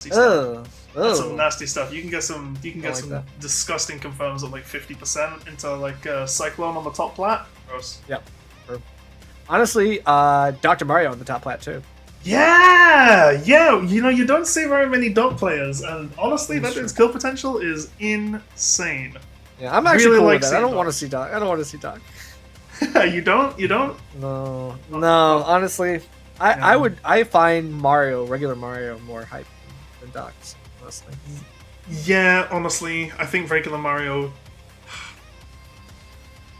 stuff. That's some Oh. nasty stuff. You can get some that. disgusting confirms at like 50% into like Cyclone on the top plat. Gross. Yep. Honestly, Dr. Mario on the top plat too. Yeah, you know, you don't see very many dot players, and honestly, that dude's kill potential is insane. Yeah, I'm actually Really cool like with that. I seeing don't Doc. want to see Doc. I don't want to see Doc. You don't? No, honestly, I find regular Mario more hype than Doc's, honestly. Yeah, honestly, I think regular Mario.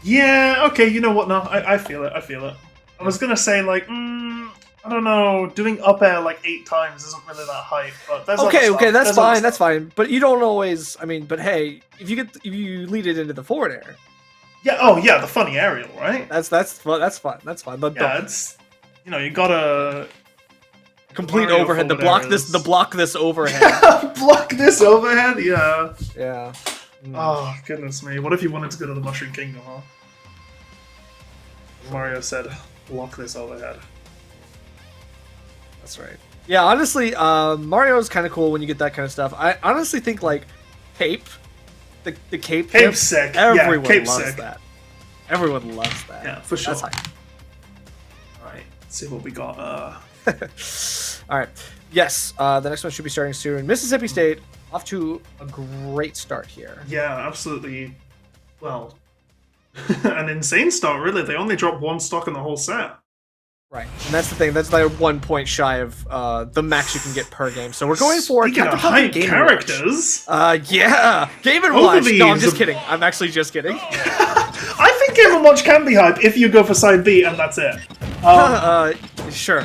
Yeah, okay, you know what? No, I feel it. I was gonna say like, I don't know, doing up air like 8 times isn't really that hype, but there's Okay, other stuff. that's There's fine, other that's stuff. fine. But you don't always. I mean, but hey, if you lead it into the forward air, Yeah. Oh, yeah, the funny aerial, right? that's fun. But Yeah, it's you gotta complete Mario overhead to forward block air is- block this overhead. block this overhead. Yeah. Yeah. Oh goodness me! What if you wanted to go to the Mushroom Kingdom, huh? Mario said, "Block this overhead." That's right. Yeah, honestly, Mario's kind of cool when you get that kind of stuff. I honestly think like Cape, the Cape. Cape's sick. Everyone Cape's loves sick. that. Everyone loves that. Yeah, for sure. That's hype. All right, let's see what we got. All right. Yes, the next one should be starting soon. Mississippi State off to a great start here. Yeah, absolutely. Well, an insane start, really. They only dropped 1 stock in the whole set. Right, and that's the thing. That's like 1 point shy of the max you can get per game. So we're going for Speaking of Captain Falcon hype Game & characters, Watch. Yeah, Game & Both Watch. of No, I'm these just are- kidding. I'm actually just kidding. I think Game & Watch can be hype if you go for side B and that's it. Sure.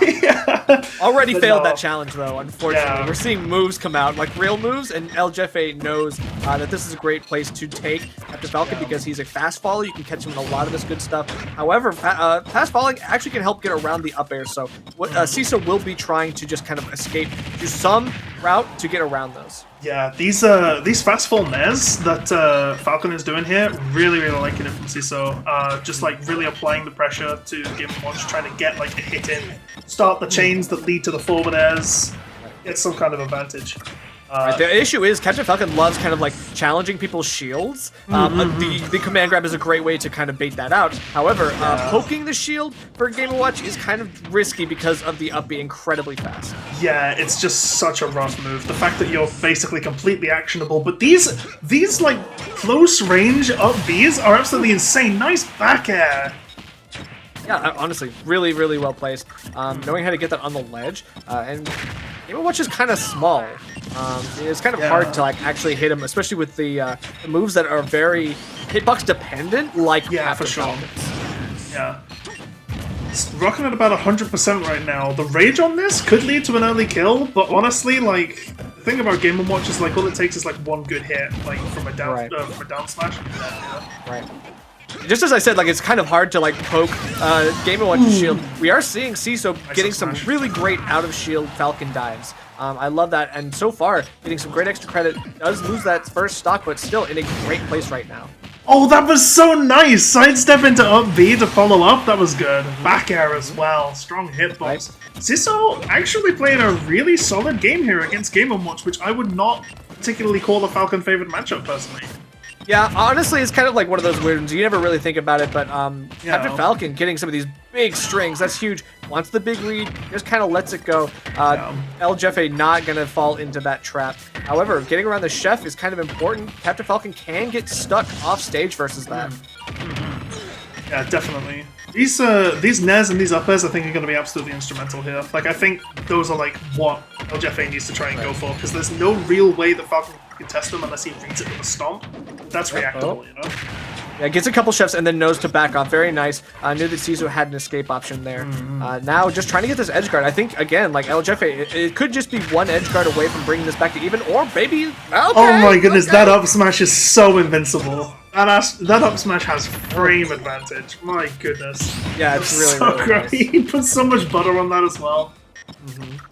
Yeah. Already But failed no. that challenge though. Unfortunately, Yeah. we're seeing moves come out like real moves, and LJFA knows that this is a great place to take Captain Falcon because he's a fast follower. You can catch him in a lot of this good stuff. However, fast falling actually can help get around the up air. So what CISO will be trying to just kind of escape to some route to get around those. Yeah, these fast fall nairs that Falcon is doing here, really liking it from CISO. Just like really applying the pressure to Game & Watch, trying to get like a hit in, start the chains that lead to the forward airs, get some kind of advantage. Right, the issue is Captain Falcon loves kind of like challenging people's shields. The command grab is a great way to kind of bait that out. However, poking the shield for Game & Watch is kind of risky because of the up being incredibly fast. Yeah, it's just such a rough move. The fact that you're basically completely actionable, but these like close range up Bs are absolutely insane. Nice back air. Yeah, honestly, really well placed. Knowing how to get that on the ledge, and Game & Watch is kind of small. It's kind of hard to like actually hit him, especially with the moves that are very hitbox dependent, like For sure. Yeah. It's rocking at about 100% right now. The rage on this could lead to an early kill, but honestly, like the thing about Game & Watch is like all it takes is like 1 good hit, like from a down smash. Right. Just as I said, like it's kind of hard to like poke Game & Watch's shield. We are seeing CISO getting some really great out of shield Falcon dives. I love that, and so far getting some great extra credit. Does lose that first stock, but still in a great place right now. Oh, that was so nice! Sidestep into up B to follow up, that was good. Back air as well, strong hitbox. CISO actually playing a really solid game here against Game & Watch, which I would not particularly call a Falcon favored matchup personally. Yeah, honestly, it's kind of like one of those weird ones. You never really think about it, but Captain Falcon getting some of these big strings, that's huge. Wants the big lead, just kind of lets it go. LJFA not going to fall into that trap. However, getting around the chef is kind of important. Captain Falcon can get stuck off stage versus that. Yeah, definitely. These nairs and these up airs I think are going to be absolutely instrumental here. Like, I think those are like what LJFA needs to try and go for, because there's no real way that Falcon can test them unless he reads it with a stomp. That's reactable, you know? Yeah, gets a couple chefs and then knows to back off. Very nice. Knew that CISO had an escape option there. Now just trying to get this edge guard. I think, again, like LJFA, it could just be 1 edge guard away from bringing this back to even, or maybe... Okay, oh my goodness, that up smash is so invincible. That up smash has frame advantage. My goodness. Yeah, it's really, so really great. nice. He put so much butter on that as well.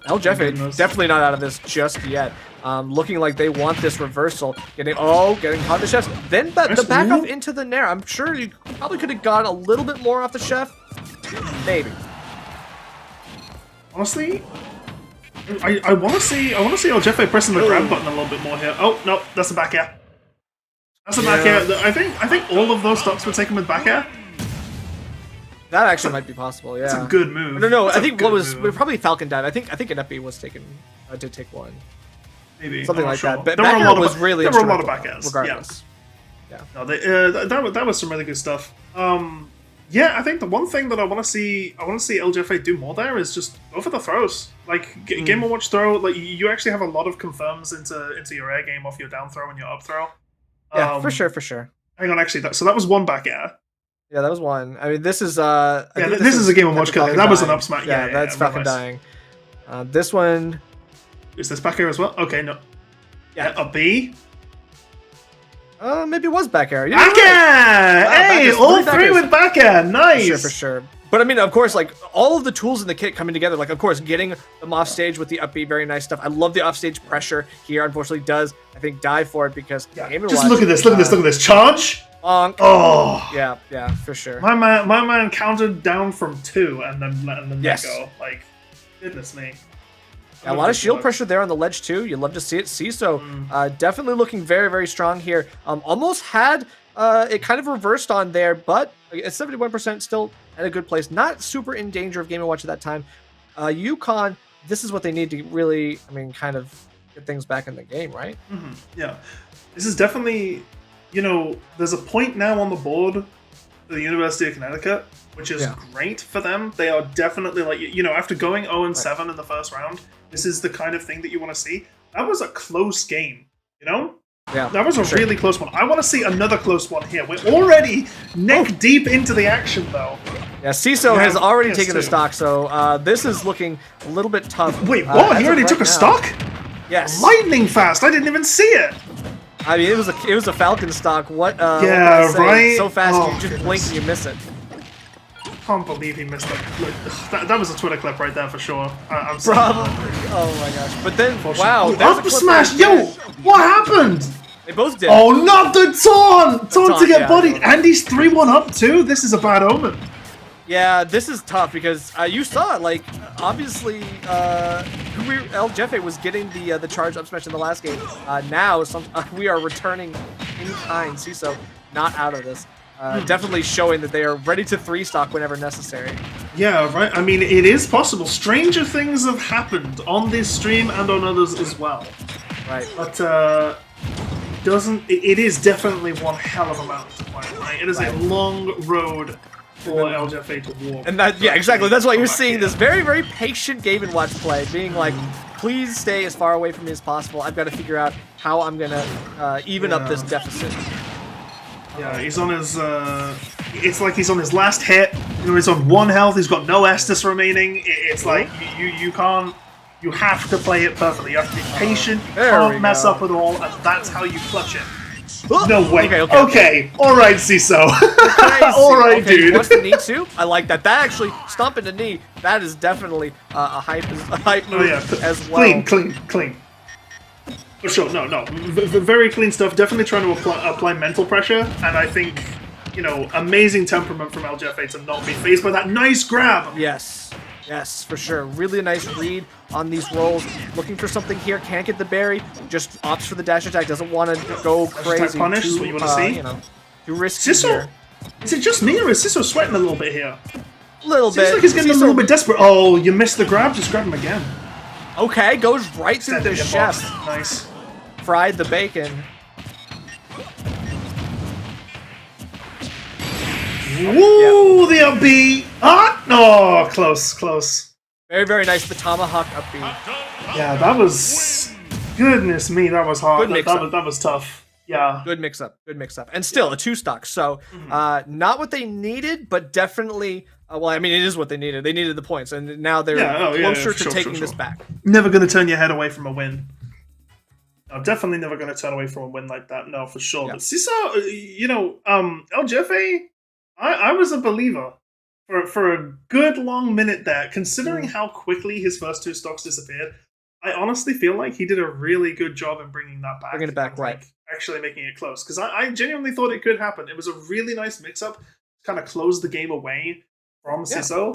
LJFA definitely not out of this just yet. Looking like they want this reversal. Getting caught in the chefs. Then the back off into the nair. I'm sure you probably could have gotten a little bit more off the chef. Maybe. Honestly, I want to see LJFA pressing the grab button a little bit more here. Oh no, that's a back air. That's a back air. I think all of those stocks were taken with back air. That actually might be possible. Yeah, it's a good move. No. I think what was probably Falcon dive. I think an FB was taken. Did take one. Maybe something like sure. that. But there were a lot of back airs. Regardless. Yeah. No, that was some really good stuff. Yeah, I think the one thing that I want to see LGFA do more there is just go for the throws. Like Game & Watch throw, like you actually have a lot of confirms into your air game off your down throw and your up throw. Yeah, for sure. Hang on, actually, so that was one back air. Yeah, that was one. I mean, this is this is a Game & Watch kill. That was an up smash. Yeah, that's Falcon dying. This one is this back air as well. Okay, no. Yeah, a B. Maybe it was back air. Back air! Hey, all three with back air. Nice. For sure. But I mean, of course, like all of the tools in the kit coming together. Like, of course, getting them off stage with the up B, very nice stuff. I love the offstage pressure here. Unfortunately, does I think die for it because just look at this. Look at this. Charge. Bonk. Oh. Yeah, for sure. My man counted down from 2 and then let go. Like, goodness me. Yeah, a lot of shield pressure there on the ledge too. You'd love to see it. CISO definitely looking very, very strong here. Almost had it kind of reversed on there, but at 71% still at a good place. Not super in danger of Game & Watch at that time. UCONN, this is what they need to really, kind of get things back in the game, right? Mm-hmm. Yeah. This is definitely, there's a point now on the board for the University of Connecticut, which is great for them. They are definitely after going 0-7 in the first round, this is the kind of thing that you want to see. That was a close game, Yeah, that was a really close one. I want to see another close one here. We're already neck deep into the action, though. Yeah, CISO has already taken the stock, so this is looking a little bit tough. Wait, what? He already took a stock? Yes. Lightning fast. I didn't even see it. I mean, it was a Falcon stock. What? Right. So fast, you just blink and you miss it. I can't believe he missed that. That was a Twitter clip right there for sure. I'm sorry. Probably. Oh my gosh. But then, wow. Up smash! Yo! What happened? They both did. Oh, not the taunt! Taunt to get bodied. And he's 3-1 up too? This is a bad omen. Yeah, this is tough because you saw it. Like, obviously, LGFA was getting the charge up smash in the last game. Now, we are returning in kind. CISO not out of this. Definitely showing that they are ready to 3-stock whenever necessary. Yeah, right. I mean, it is possible. Stranger things have happened on this stream and on others as well. Right. But it is definitely one hell of a mountain to climb, right? It is a long road for LGFA to walk. And exactly. That's why you're seeing this very, very patient Game & Watch play, being like, please stay as far away from me as possible. I've got to figure out how I'm going to even up this deficit. Yeah, he's on his, it's like he's on his last hit, he's on 1 health, he's got no Estus remaining, it's like, you can't, you have to play it perfectly, you have to be patient, you can't mess up at all, and that's how you clutch it. No way. Okay. Alright, CISO. Alright, dude. What's the knee too? I like that. That actually, stomping the knee, that is definitely a hype move as well. Clean. For sure, no. Very clean stuff. Definitely trying to apply mental pressure, and I think, amazing temperament from LGFA to not be phased by that nice grab. Yes, for sure. Really a nice read on these rolls. Looking for something here, can't get the berry, just opts for the dash attack, doesn't want to go crazy. Punish is what you want to see. Too risky here. Is it just me, or is Ciso sweating a little bit here? A little bit. Seems like he's getting a little bit desperate. Oh, you missed the grab, just grab him again. Okay, goes right through the chef. Nice. Fried the bacon. Woo, the upbeat. No, close. Very, very nice. The tomahawk upbeat. Yeah, that was, goodness me, that was hard. That was tough. Yeah. Good mix up. And still a 2-stock. So, not what they needed, but definitely, well, I mean, it is what they needed. They needed the points, and now they're closer to taking this back. Never going to turn your head away from a win. I'm definitely never going to turn away from a win like that. No, for sure. Yeah. But CISO, LGFA, I was a believer for a good long minute there. Considering how quickly his first 2 stocks disappeared, I honestly feel like he did a really good job in bringing that back. Bringing it back, right. Actually making it close. Because I genuinely thought it could happen. It was a really nice mix-up to kind of close the game away from CISO.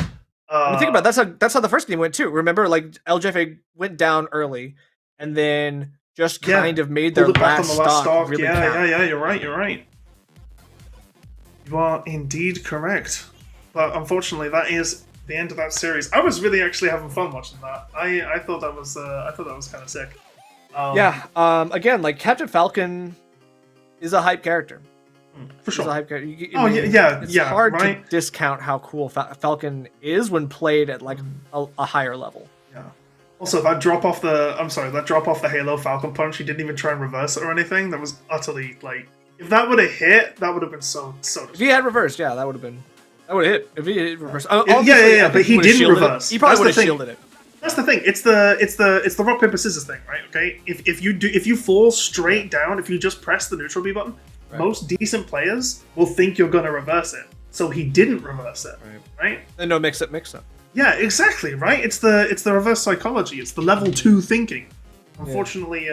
I mean, think about it, that's how the first game went too. Remember, like LJFA went down early, and then just kind of made their last stock really count. Yeah. You're right. You are indeed correct. But unfortunately, that is the end of that series. I was really actually having fun watching that. I thought that was kind of sick. Again, like Captain Falcon is a hype character. For sure. It's hard to discount how cool Falcon is when played at like a higher level. Yeah. Also, that drop off the Halo Falcon punch, he didn't even try and reverse it or anything. That was utterly like, if that would have hit, that would have been so. If he had reversed, yeah, that would have hit. If he hit reverse, but he didn't reverse. He probably would have shielded it. That's the thing. It's the rock paper scissors thing, right? Okay. If you fall straight down, if you just press the neutral B button, most decent players will think you're gonna reverse it. So he didn't reverse it, right? And no mix up. Yeah, exactly. Right. It's the reverse psychology. It's the level 2 thinking. Unfortunately,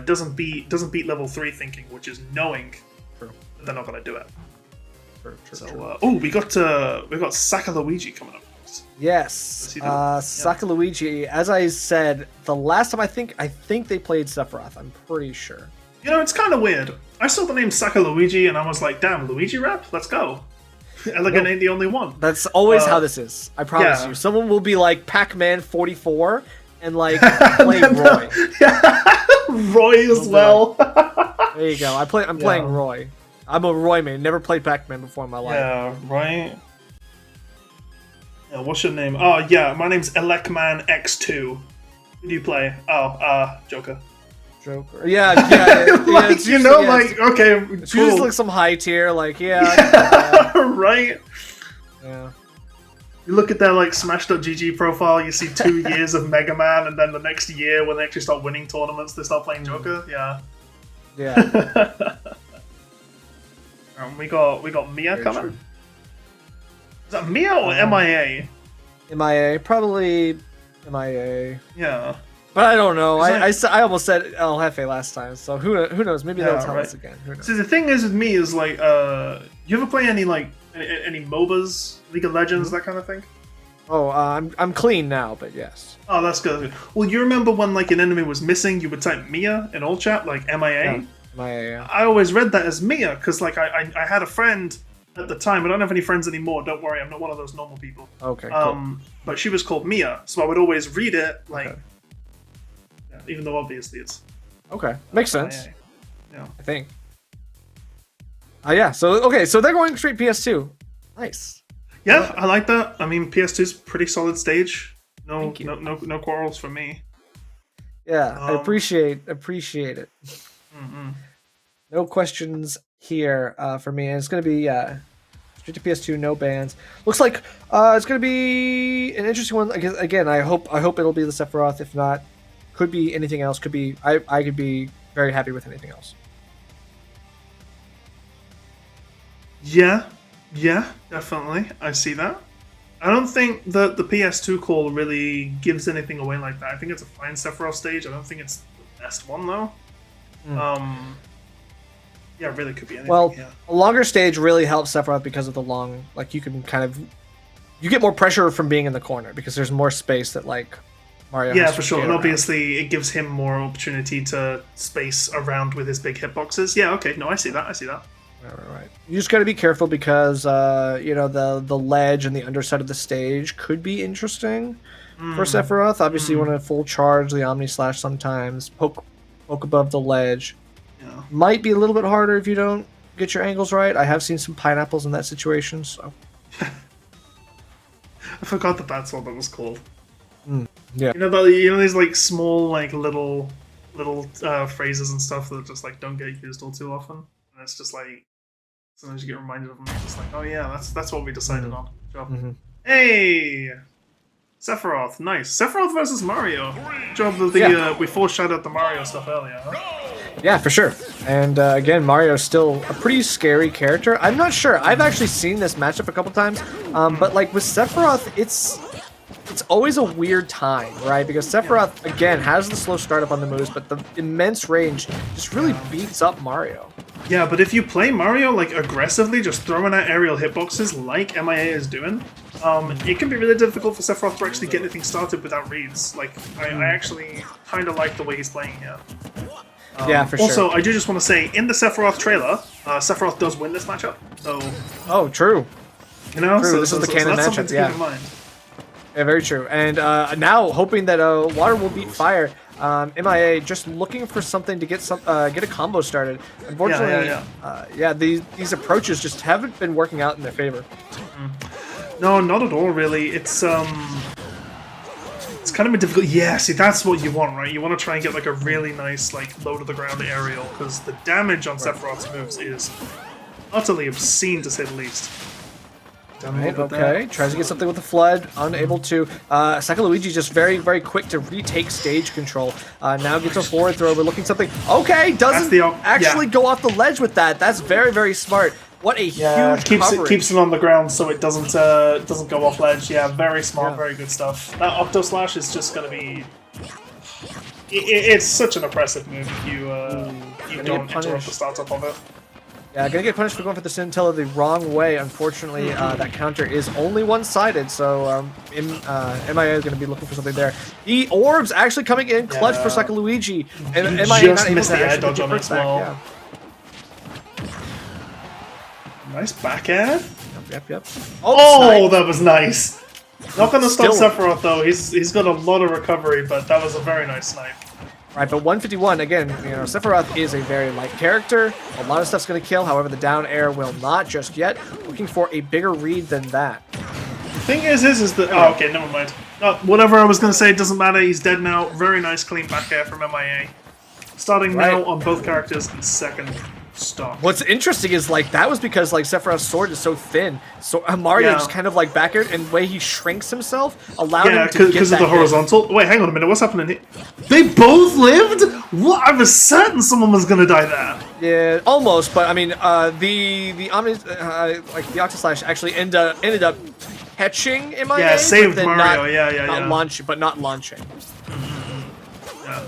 doesn't beat level 3 thinking, which is knowing that they're not gonna do it. True. We got Sakaluigi coming up. Yes, Sakaluigi. As I said, the last time I think they played Sephiroth. I'm pretty sure. You know, it's kind of weird. I saw the name Sakaluigi and I was like, "Damn, Luigi rap, let's go." Elegant ain't the only one. That's always how this is. I promise you. Someone will be like Pac-Man 44 and like play Roy. Roy as well. There you go. I'm playing Roy. I'm a Roy man. Never played Pac-Man before in my life. Yeah, right. Yeah, what's your name? Oh, yeah, my name's Elecman X2. Who do you play? Oh, Joker. Yeah. Like, it's you know, like, okay, cool. It's usually like some high tier, like, right? Yeah. You look at their, like, Smash.gg profile, you see 2 years of Mega Man, and then the next year, when they actually start winning tournaments, they start playing Joker? Yeah. We got Mia very coming. True. Is that Mia or MIA? MIA, probably MIA. Yeah, but I don't know. I almost said El Jefe last time, so who knows? Maybe they'll tell us again. Who knows? See, the thing is with me is like, you ever play any like any MOBAs, League of Legends, that kind of thing? Oh, I'm clean now, but yes. Oh, that's good. Well, you remember when like an enemy was missing, you would type Mia in all chat, like MIA. Yeah. I always read that as Mia because like I had a friend at the time. I don't have any friends anymore. Don't worry, I'm not one of those normal people. Okay. Cool. But she was called Mia, so I would always read it like, even though obviously it's. Okay, makes sense. Yeah. I think. Yeah. So they're going straight PS2. Nice. Yeah, I like that. I mean, PS2's pretty solid stage. No quarrels for me. Yeah, I appreciate it. Mm-hmm. No questions here for me. And it's going to be straight to PS2, no bans. Looks like it's going to be an interesting one. Again, I hope it'll be the Sephiroth. If not, could be anything else. Could be I could be very happy with anything else. Yeah, definitely. I see that. I don't think that the PS2 call really gives anything away like that. I think it's a fine Sephiroth stage. I don't think it's the best one though. Yeah, it really could be anything. Well, a longer stage really helps Sephiroth because of the long, like you can you get more pressure from being in the corner because there's more space that like Mario. Yeah, for sure, and obviously it gives him more opportunity to space around with his big hitboxes. Yeah, okay, no, I see that. Right. You just got to be careful because the ledge and the underside of the stage could be interesting for Sephiroth. Obviously, you want to full charge the Omni Slash sometimes. Poke above the ledge. Yeah. Might be a little bit harder if you don't get your angles right. I have seen some pineapples in that situation, so. I forgot that's what that was called. Yeah. You know these like small like little phrases and stuff that just like don't get used all too often, and it's just like sometimes you get reminded of them. It's just like, oh yeah, that's what we decided on. Job. Hey, Sephiroth, nice. Sephiroth versus Mario. Job that we foreshadowed the Mario stuff earlier. Huh? Yeah, for sure. And again, Mario's still a pretty scary character. I'm not sure. I've actually seen this matchup a couple times, but like with Sephiroth, it's always a weird time, right? Because Sephiroth again has the slow startup on the moves, but the immense range just really beats up Mario. Yeah, but if you play Mario like aggressively, just throwing out aerial hitboxes like MIA is doing, it can be really difficult for Sephiroth to actually get anything started without reads. Like, I actually kind of like the way he's playing here. Yeah, for sure. Also, I do just want to say, in the Sephiroth trailer, Sephiroth does win this matchup. So, oh, true. You know, true. This is the canon that's matchup. to keep in mind. Yeah, very true. And now hoping that water will beat fire. MIA just looking for something to get a combo started. Unfortunately, these approaches just haven't been working out in their favor. No, not at all. Really, it's kind of a difficult. Yeah, see, that's what you want, right? You want to try and get like a really nice like low to the ground aerial because the damage on Sephiroth's moves is utterly obscene to say the least. Right, okay, tries to get something with the flood, unable to. Sakaluigi just very, very quick to retake stage control. Now gets a forward throw, but looking something. Okay, doesn't actually go off the ledge with that. That's very, very smart. What a huge coverage. Keeps it on the ground so it doesn't go off ledge. Yeah, very smart, very good stuff. That Octo Slash is just gonna be. It's such an oppressive move if you don't interrupt the startup of it. Yeah, gonna get punished for going for the Scintilla the wrong way. Unfortunately, that counter is only one-sided, so MIA is gonna be looking for something there. The orbs actually coming in clutch for Sakaluigi, and MIA not able to air dodge actually on it as well. Yeah. Nice back air. Yep. Oh, that was nice. Not gonna stop Sephiroth though. He's got a lot of recovery, but that was a very nice snipe. Right, but 151, again, you know, Sephiroth is a very light character. A lot of stuff's going to kill, however, the down air will not just yet. Looking for a bigger read than that. The thing is that... Oh, okay, never mind. Whatever I was going to say, doesn't matter. He's dead now. Very nice clean back air from MIA. Starting now on both characters in second stock. What's interesting is, like, that was because, like, Sephiroth's sword is so thin. So Mario just kind of, like, back aired, and the way he shrinks himself allowed him to get because of the horizontal. Wait, hang on a minute. What's happening here? They both lived? What? I was certain someone was gonna die there. Yeah, almost. But I mean, the Omni, like the Octoslash, actually ended up catching MIA. Yeah, saved Mario. Not launching, but not launching. Yeah.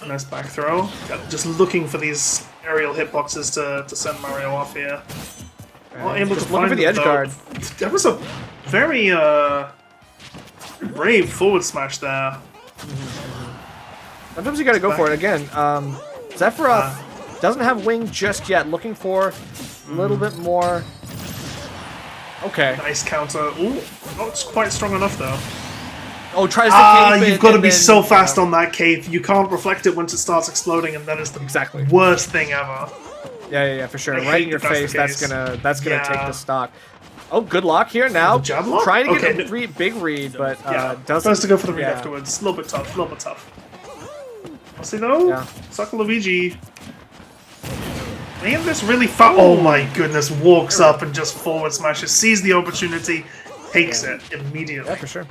Nice back throw. Just looking for these aerial hitboxes to send Mario off here. Not able to find for the edge guard. That was a very brave forward smash there. Sometimes you gotta go for it again. Sephiroth doesn't have wing just yet. Looking for a little bit more. Okay. Nice counter. Ooh, not quite strong enough though. Oh, tries to cape you've got to be so fast on that cape. You can't reflect it once it starts exploding, and that is the worst thing ever. Yeah, for sure. Right in your face. That's gonna take the stock. Oh, good luck here now. Jab lock? Trying to get a big read, but doesn't. Supposed to go for the read afterwards. A little bit tough. I'll see though. Yeah. Sakaluigi. Ain't this really fast? Oh my goodness! Walks up and just forward smashes. Sees the opportunity, takes it immediately. Yeah, for sure.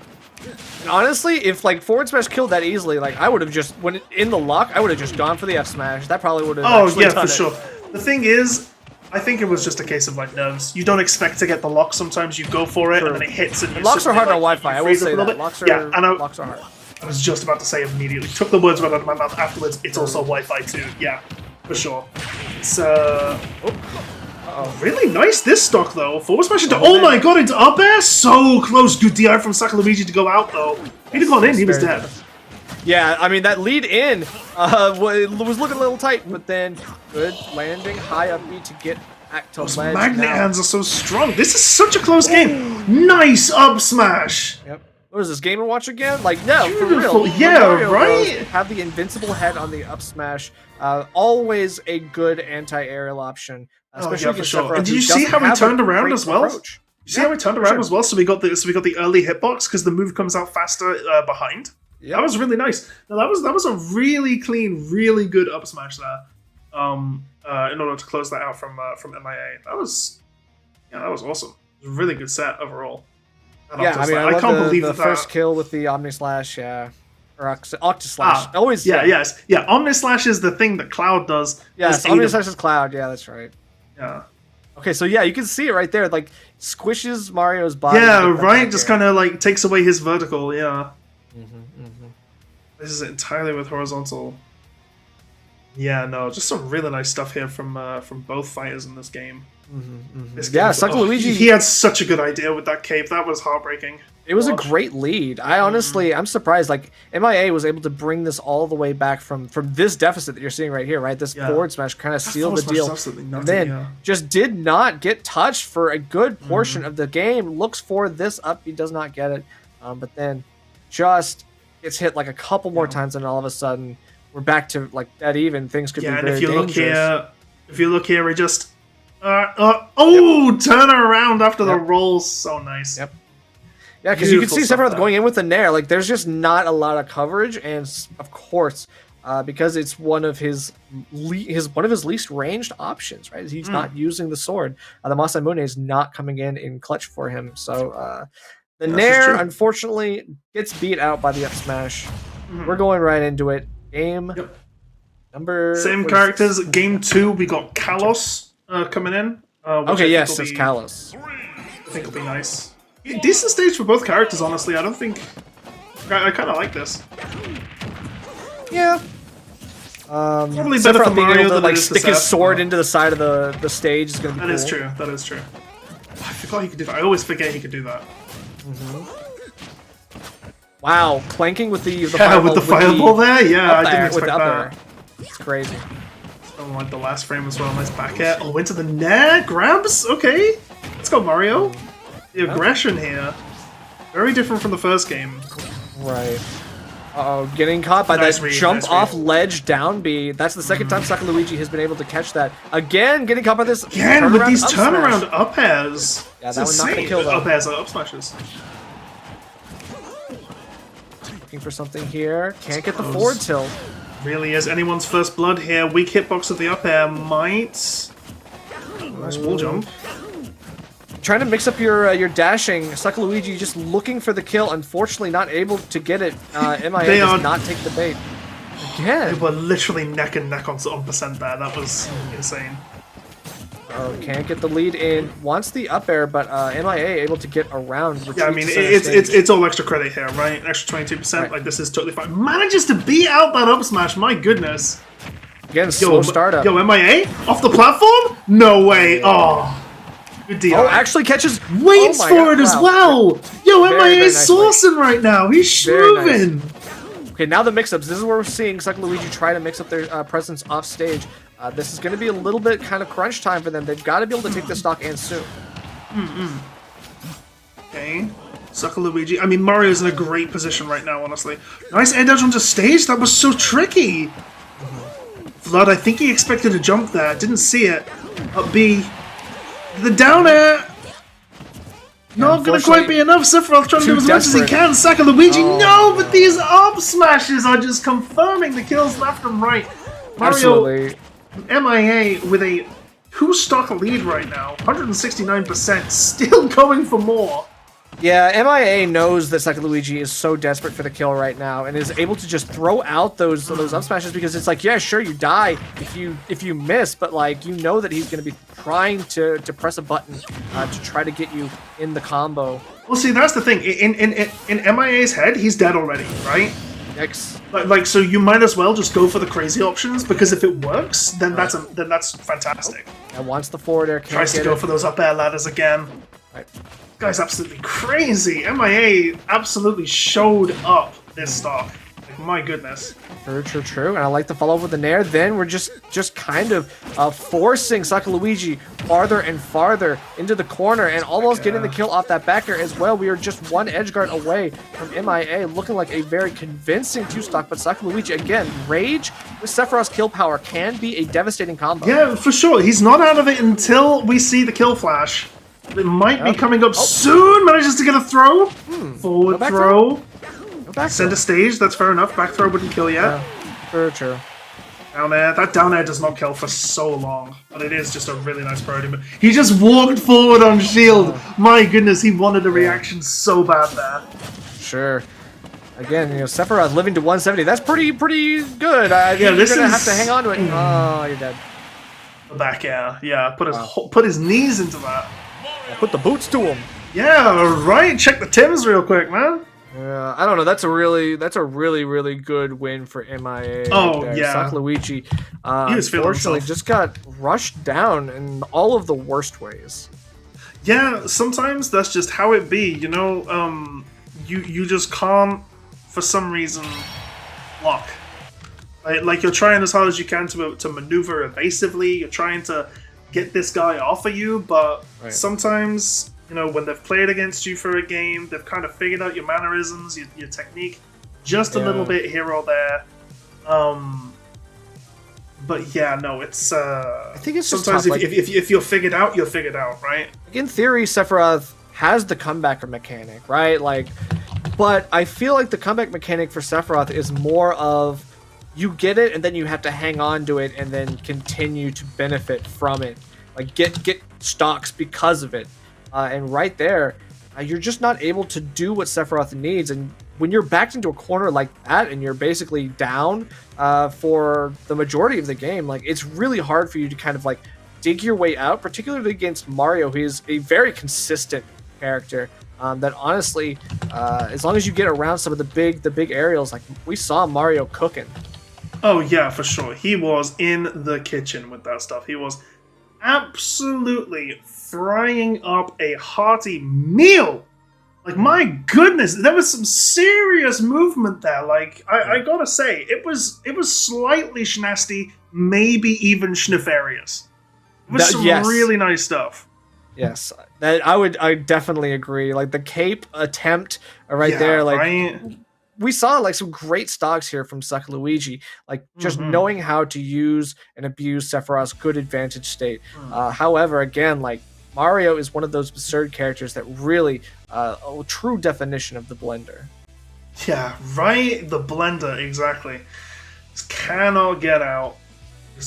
And honestly, if like forward smash killed that easily, like I would have just in the lock, I would have just gone for the F smash. That probably would have. Oh yeah, for sure. The thing is, I think it was just a case of like nerves. You don't expect to get the lock. Sometimes you go for it and then it hits. And locks are hard on Wi-Fi. I will say that. Locks are hard. I was just about to say immediately. Took the words right out of my mouth afterwards. It's also Wi-Fi too. Yeah, for sure. It's really nice this stock though. Forward smash into my god, into up air. So close. Good DI from Sakaluigi to go out though. He'd have gone in. He was dead. Yeah, I mean that lead in was looking a little tight, but then good landing, high up B to get back to Those ledge. magnet hands are so strong. This is such a close game. Nice up smash. Yep. What is this, Game & Watch again? Like, no, for real. Yeah, right? Have the invincible head on the up smash. Always a good anti-aerial option. Especially for sure. And did you see how he turned around as well? You see how he turned around as well? So we got the early hitbox because the move comes out faster behind. Yeah, that was really nice. Now that was a really clean, really good up smash there. In order to close that out from MIA. That was awesome. It was a really good set overall. Yeah, I mean, I can't believe the first kill with the Omni Slash, or Octoslash. Always. Yeah. Omni Slash is the thing that Cloud does. Yes, Omni Slash is Cloud. Yeah, that's right. Yeah. Okay, so yeah, you can see it right there. Like squishes Mario's body. Yeah, right. Just kind of like takes away his vertical. Yeah. This is entirely with horizontal. Yeah, no, just some really nice stuff here from both fighters in this game. This Yeah, game, Sakaluigi. He had such a good idea with that cape. That was heartbreaking. It was a great lead. I honestly, I'm surprised. Like MIA was able to bring this all the way back from this deficit that you're seeing right here, right? This forward smash kind of sealed the deal, and then just did not get touched for a good portion of the game. Looks for this up, he does not get it, but then just gets hit like a couple more times, and all of a sudden we're back to like dead even. Things could be very dangerous. If you look here, we just turn around after the rolls. So nice. Yep. Yeah, because you can see Sephiroth going in with the Nair. Like, there's just not a lot of coverage, and of course, because it's one of his least ranged options, right? He's not using the sword. The Masamune is not coming in clutch for him. So the Nair, unfortunately, gets beat out by the up smash. We're going right into it. Game number... Same characters. Game 2, we got Kalos coming in. Okay, yes, it's Kalos. I think it'll be nice. Decent stage for both characters, honestly. I don't think... I kind of like this. Yeah. Probably better for being Mario able to than like stick his sword into the side of the stage is gonna be cool. That is true. I forgot he could do that. I always forget he could do that. Wow, clanking with the fireball, with the fireball there? Yeah, I didn't expect that. It's crazy. Oh, like the last frame as well. Nice back air. Oh, into the net. Grabs? Okay. Let's go, Mario. The aggression here. Very different from the first game. Right. Uh-oh, getting caught by that jump off ledge down B. That's the second time Sakaluigi has been able to catch that. Again, getting caught by this Again, with these turnaround up airs. Yeah, that one's not going to kill them. Up airs are up smashes. Looking for something here. Can't get the forward tilt. Really is anyone's first blood here. Weak hitbox of the up air might... Nice wall jump. Trying to mix up your dashing. Sakaluigi just looking for the kill. Unfortunately, not able to get it. MIA does not take the bait. Again. They were literally neck and neck on percent there. That was insane. Oh, can't get the lead in. Wants the up air, but MIA able to get around. Yeah, I mean, it's all extra credit here, right? Extra 22%. Right. Like, this is totally fine. Manages to beat out that up smash. My goodness. Again, slow startup. Yo, MIA? Off the platform? No way. Oh. Good deal. Oh, actually catches... Waits for it as well! Yo, MIA's saucing right now! He's schmoving! Nice. Okay, now the mix-ups. This is where we're seeing Sakaluigi try to mix up their presence off stage. This is going to be a little bit kind of crunch time for them. They've got to be able to take the stock and soon. Okay. Sakaluigi. I mean, Mario's in a great position right now, honestly. Nice air dodge onto stage. That was so tricky. Vlad, I think he expected a jump there. Didn't see it. Up B. The down air! Not gonna quite be enough. Sephiroth trying to do as much as he can. Sakaluigi, no! But these up smashes are just confirming the kills left and right. Mario, MIA with a 2-stock lead right now. 169%. Still going for more. Yeah, MIA knows that Sakaluigi is so desperate for the kill right now and is able to just throw out those up smashes because it's like, yeah, sure, you die if you miss, but like you know that he's going to be trying to press a button to try to get you in the combo. Well, see, that's the thing. In MIA's head, he's dead already, right? Yikes. Like, so you might as well just go for the crazy options because if it works, then that's fantastic. And once the forward air tries to go for those up air ladders again. Right. Guy's absolutely crazy. MIA absolutely showed up this stock. Like, my goodness. True. And I like the follow-up with the Nair. Then we're just kind of forcing Sakaluigi farther and farther into the corner and almost getting the kill off that back air as well. We are just one edge guard away from MIA, looking like a very convincing 2-stock, but Sakaluigi, again, Rage with Sephiroth's kill power can be a devastating combo. Yeah, for sure. He's not out of it until we see the kill flash. It might be coming up soon. Manages to get a throw. Forward throw. Center stage. That's fair enough. Back throw wouldn't kill yet. True. Down air. That down air does not kill for so long. But it is just a really nice priority. But he just walked forward on shield. My goodness, he wanted a reaction so bad there. Sure. Again, Sephiroth living to 170. That's pretty good. I think you're going to have to hang on to it. Oh, you're dead. The back air. Yeah, put his knees into that. Put the boots to him. Yeah, right. Check the Tims real quick, man. I don't know. That's a really good win for MIA. Oh, right there. yeah. Sakaluichi, He was feeling unfortunately, himself. just got rushed down in all of the worst ways. Yeah, sometimes that's just how it be, you know. You just can't, for some reason, block. Like you're trying as hard as you can to maneuver evasively. You're trying to get this guy off of you, but sometimes, you know, when they've played against you for a game, they've kind of figured out your mannerisms, your technique, just a little bit here or there. But yeah, no, it's. I think it's just sometimes tough, if you're figured out, you're figured out, right? In theory, Sephiroth has the comeback mechanic, right? Like, but I feel like the comeback mechanic for Sephiroth is more of you get it and then you have to hang on to it and then continue to benefit from it, like get stocks because of it. And right there, you're just not able to do what Sephiroth needs. And when you're backed into a corner like that and you're basically down for the majority of the game, like it's really hard for you to kind of like dig your way out, particularly against Mario, who is a very consistent character. That honestly, as long as you get around some of the big aerials, like we saw Mario cooking. Oh yeah, for sure. He was in the kitchen with that stuff. He was absolutely frying up a hearty meal. Like, my goodness, there was some serious movement there. Like, I gotta say, it was slightly schnasty, maybe even schnefarious. It was some really nice stuff. Yes, I definitely agree. Like the cape attempt there, like we saw like some great stocks here from Sakaluigi, like just knowing how to use and abuse Sephiroth's good advantage state. However, again, like Mario is one of those absurd characters that really a true definition of the blender. Yeah, right. The blender, exactly. Just cannot get out.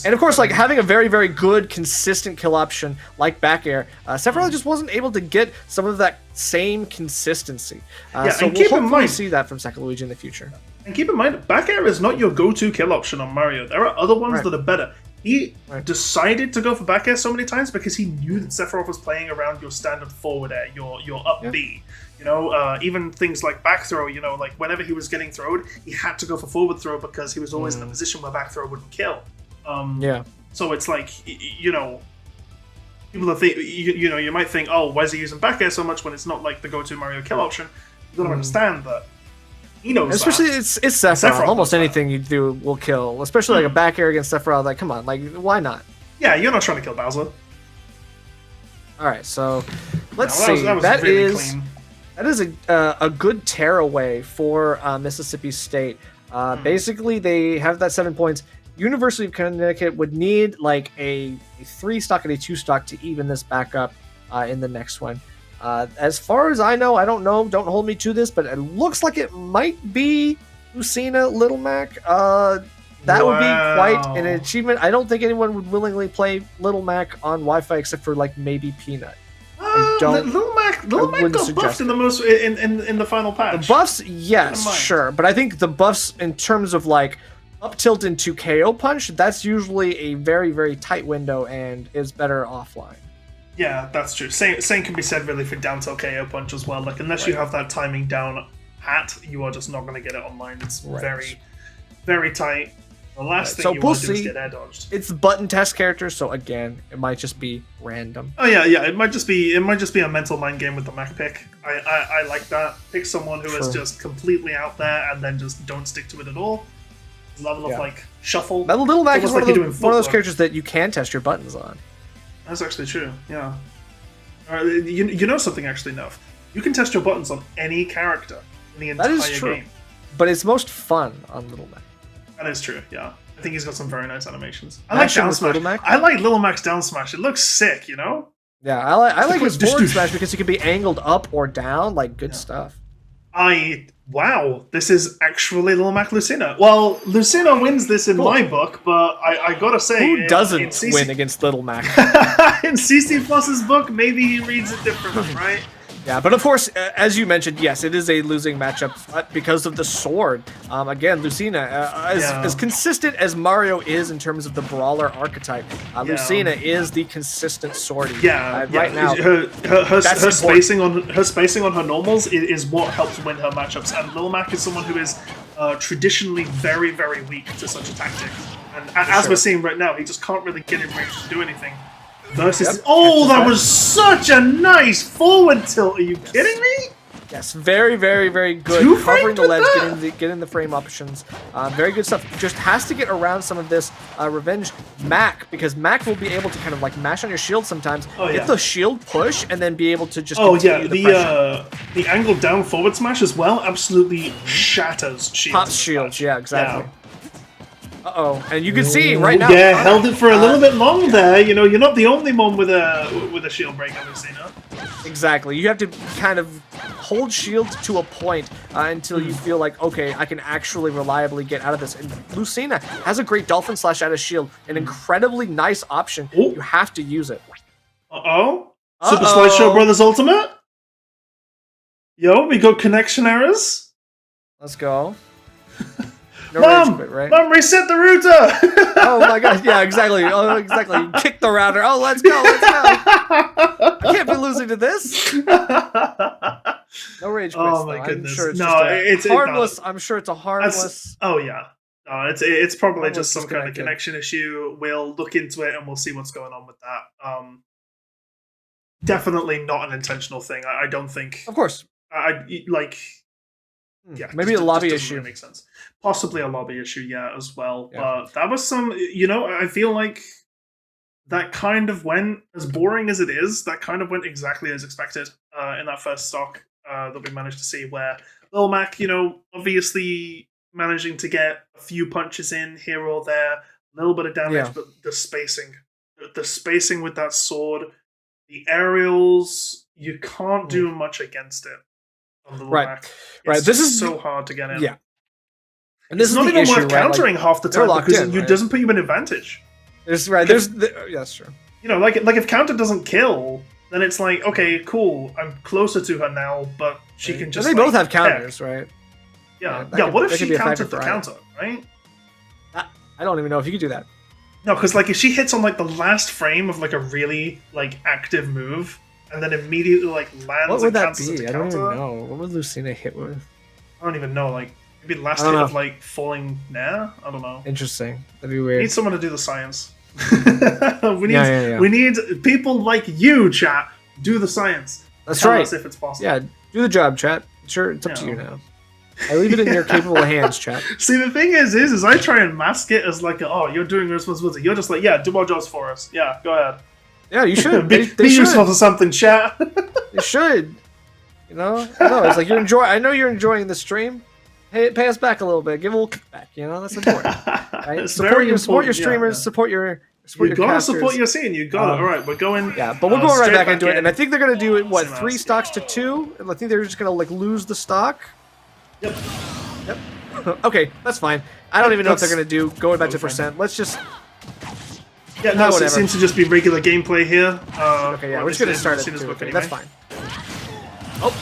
And of course, like having a very, very good, consistent kill option like back air, Sephiroth just wasn't able to get some of that same consistency. So we'll hopefully see that from Sakaluigi in the future. And keep in mind, back air is not your go-to kill option on Mario. There are other ones that are better. He decided to go for back air so many times because he knew that Sephiroth was playing around your standard forward air, your up B. You know, even things like back throw, you know, like whenever he was getting thrown, he had to go for forward throw because he was always in a position where back throw wouldn't kill. So it's like, you know, people think, you know, you might think, oh, why is he using back air so much when it's not like the go-to Mario kill option? You gotta understand that he knows. Especially it's Sephiroth. Almost anything you do will kill, especially like a back air against Sephiroth. Like, come on, like why not? Yeah, you're not trying to kill Bowser. All right, so let's see. That is a good tearaway for Mississippi State. Basically, they have that 7 points. University of Connecticut would need like a 3 stock and a 2 stock to even this back up in the next one. As far as I know, I don't know, don't hold me to this, but it looks like it might be Lucina Little Mac. That would be quite an achievement. I don't think anyone would willingly play Little Mac on Wi-Fi except for like maybe Peanut. Little Mac got buffed in the most in the final patch. The buffs, yes, sure, but I think the buffs in terms of like up tilt into KO punch, that's usually a very, very tight window and is better offline. Yeah, that's true. Same can be said really for down tilt KO punch as well. Like unless you have that timing down pat, you are just not going to get it online. It's very, very tight. The last thing you want to do is get air dodged. It's button test characters, so again, it might just be random. Oh yeah. It might just be a mental mind game with the Mac pick. I like that. Pick someone who is just completely out there and then just don't stick to it at all. Level of like shuffle. Little Mac is one of those characters that you can test your buttons on. That's actually true. Yeah. You know something actually, Nuff. You can test your buttons on any character in the entire game. That is true. But it's most fun on Little Mac. That is true. Yeah. I think he's got some very nice animations. I like down smash. I like Little Mac's down smash. It looks sick, you know. Yeah, I like his forward smash because he can be angled up or down. Like good stuff. Wow, this is actually Little Mac Lucina. Well, Lucina wins this in my book, but I gotta say... Who doesn't win against Little Mac? In CC Plus's book, maybe he reads it differently, right? Yeah, but of course, as you mentioned, yes, it is a losing matchup, but because of the sword. Again, Lucina, as consistent as Mario is in terms of the brawler archetype, Lucina is the consistent sword. Right now, her spacing on her normals is what helps win her matchups, and Lil Mac is someone who is traditionally very, very weak to such a tactic. And as we're seeing right now, he just can't really get in range to do anything. Versus, that was such a nice forward tilt. Are you kidding me? Yes, very, very, very good. Covering the ledge, getting the frame options. Very good stuff. Just has to get around some of this revenge Mac, because Mac will be able to kind of like mash on your shield sometimes, get the shield push, and then be able to just continue the pressure. The angle down forward smash as well absolutely shatters shields. Pops shields, yeah, exactly. And you can see right now. Yeah, held it for a little bit long there. You know, you're not the only one with a shield break, obviously, no? Exactly. You have to kind of hold shield to a point until you feel like, okay, I can actually reliably get out of this. And Lucina has a great Dolphin Slash out of shield, an incredibly nice option. You have to use it. Super Slideshow Brothers Ultimate? Yo, we got connection errors. Let's go. No Mom, quit, right? Mom, reset the router! Oh my god, yeah, exactly. Oh, exactly. You kick the router. Oh, let's go, let's go. I can't be losing to this. No rage quits, oh my goodness. I'm sure it's harmless. I'm sure it's a harmless. It's probably just some kind of connection issue. We'll look into it and we'll see what's going on with that. Definitely not an intentional thing. I don't think. Of course. Maybe a lobby issue. Really make sense. Possibly a lobby issue, as well. Yeah. But that was some, I feel like that kind of went, as boring as it is, that kind of went exactly as expected in that first stock that we managed to see, where Lil Mac, obviously managing to get a few punches in here or there, a little bit of damage, but the spacing with that sword, the aerials, you can't do much against it. Right. This is so hard to get in. Yeah. And this is not even worth countering half the time because it doesn't put you in advantage. That's true. Like if counter doesn't kill, then it's like, okay, cool, I'm closer to her now, but she can just. They both have counters, right? Yeah. What if she countered the counter, right? I don't even know if you could do that. No, because if she hits on the last frame of a really active move, and then immediately lands. What would that be? I don't even know. What would Lucina hit with? I don't even know. Maybe the last hit of falling Nair? I don't know. Interesting. That'd be weird. We need someone to do the science. We need people like you, chat. Do the science. That's right. Us if it's possible. Yeah, do the job, chat. Sure, it's up to you now. I leave it in your capable hands, chat. See, the thing is I try and mask it as you're doing your responsibility. You're just do our jobs for us. Yeah, go ahead. Yeah, you should. Be useful to something, chat. You should. It's like you're enjoying. I know you're enjoying the stream. Hey, pay us back a little bit. Give a little kickback. That's important. Right? Support your streamers. Yeah. Support your. You gotta support your scene. You got it. All right, we're going. Yeah, but we're going right back into it, and I think they're gonna do it. What, 3 stocks to 2? I think they're just gonna lose the stock. Yep. Okay, that's fine. I don't even know if they're gonna do going back to percent. Let's just. Yeah, no, it seems to just be regular gameplay here. Okay, yeah, we're just gonna start it. Okay, that's fine.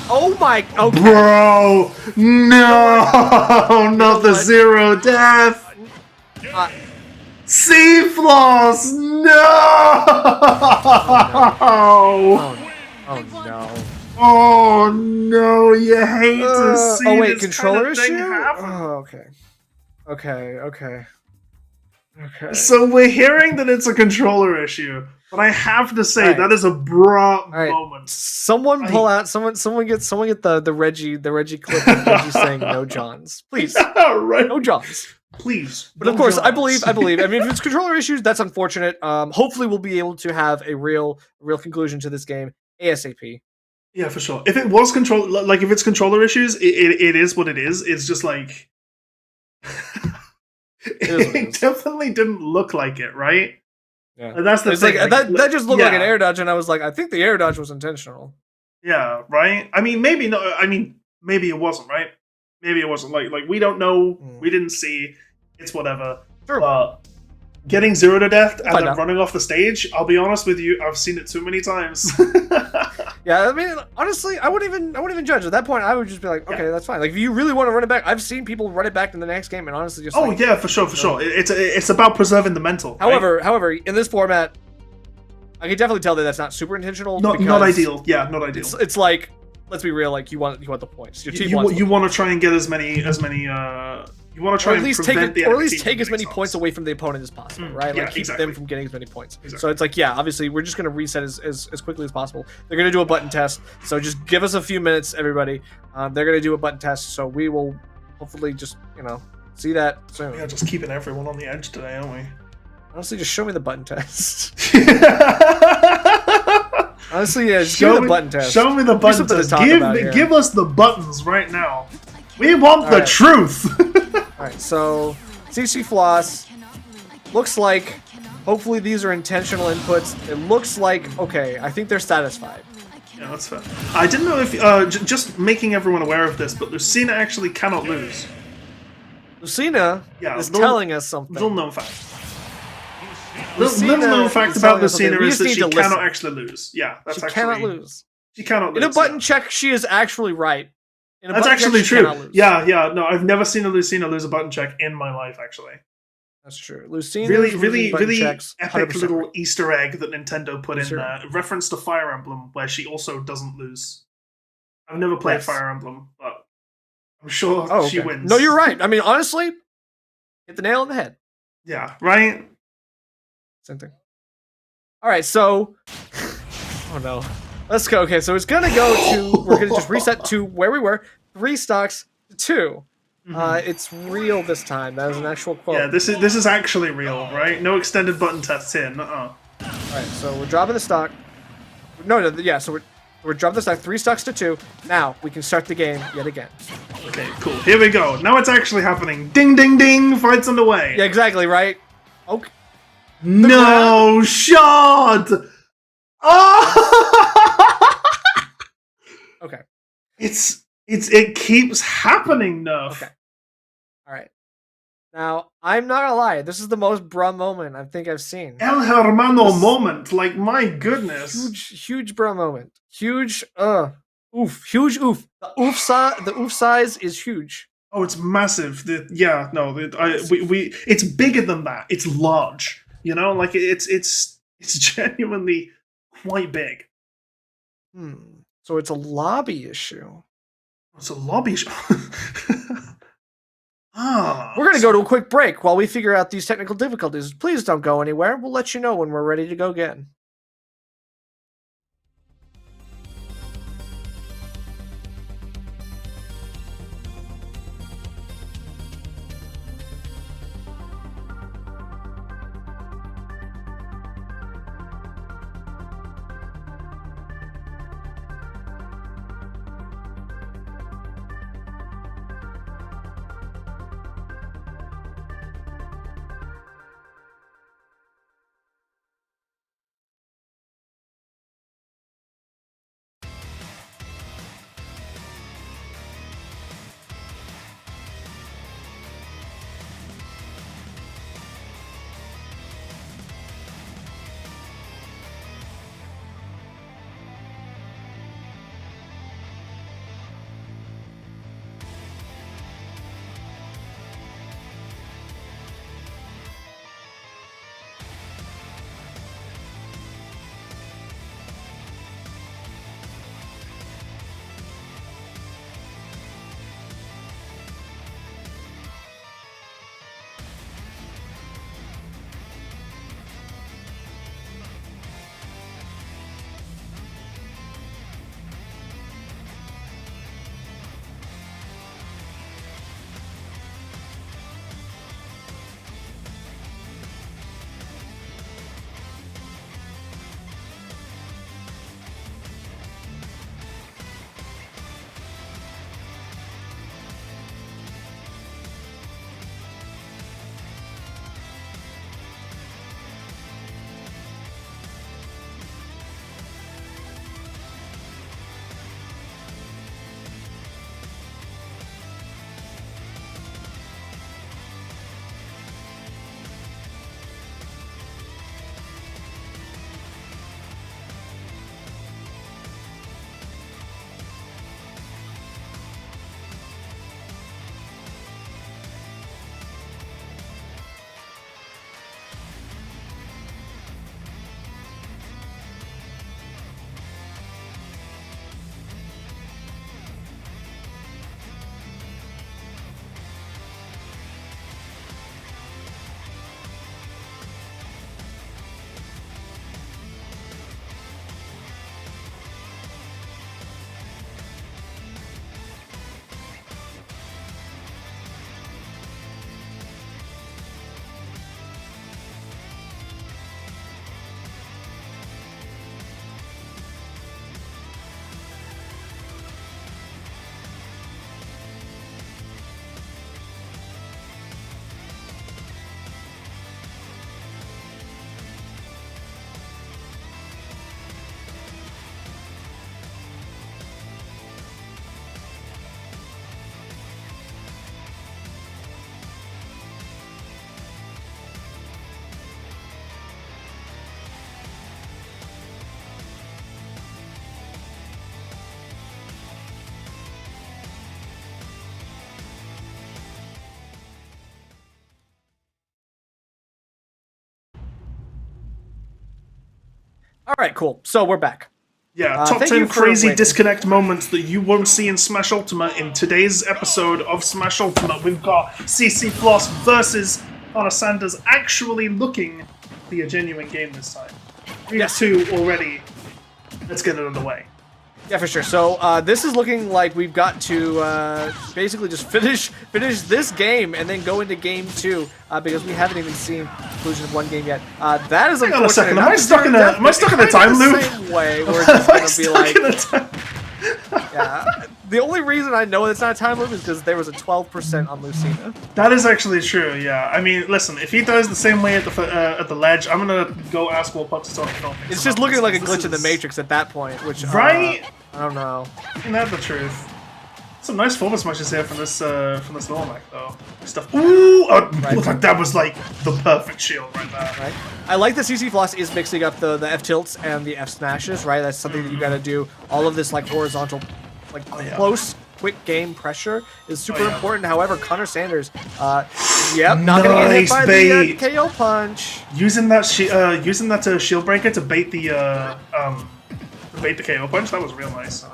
Oh my! Okay. Bro, no, not the 0 death. C-Floss, no! Oh no! Oh no! You hate to see this controller kind of thing issue? happen. Oh, okay. So we're hearing that it's a controller issue, but I have to say that is a bra moment. Someone pull out. Someone get the Reggie clip of Reggie saying no Johns, please. Right. No Johns. Please. But of course, I believe. I mean, if it's controller issues, that's unfortunate. Hopefully, we'll be able to have a real conclusion to this game ASAP. Yeah, for sure. If it was if it's controller issues, it is what it is. It's just it definitely didn't look like it, right? Yeah, and that's the thing. That just looked like an air dodge, and I was like, I think the air dodge was intentional. Yeah, right. I mean, maybe no. I mean, maybe it wasn't, right? Maybe it wasn't. We don't know. We didn't see. It's whatever. Sure. But getting 0 to death and then running off the stage, I'll be honest with you, I've seen it too many times. Yeah, I mean, honestly, I wouldn't even judge at that point. I would just be like, okay, that's fine. Like, if you really want to run it back, I've seen people run it back in the next game, and honestly, just yeah, for sure. It's about preserving the mental. However, in this format, I can definitely tell that that's not super intentional. Not ideal. Yeah, not ideal. It's like, let's be real. Like, you want the points. Your team you want to try and get as many. You want to try and prevent or at least take as many points away from the opponent as possible, right? Like keep them from getting as many points. Exactly. So it's like, yeah, obviously we're just gonna reset as quickly as possible. They're gonna do a button test, so just give us a few minutes, everybody. They're gonna do a button test, so we will hopefully just see that soon. Yeah, just keeping everyone on the edge today, aren't we? Honestly, just show me the button test. Honestly, yeah, just give me the button test. Show me the button test. Give us the buttons right now. We want the truth. Alright, so CC Floss looks like, hopefully these are intentional inputs. It looks like, okay, I think they're satisfied. Yeah, that's fair. I didn't know if, just making everyone aware of this, but Lucina actually cannot lose. Lucina is telling us something. Little known fact. Little known fact about Lucina is that she cannot actually lose. Yeah, that's actually... She cannot lose. She cannot lose. In a button check, she is actually right. That's actually true. Yeah. No, I've never seen a Lucina lose a button check in my life, actually. That's true. Lucina really checks, epic little right. Easter egg that Nintendo put in there. Reference to Fire Emblem, where she also doesn't lose. I've never played Fire Emblem, but I'm sure she wins. No, you're right. I mean, honestly, hit the nail on the head. Yeah, right? Same thing. All right, so... oh, no. Let's go. Okay, so it's gonna go to. We're gonna just reset to where we were. 3 stocks to 2. It's real this time. That was an actual quote. Yeah, this is actually real, right? No extended button tests here. All right, so we're dropping the stock. Yeah. So we're dropping the stock. 3 stocks to 2. Now we can start the game yet again. Okay, cool. Here we go. Now it's actually happening. Ding, ding, ding. Fight's underway. Yeah, exactly. Right. Okay. No shot. Oh! Okay. It keeps happening, Nerf. Okay. All right. Now, I'm not gonna lie. This is the most bruh moment I think I've seen. El Hermano moment. Like, my goodness. Huge bruh moment. Huge, oof. Huge oof. The oof size is huge. Oh, it's massive. It's bigger than that. It's large. You know, like, it's genuinely quite big. So it's a lobby issue. It's a lobby issue. We're going to go to a quick break while we figure out these technical difficulties. Please don't go anywhere. We'll let you know when we're ready to go again. All right, cool. So we're back. Yeah, top 10 crazy disconnect moments that you won't see in Smash Ultimate. In today's episode of Smash Ultimate, we've got CC Floss versus Connor Sanders actually looking to be a genuine game this time. 3-2 already. Let's get it underway. Yeah, for sure. So this is looking like we've got to basically just finish this game and then go into game 2 because we haven't even seen the conclusion of one game yet. That is unfortunate. Hang on a second. Am I stuck in a time loop? Same way. We're just gonna be like, yeah. The only reason I know it's not a time loop is because there was a 12% on Lucina. That is actually true. Yeah. I mean, listen. If he does the same way at the ledge, I'm gonna go ask what Pups on film. It's just looking like a glitch in the Matrix at that point, which right. I don't know. Isn't that the truth? Some nice forward smashes here from this Little Mac though. Stuff. Ooh! Looked like that was like the perfect shield right there. Right. I like that CC Floss is mixing up the F tilts and the F smashes. Right. That's something that you got to do. All of this like horizontal, like close, quick game pressure is super important. However, Connor Sanders, not gonna get hit by the KO punch. Using that shield breaker to bait the KO punch. That was real nice.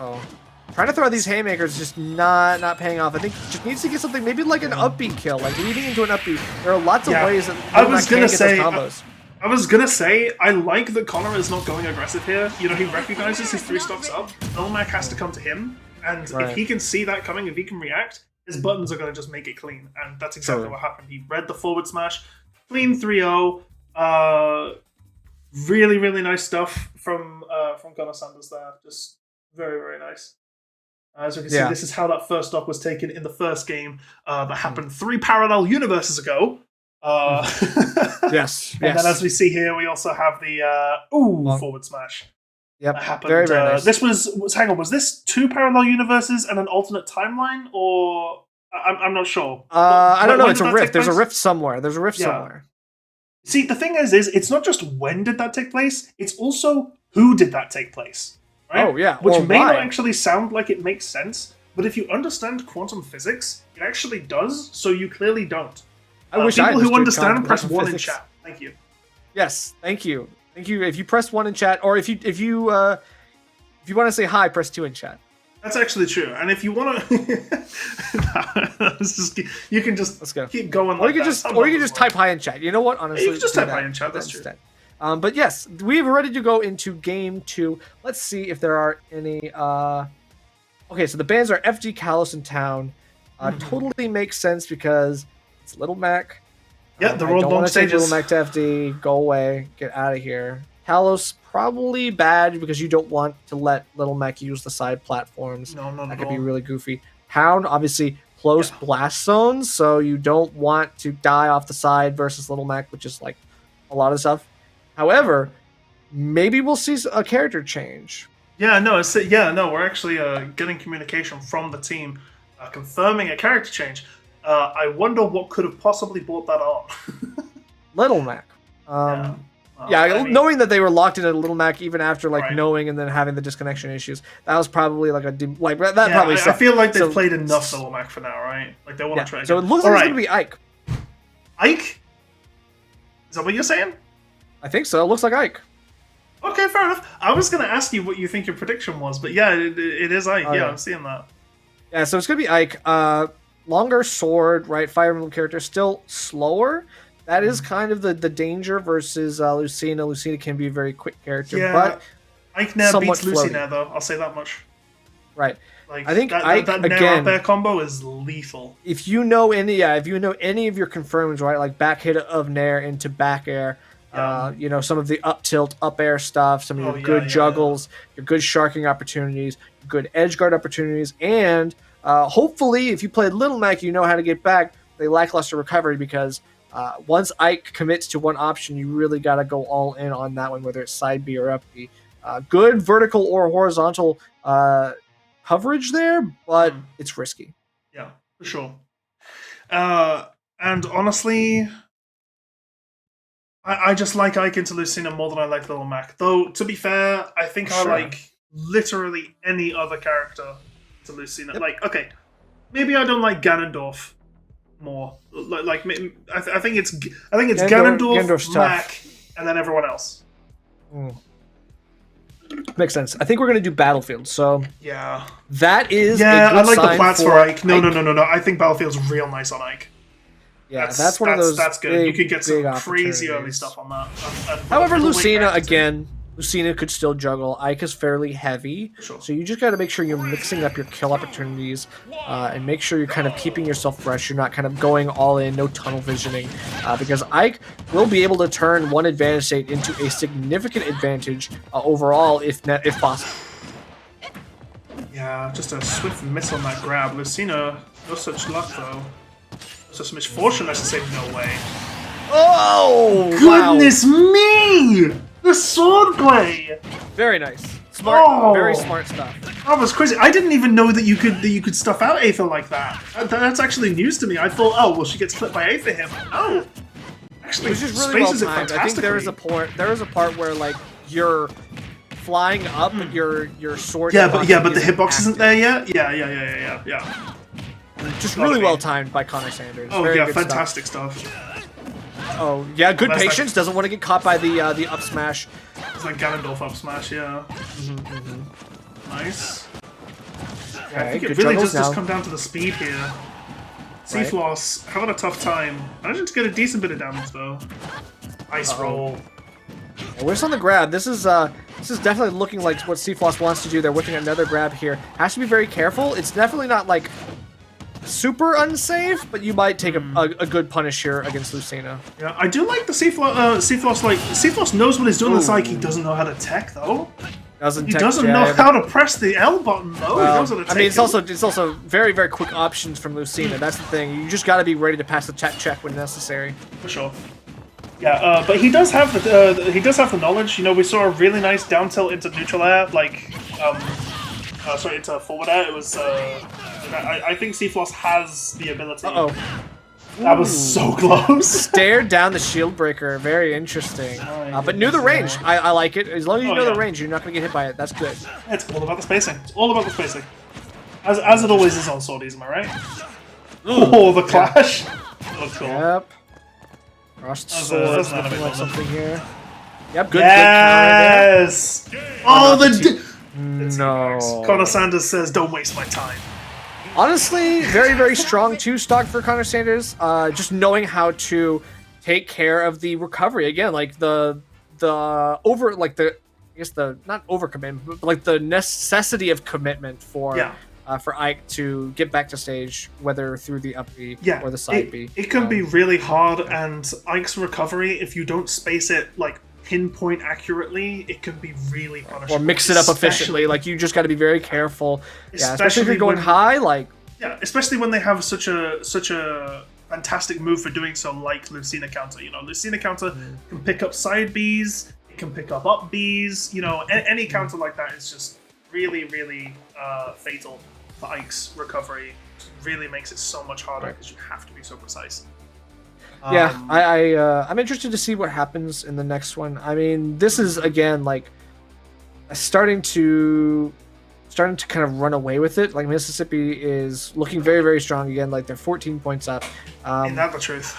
Trying to throw these haymakers just not paying off. I think just needs to get something maybe like an upbeat kill, like leading into an upbeat. There are lots of ways that I was gonna say combos. I was gonna say I like that Connor is not going aggressive here. You know, he recognizes his 3 stocks up. Elmac has to come to him, and if he can see that coming, if he can react, his buttons are gonna just make it clean, and that's exactly what happened. He read the forward smash, clean 3-0. Really, really nice stuff from Connor Sanders there. Just very, very nice. As we can see, this is how that first stock was taken in the first game that happened 3 parallel universes ago. Yes. And then as we see here, we also have the forward smash. Yep. That happened. Very, very nice. This was hang on, was this 2 parallel universes and an alternate timeline, or I'm not sure. I don't know. It's a rift. There's a rift somewhere. Somewhere. See, the thing is it's not just when did that take place, it's also who did that take place. Right? Oh, yeah. Which may not actually sound like it makes sense, but if you understand quantum physics, it actually does, so you clearly don't. I wish people who understand, press 1 in chat. Thank you. Yes, thank you. Thank you. If you press 1 in chat, or if you want to say hi, press 2 in chat. That's actually true. And if you want to, you can just keep going. Or you can just type hi in chat. You know what? Honestly, you can just type hi in chat. That's true. But yes, we're ready to go into game 2. Let's see if there are any. Okay, so the bans are FG, Kalos, and Town. Totally makes sense because it's Little Mac. Yeah, the road long stages. Little Mac to FD. Go away. Get out of here. Kalos probably bad because you don't want to let Little Mac use the side platforms. No, that could be really goofy. Town, obviously close blast zones, so you don't want to die off the side versus Little Mac, which is like a lot of stuff. However, maybe we'll see a character change. Yeah, no, we're actually getting communication from the team confirming a character change. I wonder what could have possibly brought that on. Little Mac. Knowing that they were locked into Little Mac even after knowing and then having the disconnection issues, that was probably like probably. I feel like they've played enough Little Mac for now, right? Like they want to try. So it looks like it's gonna be Ike. Ike? Is that what you're saying? I think so. It looks like Ike. Okay, fair enough. I was going to ask you what you think your prediction was, but yeah, it is Ike. Yeah, I'm seeing that. Yeah, so it's going to be Ike. Longer sword, right? Fire Emblem character, still slower. That is kind of the danger versus Lucina. Lucina can be a very quick character, but Ike now beats Lucina, though. I'll say that much. Right. Like, I think Ike, that again, Nair combo is lethal. If you know any of your confirms, right, like back hit of Nair into back air, some of the up tilt, up air stuff, some of your good juggles, your good sharking opportunities, your good edge guard opportunities, and hopefully, if you played Little Mac, you know how to get back the lackluster recovery because once Ike commits to one option, you really got to go all in on that one, whether it's side B or up B. Good vertical or horizontal coverage there, but it's risky. Yeah, for sure. And honestly, I just like Ike into Lucina more than I like Little Mac. Though, to be fair, I think I like literally any other character to Lucina. Yep. Like, okay, maybe I don't like Ganondorf more. I think it's Ganondorf, Mac, and then everyone else. Makes sense. I think we're gonna do Battlefield. So yeah, that is yeah. a good I like the sign plats for Ike. No. I think Battlefield's real nice on Ike. Yeah, that's one of those. That's good. Big, you could get some crazy early opportunities. stuff on that. However, Lucina again. Lucina could still juggle. Ike is fairly heavy, Sure. so you just got to make sure you're mixing up your kill opportunities and make sure you're kind of keeping yourself fresh. You're not kind of going all in, no tunnel visioning, because Ike will be able to turn one advantage state into a significant advantage overall, if possible. Yeah, just a swift miss on that grab. Lucina, no such luck though. Such misfortune, I should say. No way. Oh! Goodness me! The swordplay! Very nice. Smart, very smart stuff. That was crazy. I didn't even know that you could stuff out Aether like that. That's actually news to me. I thought, oh well, she gets clipped by Aether here. But no, actually, it was just really well timed. I think there is a part where like you're flying up, your sword. Yeah, but the hitbox isn't there yet. Yeah. Just really well timed by Connor Sanders. Oh very yeah, good fantastic stuff. Oh yeah, good patience. Doesn't want to get caught by the up smash. It's like Ganondorf up smash, yeah. Nice. Yeah, I think it really does just come down to the speed here. C-Floss having a tough time. Managing to get a decent bit of damage though. Ice roll. Yeah, we're just on the grab. This is definitely looking like what C-Floss wants to do. They're whipping another grab here. Has to be very careful. It's definitely not like super unsafe, but you might take a good punish here against Lucina. Yeah, I do like the C-Floss. C-Floss knows what he's doing. It's like he doesn't know how to tech though. He doesn't know how to press the L button though. He knows how to tech. I mean, it's also very very quick options from Lucina. That's the thing. You just got to be ready to pass the check when necessary. For sure. Yeah, but he does have the knowledge. You know, we saw a really nice down tilt into neutral air, like sorry, into forward air. It was I think C-Floss has the ability. That was so close. Stared down the shield breaker. Very interesting. But knew the range. I like it. As long as you know the range, you're not going to get hit by it. That's good. It's all about the spacing. It's all about the spacing. As it always is on Swordies, am I right? Oh, the clash. That looks cool. Yep. Crossed swords, looking like something here. Yep, good. Yes! Good oh, the... No. Connor Sanders says, don't waste my time. Honestly, very, very strong 2-stock for Connor Sanders. Just knowing how to take care of the recovery. Again, like not overcommitment, but like the necessity of commitment for Ike to get back to stage, whether through the up B or the side B. It can be really hard, and Ike's recovery, if you don't space it like pinpoint accurately, it can be really punishable. Or mix it up efficiently. Like you just got to be very careful. Especially if you're going high. Like especially when they have such a fantastic move for doing so, like Lucina counter. You know, Lucina counter can pick up side Bs, it can pick up Bs. You know, any counter like that is just really, really fatal for Ike's recovery. It really makes it so much harder because you have to be so precise. Yeah, I'm interested to see what happens in the next one. I mean, this is again like starting to kind of run away with it. Like Mississippi is looking very, very strong again. Like they're 14 points up. Isn't that the truth?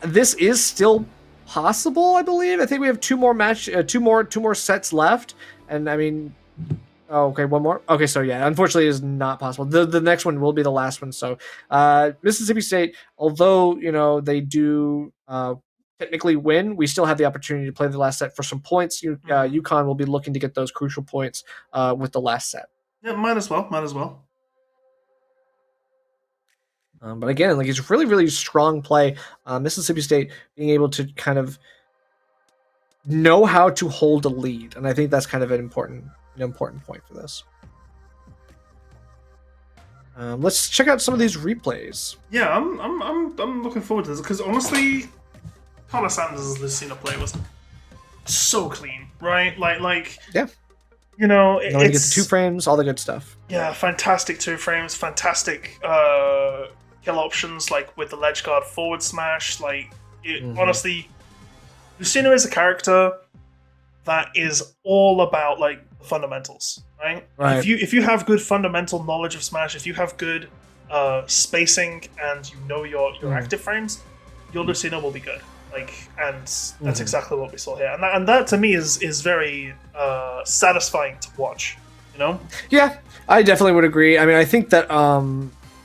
This is still possible, I believe. I think we have two more sets left, and I mean. Oh, okay, one more. Okay, so yeah, unfortunately, it is not possible. The next one will be the last one. So, Mississippi State, although they do technically win, we still have the opportunity to play the last set for some points. UConn will be looking to get those crucial points with the last set. Yeah, might as well. But again, like it's really, really strong play. Mississippi State being able to kind of know how to hold a lead, and I think that's kind of an important point for this. Let's check out some of these replays. Yeah, I'm looking forward to this because honestly, Connor Sanders' Lucina play was so clean, right? Like yeah, it's you get the 2 frames, all the good stuff. Yeah, fantastic 2 frames, fantastic kill options like with the ledge guard forward smash. Like honestly, Lucina is a character that is all about like fundamentals, right? If you have good fundamental knowledge of Smash, if you have good spacing and you know your active frames, your Lucina will be good. And that's exactly what we saw here. And that to me is very satisfying to watch, you know? Yeah, I definitely would agree. I mean, I think that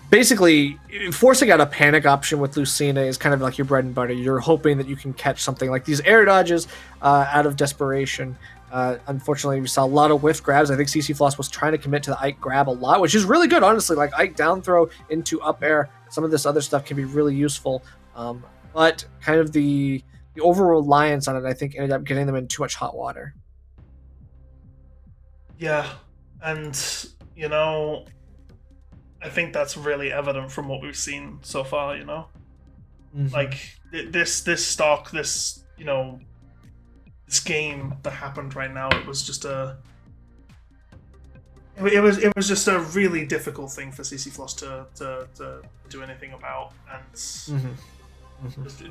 basically forcing out a panic option with Lucina is kind of like your bread and butter. You're hoping that you can catch something like these air dodges out of desperation. Unfortunately, we saw a lot of whiff grabs. I think CC Floss was trying to commit to the Ike grab a lot, which is really good, honestly. Like Ike down throw into up air. Some of this other stuff can be really useful. But kind of the over reliance on it, I think, ended up getting them in too much hot water. Yeah, and you know, I think that's really evident from what we've seen so far. You know, like this stock, this this game that happened right now. It was just it was just a really difficult thing for CC Floss to do anything about, and.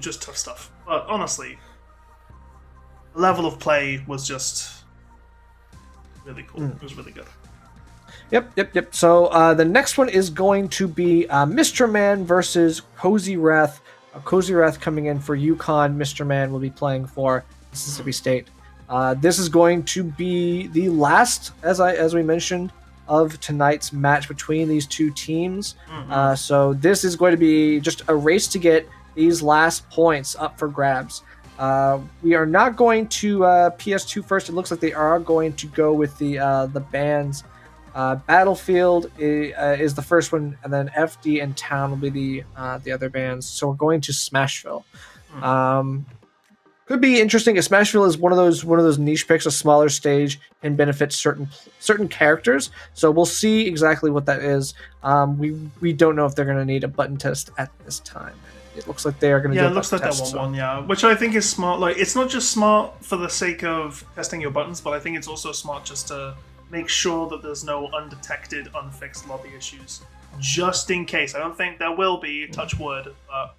Just tough stuff. But honestly, the level of play was just really cool. It was really good. Yep. So the next one is going to be Mr. Man versus Cozy Wrath. Cozy Wrath coming in for UConn. Mr. Man will be playing for Mississippi State. This is going to be the last, as we mentioned, of tonight's match between these two teams. So this is going to be just a race to get these last points up for grabs. We are not going to PS2 first. It looks like they are going to go with the bands. Battlefield is the first one, and then FD and Town will be the other bands. So we're going to Smashville. Could be interesting. Smashville is one of those niche picks. A smaller stage can benefit certain characters. So we'll see exactly what that is. We don't know if they're going to need a button test at this time. It looks like they are going to do a it looks like test, that one, yeah. Which I think is smart. Like, it's not just smart for the sake of testing your buttons, but I think it's also smart just to make sure that there's no undetected, unfixed lobby issues. Just in case. I don't think there will be, touch wood, but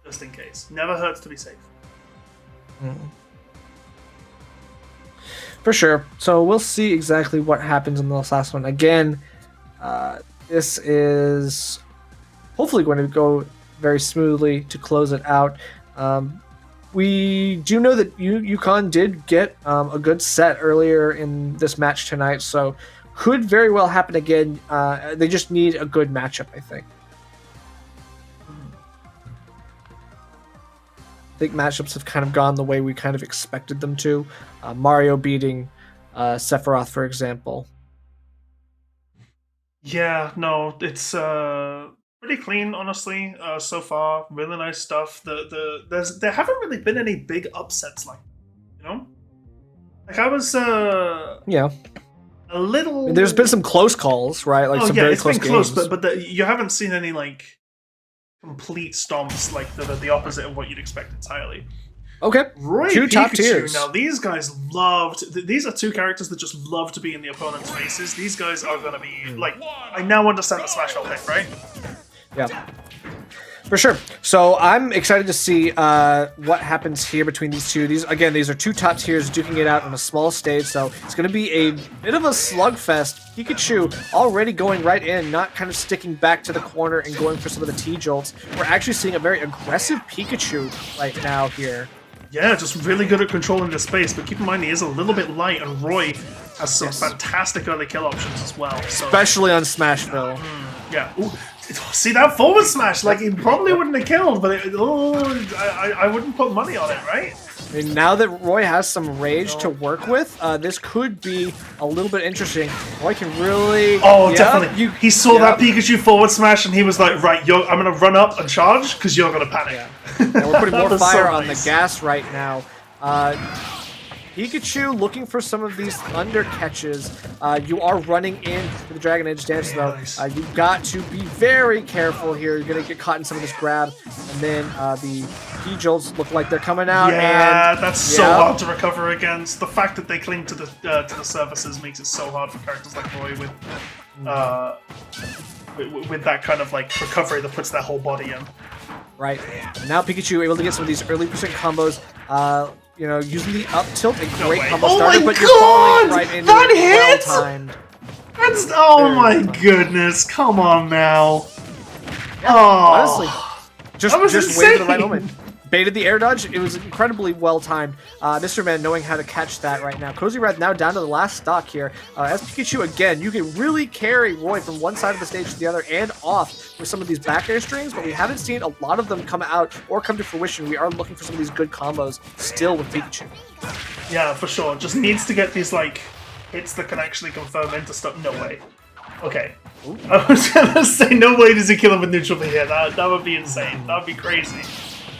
just in case. Never hurts to be safe. For sure. So we'll see exactly what happens in this last one. Again, this is hopefully going to go very smoothly to close it out. We do know that UConn did get a good set earlier in this match tonight, so could very well happen again. They just need a good matchup, I think. I think matchups have kind of gone the way we kind of expected them to. Mario beating Sephiroth, for example. Yeah, no, it's pretty clean, honestly, so far. Really nice stuff. There haven't really been any big upsets, like, like I was a little. There's been some close calls, right? Like some very close games. But you haven't seen any like complete stomps, like the opposite of what you'd expect entirely. Okay, Roy two Pikachu, top tiers. Now these guys loved. These are two characters that just love to be in the opponent's faces. These guys are gonna be like. I now understand the Smashville pick, right? Yeah, for sure. So I'm excited to see what happens here between these two. These are two top tiers duking it out on a small stage, so it's going to be a bit of a slugfest. Pikachu already going right in, not kind of sticking back to the corner and going for some of the T-jolts. We're actually seeing a very aggressive Pikachu right now here. Yeah, just really good at controlling the space, but keep in mind he is a little bit light, and Roy has some fantastic early kill options as well. So. Especially on Smashville. Yeah. Ooh. See that forward smash? Like, he probably wouldn't have killed, but I wouldn't put money on it, right? And now that Roy has some rage to work with, this could be a little bit interesting. Roy can really... Oh, definitely. He saw that Pikachu forward smash, and he was like, right, I'm going to run up and charge, because you're going to panic. Yeah. And we're putting more fire on the gas right now. Pikachu looking for some of these under catches. You are running in for the Dragon Edge dance, though. You've got to be very careful here. You're going to get caught in some of this grab. And then the P-Jolts look like they're coming out. Yeah, that's so hard to recover against. The fact that they cling to the surfaces makes it so hard for characters like Roy with that kind of like recovery that puts their whole body in. Right. Now Pikachu able to get some of these early percent combos. Using the up tilt, a great combo starter, but you're falling right into it. Well-timed. That's my goodness! Come on now. Yeah, honestly, just wait for the right moment. baited the air dodge. It was incredibly well timed. Mr. Man knowing how to catch that right now. Cozy Wrath now down to the last stock here. As Pikachu, again, you can really carry Roy from one side of the stage to the other and off with some of these back air strings, but we haven't seen a lot of them come out or come to fruition. We are looking for some of these good combos still with Pikachu. Yeah, for sure. Just needs to get these, like, hits that can actually confirm into stuff. No way. Okay. Ooh. I was gonna say, no way does he kill him with neutral here. That would be insane. That would be crazy.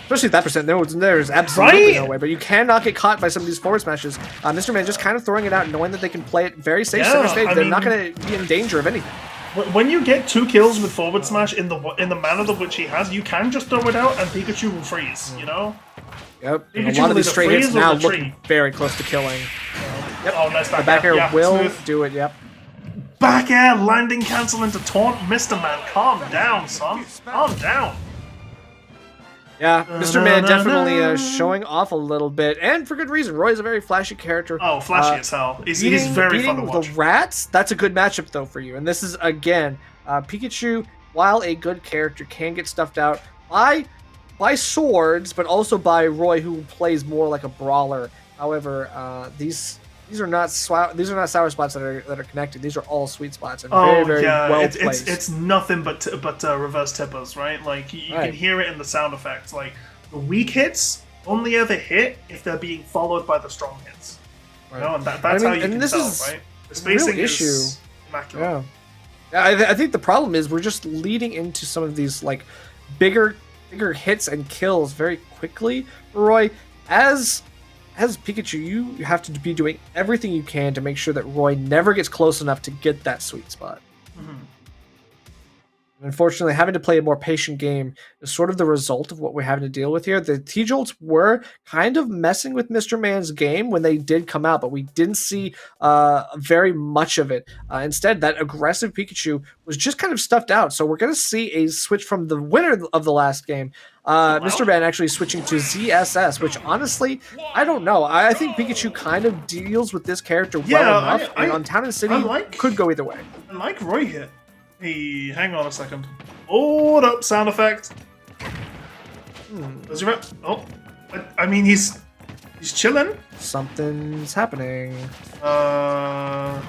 Especially at that percent, there's absolutely no way. But you cannot get caught by some of these forward smashes. Mr. Man just kind of throwing it out, knowing that they can play it very safe center stage. They're not going to be in danger of anything. When you get 2 kills with forward smash in the manner of which he has, you can just throw it out and Pikachu will freeze. You know. Yep. And a lot of these straight hits now looking very close to killing. Yep. Oh, nice back air. The back air will smooth. do it. Yep. Back air landing cancel into taunt, Mr. Man. Calm down, son. Calm down. Yeah, Mr. Man definitely showing off a little bit, and for good reason. Roy is a very flashy character. Oh, flashy as hell. He's very fun to watch. The rats, that's a good matchup, though, for you. And this is, again, Pikachu, while a good character, can get stuffed out by swords, but also by Roy, who plays more like a brawler. However, these are not sour spots that are connected. These are all sweet spots and very well placed. It's nothing but reverse tippers, right? Like you can hear it in the sound effects. Like the weak hits only ever hit if they're being followed by the strong hits. Right. You know, and that's how you can tell, right? The spacing is immaculate. Yeah, I think the problem is we're just leading into some of these like bigger hits and kills very quickly. Roy, as Pikachu, you have to be doing everything you can to make sure that Roy never gets close enough to get that sweet spot. Mm-hmm. Unfortunately, having to play a more patient game is sort of the result of what we're having to deal with here. The T-Jolts were kind of messing with Mr. Man's game when they did come out, but we didn't see very much of it. Instead, that aggressive Pikachu was just kind of stuffed out. So we're going to see a switch from the winner of the last game, Mr. Man actually switching to ZSS, which honestly, I don't know. I think Pikachu kind of deals with this character well enough, and on Town and City could go either way. I like Roy here. Hey, hang on a second. Hold up, sound effect. Does your I mean, he's chilling. Something's happening. Okay,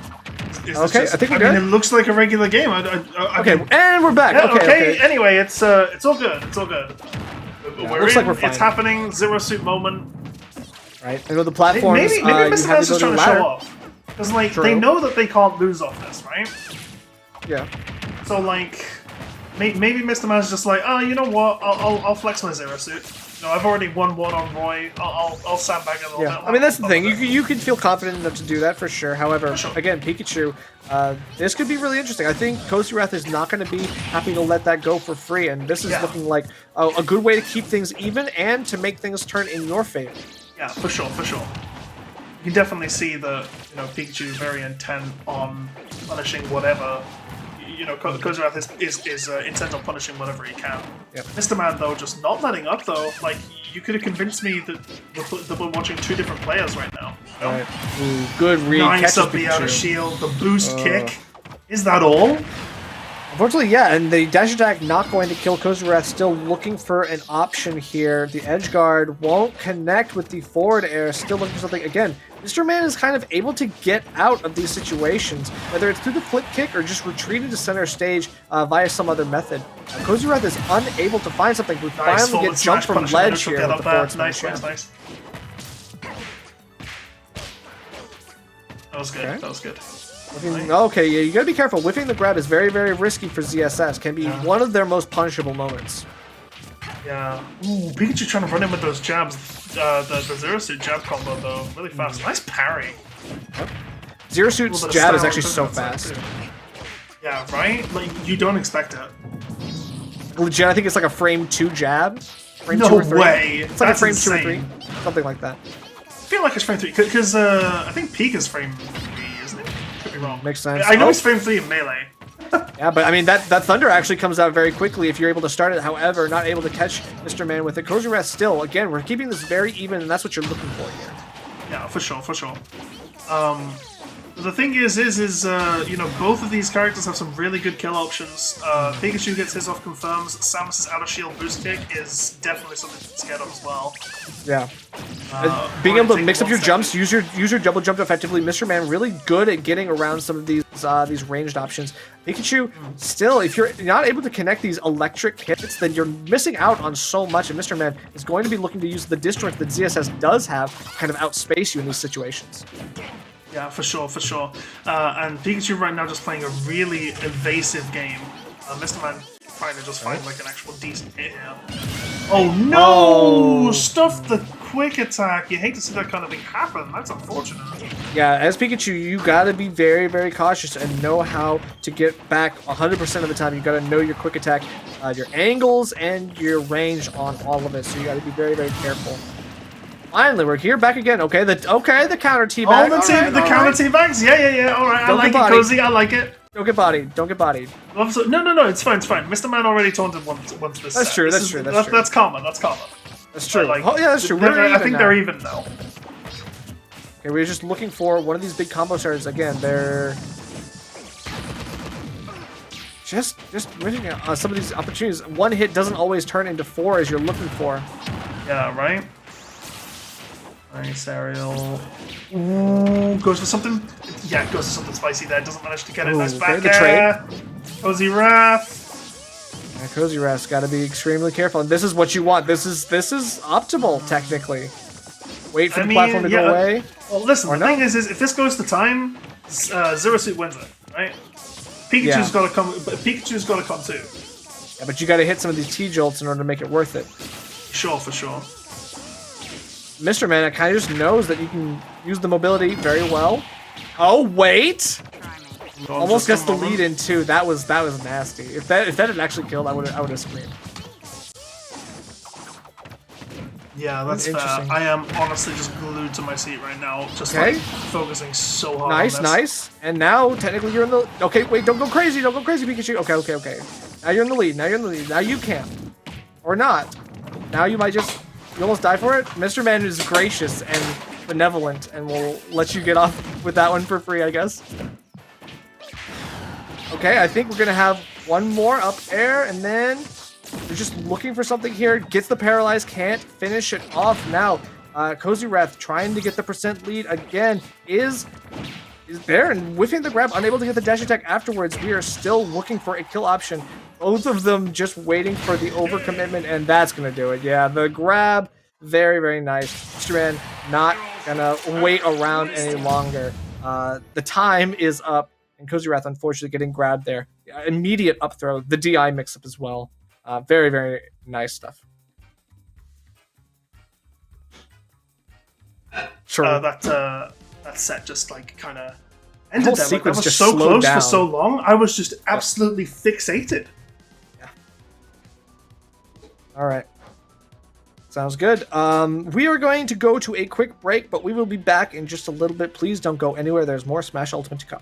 I think we're good. It looks like a regular game. Okay, and we're back. Yeah, okay. Anyway, it's all good. It's all good. Yeah, looks like we're fine. It's happening. Zero suit moment. Right. I know the platforms. Maybe Mr. Man's just trying to show off, because like they know that they can't lose off this, right? Yeah. So like, maybe Mr. Man's just like, oh, you know what? I'll flex my zero suit. No, I've already won one on Roy. I'll sandbag a little bit. I mean, that's the thing. You can feel confident enough to do that for sure. However, again, Pikachu, this could be really interesting. I think Cozy Wrath is not going to be happy to let that go for free, and this is looking like a good way to keep things even and to make things turn in your favor. Yeah, for sure. You can definitely see that Pikachu is very intent on punishing whatever. Cozy Wrath is intent on punishing whatever he can. Yep. Mr. Man, though, just not letting up, though. Like, you could have convinced me that we're watching two different players right now. Right. Ooh, good read. Nice up the outer shield, the boost kick. Is that all? Unfortunately, yeah, and the dash attack not going to kill Cozy Wrath, still looking for an option here. The edge guard won't connect with the forward air, still looking for something. Again, Mr. Man is kind of able to get out of these situations, whether it's through the flip kick or just retreating to center stage via some other method. Cozy Wrath is unable to find something. We finally get jumped from ledge here with the forward smash. Nice. That was good. Okay. That was good. Okay, yeah, you gotta be careful. Whiffing the grab is very, very risky for ZSS. Can be one of their most punishable moments. Yeah. Ooh, Pikachu trying to run in with those jabs. The Zero Suit jab combo, though. Really fast. Nice parry. Yep. Zero Suit's jab is actually so fast. Yeah, right? Like, you don't expect it. Legit, I think it's like a frame 2 jab. Frame no 2 or 3. way! It's like That's a frame insane. 2 or 3. Something like that. I feel like it's frame 3, because I think Peak is frame 3, isn't it? Could be wrong. Makes sense. I know it's frame 3 in Melee. Yeah, but I mean, that Thunder actually comes out very quickly if you're able to start it. However, not able to catch Mr. Man with it. Cozy Wrath still, again, we're keeping this very even, and that's what you're looking for here. Yeah, for sure. The thing is, you know, both of these characters have some really good kill options. Pikachu gets his off confirms. Samus's out of shield boost kick is definitely something to get of as well. Yeah. Being able to mix up your jumps, use your double jump effectively. Mr. Man really good at getting around some of these ranged options. Pikachu, still, if you're not able to connect these electric hits, then you're missing out on so much. And Mr. Man is going to be looking to use the disjoint that ZSS does have, kind of outspace you in these situations. Yeah, for sure, for sure. And Pikachu right now just playing a really evasive game. Mr. Man trying to just find like an actual decent hit here. Oh no! Stuff the quick attack. You hate to see that kind of thing happen. That's unfortunate. Yeah, as Pikachu, you gotta be very, very cautious and know how to get back 100% of the time. You gotta know your quick attack, your angles, and your range on all of it. So you gotta be very, very careful. Finally, we're here back again. Okay, the counter teabag. Oh, the counter teabags. Yeah. All right, I like it, Cozy. I like it. Don't get bodied. Don't get bodied. No. It's fine. Mr. Man already taunted once this. That's true. That's true. That's common. That's common. That's true. Like, oh yeah, that's true. I think they're even now. Okay, we're just looking for one of these big combo stars again. They're just winning some of these opportunities. One hit doesn't always turn into 4 as you're looking for. Yeah. Right. Nice aerial. Ooh, goes for something. Yeah, goes for something spicy there. Doesn't manage to get it. Nice back air. Cozy Wrath. Yeah, Cozy Wrath's got to be extremely careful, and this is what you want. This is optimal technically. Wait for the platform to go away. Well, listen. The thing is if this goes to time, Zero Suit wins it, right? Pikachu's got to come. Pikachu's got to come too. Yeah, but you got to hit some of these T-jolts in order to make it worth it. Sure, for sure. Mr. Man kind of just knows that you can use the mobility very well. Oh wait! Almost gets the lead in too. That was nasty. If that had actually killed, I would have screamed. Yeah, that's fair. I am honestly just glued to my seat right now, just like focusing so hard. Nice. And now technically you're in the. Okay, wait, don't go crazy, Pikachu. Okay. Now you're in the lead. Now you can, or not. Now you might just. You almost die for it? Mr. Man is gracious and benevolent and will let you get off with that one for free, I guess. Okay, I think we're going to have one more up air, and then we're just looking for something here. Gets the paralyzed, can't finish it off now. Cozy Wrath trying to get the percent lead again is there and whiffing the grab, unable to get the dash attack afterwards. We are still looking for a kill option. Both of them just waiting for the overcommitment, and that's going to do it. Yeah, the grab, very, very nice. Mr. Man not going to wait around any longer. The time is up, and Cozy Wrath unfortunately getting grabbed there. Immediate up throw, the DI mix-up as well. Very, very nice stuff. Sure. That set just like kind of ended there. Like, I was just so close down for so long. I was just absolutely fixated. Yeah. All right. Sounds good. We are going to go to a quick break, but we will be back in just a little bit. Please don't go anywhere. There's more Smash Ultimate to come.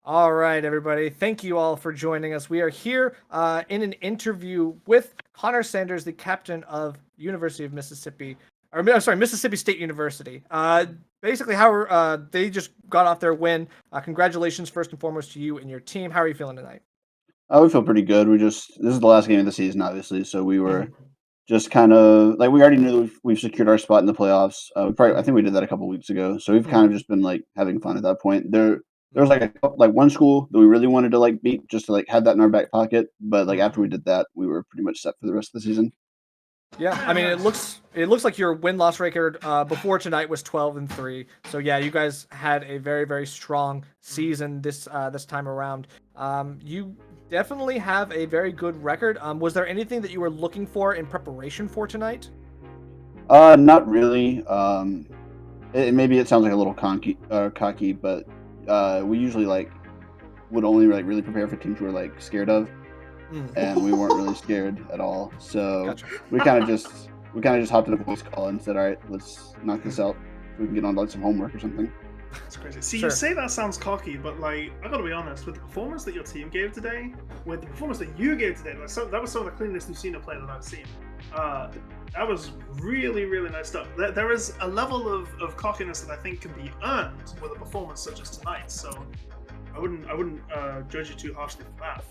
All right, everybody. Thank you all for joining us. We are here in an interview with Connor Sanders, the captain of University of Mississippi, or I'm sorry, Mississippi State University. Basically, how they just got off their win. Congratulations, first and foremost, to you and your team. How are you feeling tonight? We feel pretty good. This is the last game of the season, obviously, so we were Mhm. just kind of like we already knew that we've secured our spot in the playoffs. I think we did that a couple weeks ago, so we've kind of just been like having fun at that point. There was like one school that we really wanted to like beat just to like have that in our back pocket, but like after we did that, we were pretty much set for the rest of the season. Yeah, I mean, it looks like your win-loss record before tonight was 12-3. So yeah, you guys had a very, very strong season this time around. You definitely have a very good record. Was there anything that you were looking for in preparation for tonight? Not really. Maybe it sounds like a little cocky, but we usually like would only like really prepare for teams we're like scared of. And we weren't really scared at all. So Gotcha. we kind of just hopped in a voice call and said, "All right, let's knock this out. We can get on like some homework or something." It's crazy. See, Sure. you say that sounds cocky, but like I gotta be honest, with the performance that your team gave today, with the performance that you gave today, like that was some of the cleanest Lucina play that I've seen. That was really, really nice stuff. There is a level of cockiness that I think can be earned with a performance such as tonight. So I wouldn't judge you too harshly for that.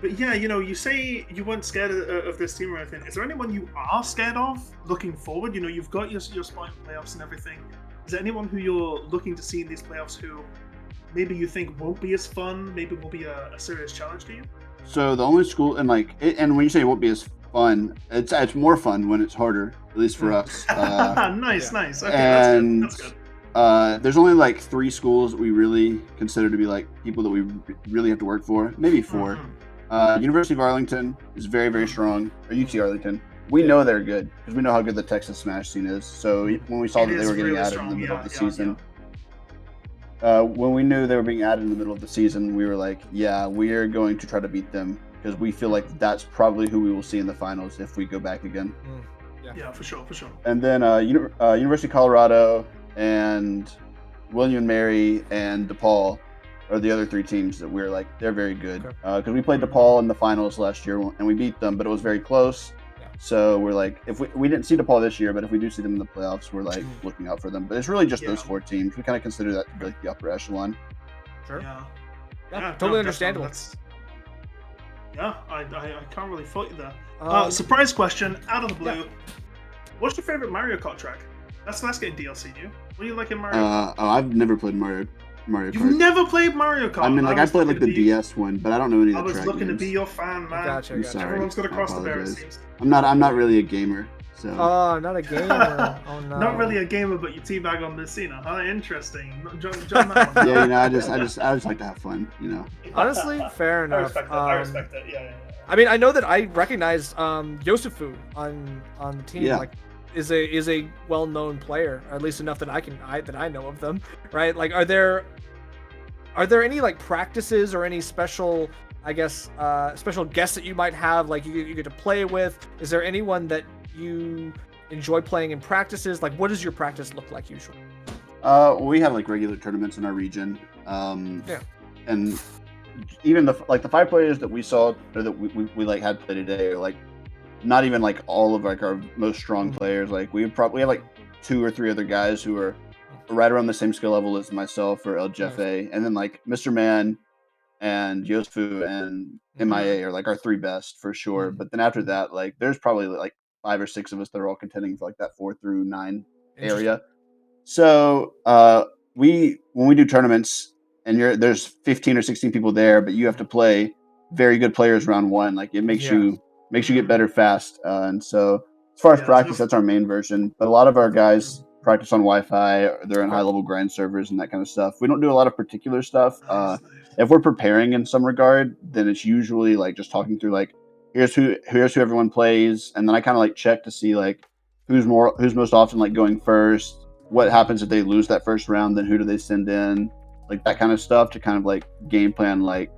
But yeah, you say you weren't scared of this team or anything. Is there anyone you are scared of looking forward? You've got your spot in playoffs and everything. Is there anyone who you're looking to see in these playoffs who maybe you think won't be as fun, maybe will be a serious challenge to you? So the only school and and when you say it won't be as fun, it's more fun when it's harder, at least for us. Nice. Okay, and that's good. there's only like 3 schools that we really consider to be like people that we really have to work for, maybe 4. University of Arlington is very, very strong. Or UT Arlington. We know they're good because we know how good the Texas Smash scene is. So when we saw that they were getting added in the middle of the season, when we knew they were being added in the middle of the season, we were like, yeah, we are going to try to beat them because we feel like that's probably who we will see in the finals if we go back again. Yeah, for sure. And then University of Colorado and William and Mary and DePaul are the other 3 teams that we're like, they're very good. Because we played DePaul in the finals last year and we beat them, but it was very close. So we're like, if we didn't see DePaul this year, but if we do see them in the playoffs, we're like looking out for them. But it's really just those 4 teams. We kind of consider that to be like the upper echelon. Sure. Yeah, totally understandable. I can't really fault you there. Surprise question out of the blue. What's your favorite Mario Kart track? That's getting DLC new. What do you like in Mario Kart? I've never played Mario Kart. You've never played Mario Kart? I mean, like I played like the DS one, but I don't know any of the I was track looking names. to be your fan, man. Gotcha. Everyone's got to cross the bear, it seems. I'm not really a gamer, so. Oh, not a gamer. Oh no. Not really a gamer, but you teabag on Messina, huh? Interesting. John that one. Yeah, I just like to have fun, Honestly, fair enough. I respect that. Yeah. I mean, I know that I recognized Yosufu on the team. Yeah. Like, is a well-known player, or at least enough that I know of them, right? Like, are there any like practices or any special, I guess, special guests that you might have, like you get to play with? Is there anyone that you enjoy playing in practices? Like, what does your practice look like usually? We have like regular tournaments in our region, and even the 5 players that we saw or that we like had play today are like not even like all of like our most strong players. Like we have like 2 or 3 other guys who are right around the same skill level as myself or LGFA, and then like Mr. Man and Yosufu and MIA are like our 3 best for sure. But then after that, like there's probably like 5 or 6 of us that are all contending for like that 4 through 9 area. So when we do tournaments and there's 15 or 16 people there, but you have to play very good players round 1. Like it makes you get better fast. And so as far as practice, that's our main version. But a lot of our guys practice on Wi-Fi. Or they're in high-level grind servers and that kind of stuff. We don't do a lot of particular stuff. If we're preparing in some regard, then it's usually like just talking through like here's who everyone plays, and then I kind of like check to see like who's most often like going first. What happens if they lose that first round? Then who do they send in? Like that kind of stuff to kind of like game plan like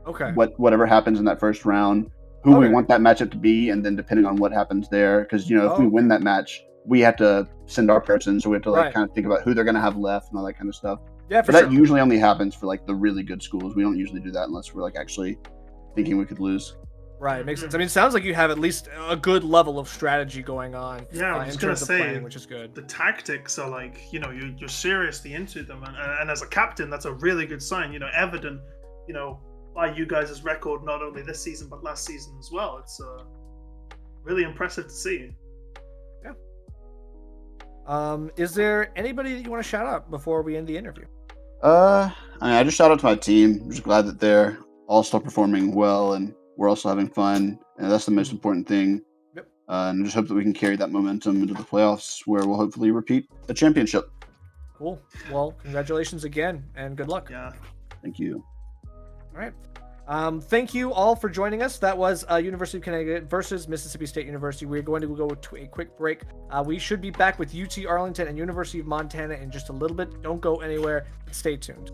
whatever happens in that first round, who we want that matchup to be, and then depending on what happens there, because if we win that match, we have to send our person, so we have to like kind of think about who they're gonna have left and all that kind of stuff. Yeah, for but sure. that usually only happens for like the really good schools. We don't usually do that unless we're like actually thinking we could lose. Right, makes sense. I mean, it sounds like you have at least a good level of strategy going on. Yeah, I was in gonna terms of say, planning, which is good. The tactics are like, you're seriously into them, and as a captain, that's a really good sign. Evident, by you guys' record, not only this season but last season as well. It's really impressive to see. Yeah. Is there anybody that you want to shout out before we end the interview? I just shout out to my team. I'm just glad that they're all still performing well, and we're also having fun, and that's the most important thing. Yep. And I just hope that we can carry that momentum into the playoffs, where we'll hopefully repeat the championship. Cool. Well, congratulations again, and good luck. Yeah. Thank you. All right. Thank you all for joining us. That was University of Connecticut versus Mississippi State University. We're going to go to a quick break. We should be back with UT Arlington and University of Montana in just a little bit. Don't go anywhere. Stay tuned.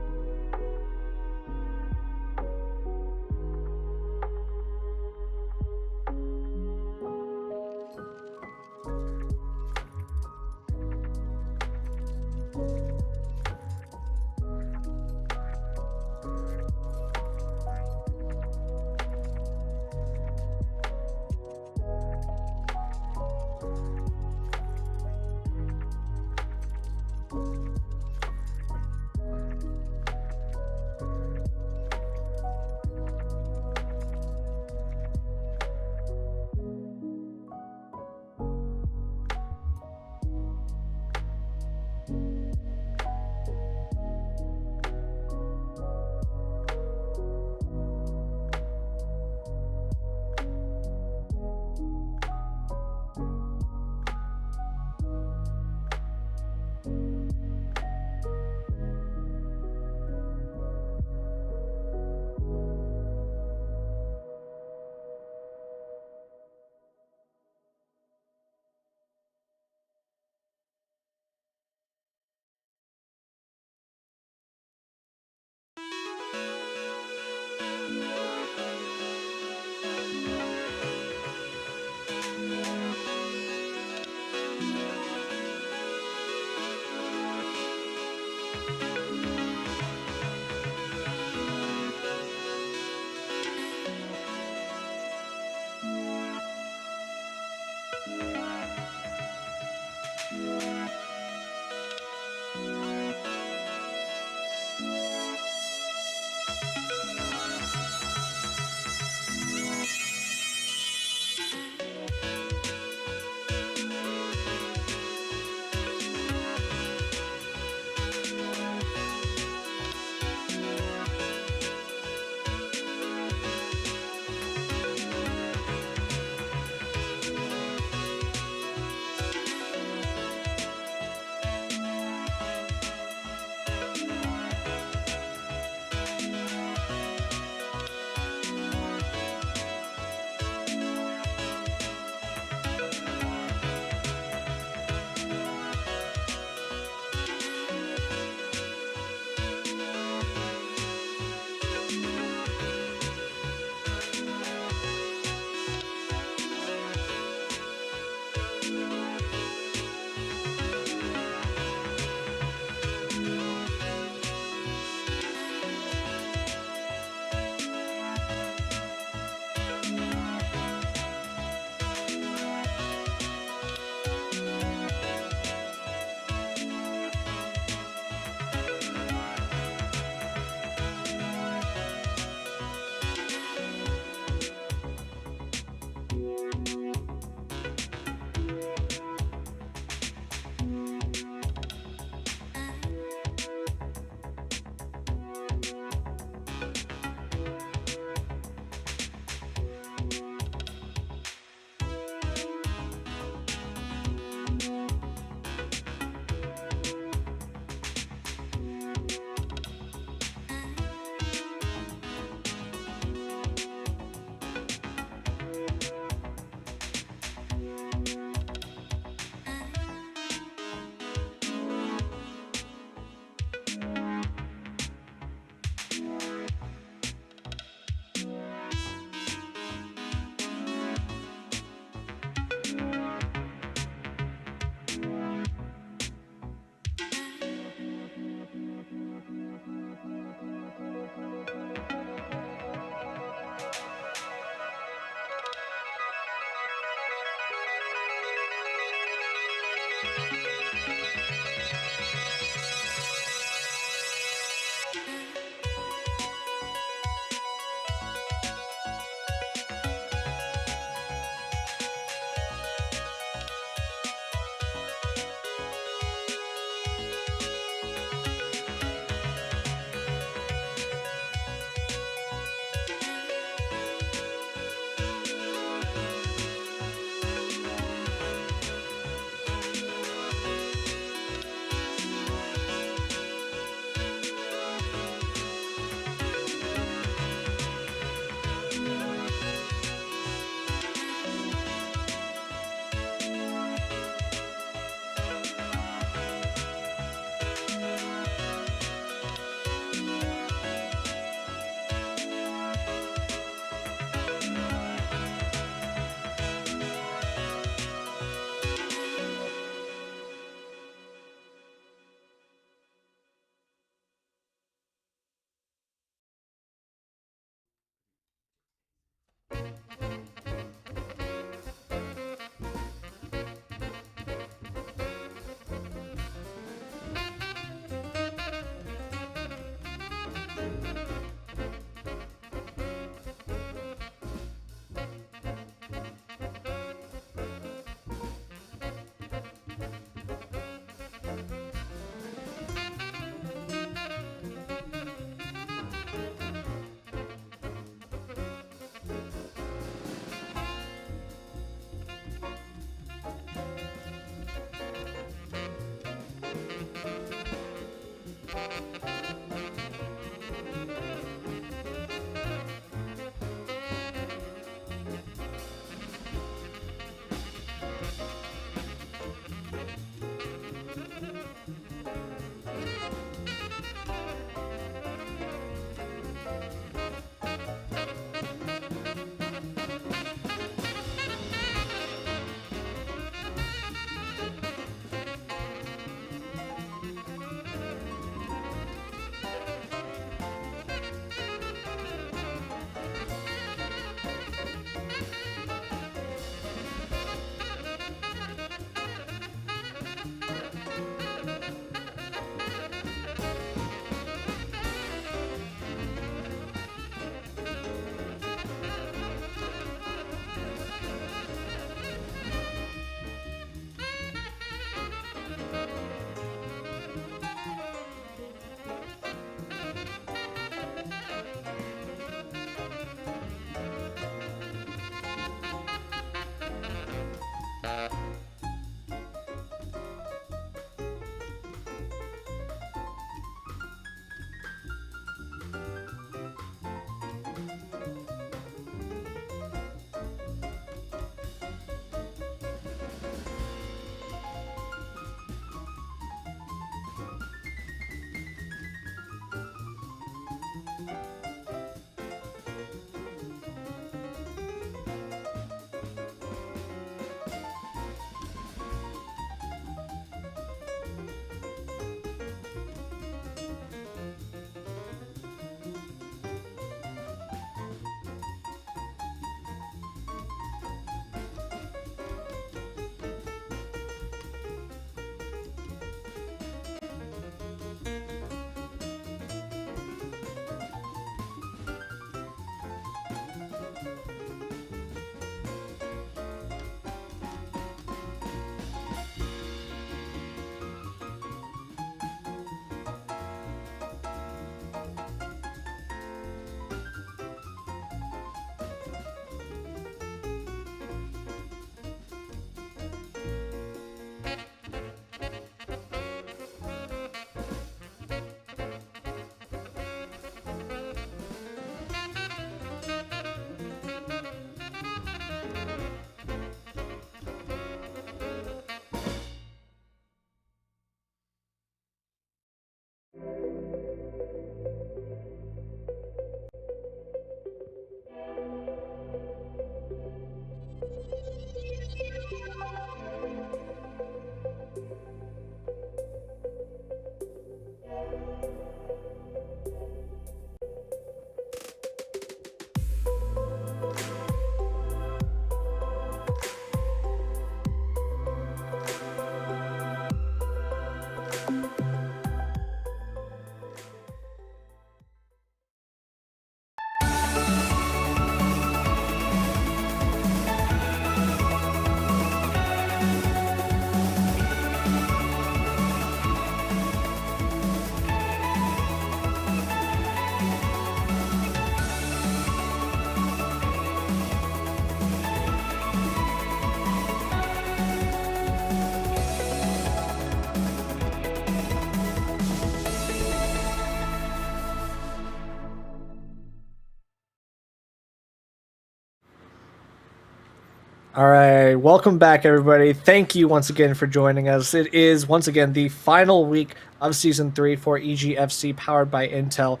All right, welcome back, everybody. Thank you once again for joining us. It is, once again, the final week of Season 3 for EGFC, powered by Intel.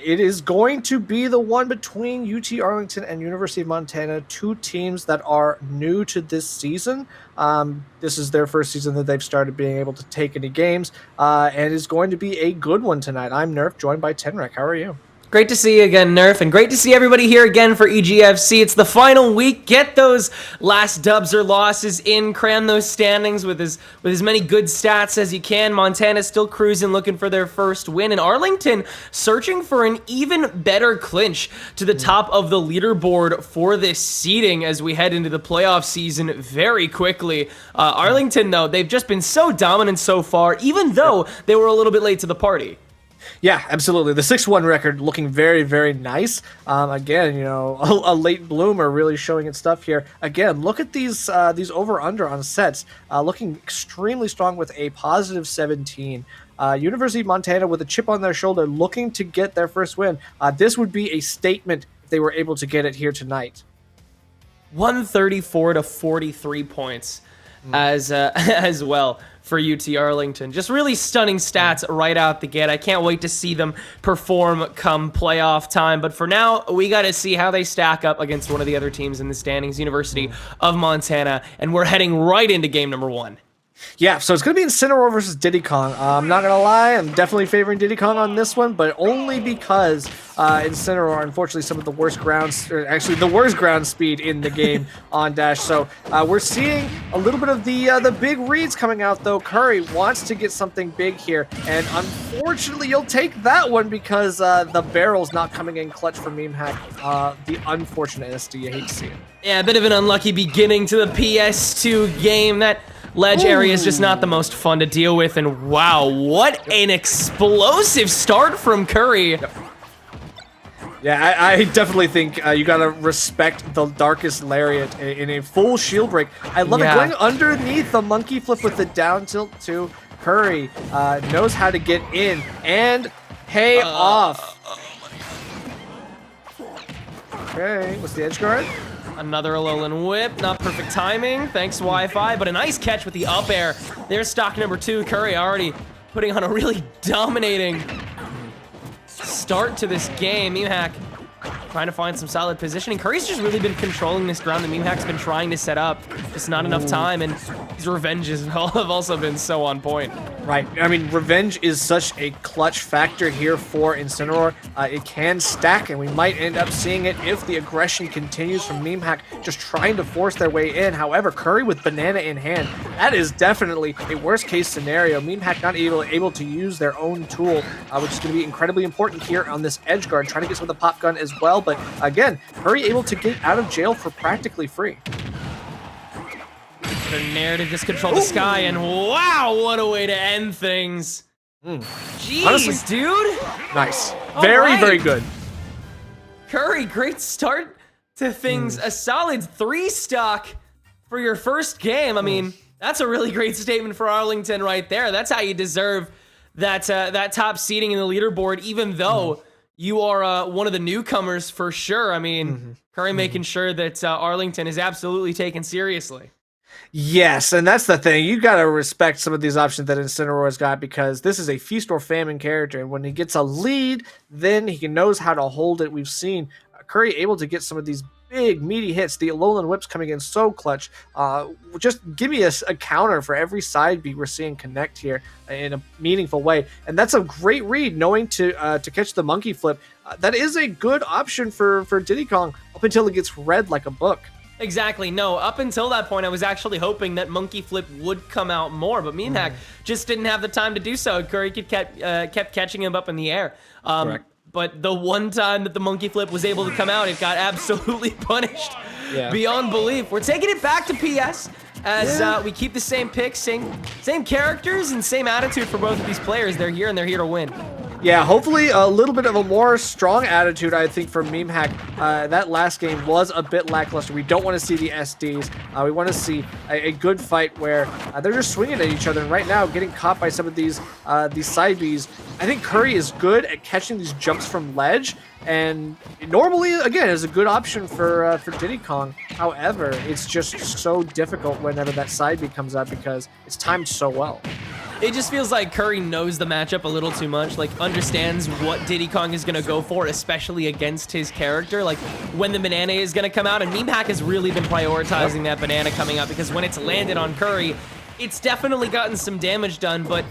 It is going to be the one between UT Arlington and University of Montana, two teams that are new to this season. This is their first season that they've started being able to take any games, and it's going to be a good one tonight. I'm Nerf, joined by Tenrek. How are you? Great to see you again, Nerf, and great to see everybody here again for EGFC. It's the final week. Get those last dubs or losses in. Cram those standings with as many good stats as you can. Montana's still cruising, looking for their first win, and Arlington searching for an even better clinch to the top of the leaderboard for this seeding as we head into the playoff season very quickly. Arlington, though, they've just been so dominant so far, even though they were a little bit late to the party. Yeah, absolutely. The 6-1 record looking very, very nice. Again, a late bloomer really showing its stuff here. Again, look at these over-under on sets, looking extremely strong with a positive 17. University of Montana with a chip on their shoulder, looking to get their first win. This would be a statement if they were able to get it here tonight. 134 to 43 points as well for UT Arlington. Just really stunning stats right out the gate. I can't wait to see them perform come playoff time. But for now, we got to see how they stack up against one of the other teams in the standings, University of Montana. And we're heading right into game number 1. Yeah, so it's going to be Incineroar versus Diddy Kong. I'm not going to lie, I'm definitely favoring Diddy Kong on this one, but only because Incineroar, unfortunately, some of the worst grounds, or actually the worst ground speed in the game on Dash. So we're seeing a little bit of the big reads coming out, though. Curry wants to get something big here, and unfortunately, you'll take that one because the barrel's not coming in clutch for Meme Hack. The unfortunate SD, you hate to see it. Yeah, a bit of an unlucky beginning to the PS2 game. That ledge area is just not the most fun to deal with, and wow, what an explosive start from Curry. Yep. Yeah, I definitely think you gotta respect the Darkest Lariat in a full shield break. I love it going underneath the monkey flip with the down tilt too. Curry knows how to get in and pay off. Okay, what's the edge guard? Another Alolan Whip, not perfect timing, thanks Wi-Fi, but a nice catch with the up air. There's stock number 2, Curry already putting on a really dominating start to this game. Meme Hack trying to find some solid positioning. Curry's just really been controlling this ground that Meme Hack's been trying to set up. Just not enough time, and his revenges have also been so on point. Right. I mean, revenge is such a clutch factor here for Incineroar. It can stack, and we might end up seeing it if the aggression continues from Meme Hack just trying to force their way in. However, Curry with Banana in hand, that is definitely a worst-case scenario. Meme Hack not able to use their own tool, which is going to be incredibly important here on this edge guard, trying to get some of the pop gun as well. But again, Curry able to get out of jail for practically free. The Nair to just control the sky, and wow, what a way to end things. Jeez, honestly, dude. Nice. Very good. Curry, great start to things. A solid 3 stock for your first game. I mean, that's a really great statement for Arlington right there. That's how you deserve that top seeding in the leaderboard, even though you are one of the newcomers for sure. I mean, Curry making sure that Arlington is absolutely taken seriously. Yes, and that's the thing. You got to respect some of these options that Incineroar's got, because this is a feast or famine character, and when he gets a lead, then he knows how to hold it. We've seen Curry able to get some of these big, meaty hits. The Alolan Whips coming in so clutch. Just give me a counter for every side beat we're seeing connect here in a meaningful way. And that's a great read, knowing to catch the monkey flip. That is a good option for Diddy Kong up until it gets read like a book. Exactly. No, up until that point, I was actually hoping that monkey flip would come out more, but Meme Hack just didn't have the time to do so. Curry kept catching him up in the air. Correct. But the one time that the monkey flip was able to come out, it got absolutely punished beyond belief. We're taking it back to PS as we keep the same picks, same characters, and same attitude for both of these players. They're here and they're here to win. Yeah, hopefully a little bit of a more strong attitude, I think, from MemeHack. That last game was a bit lackluster. We don't want to see the SDs. We want to see a good fight where they're just swinging at each other. And right now, getting caught by some of these side Bs. I think Curry is good at catching these jumps from ledge. And normally, again, is a good option for Diddy Kong. However, it's just so difficult whenever that side B comes up because it's timed so well. It just feels like Curry knows the matchup a little too much, like understands what Diddy Kong is going to go for, especially against his character, like when the banana is going to come out, and MemeHack has really been prioritizing that banana coming out because when it's landed on Curry, it's definitely gotten some damage done, but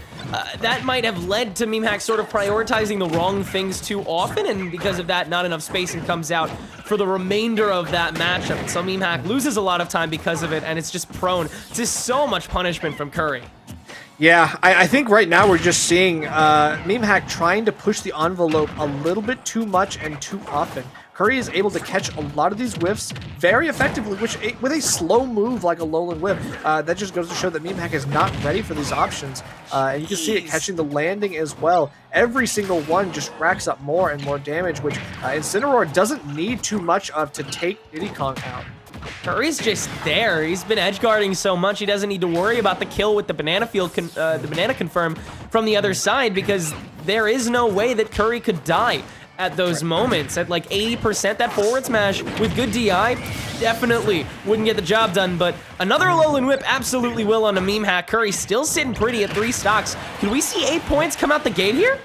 that might have led to MemeHack sort of prioritizing the wrong things too often, and because of that, not enough spacing comes out for the remainder of that matchup. So MemeHack loses a lot of time because of it, and it's just prone to so much punishment from Curry. Yeah, I think right now we're just seeing MemeHack trying to push the envelope a little bit too much and too often. Curry is able to catch a lot of these whiffs very effectively, which with a slow move like a Lowland whip, that just goes to show that MemeHack is not ready for these options. And you can see it catching the landing as well. Every single one just racks up more and more damage, which Incineroar doesn't need too much of to take Diddy Kong out. Curry's just there. He's been edge guarding so much he doesn't need to worry about the kill with the banana the banana confirm from the other side because there is no way that Curry could die at those moments. At like 80%, that forward smash with good DI definitely wouldn't get the job done, but another Lowland Whip absolutely will on a MemeHack. Curry still sitting pretty at 3 stocks. Can we see 8 points come out the gate here?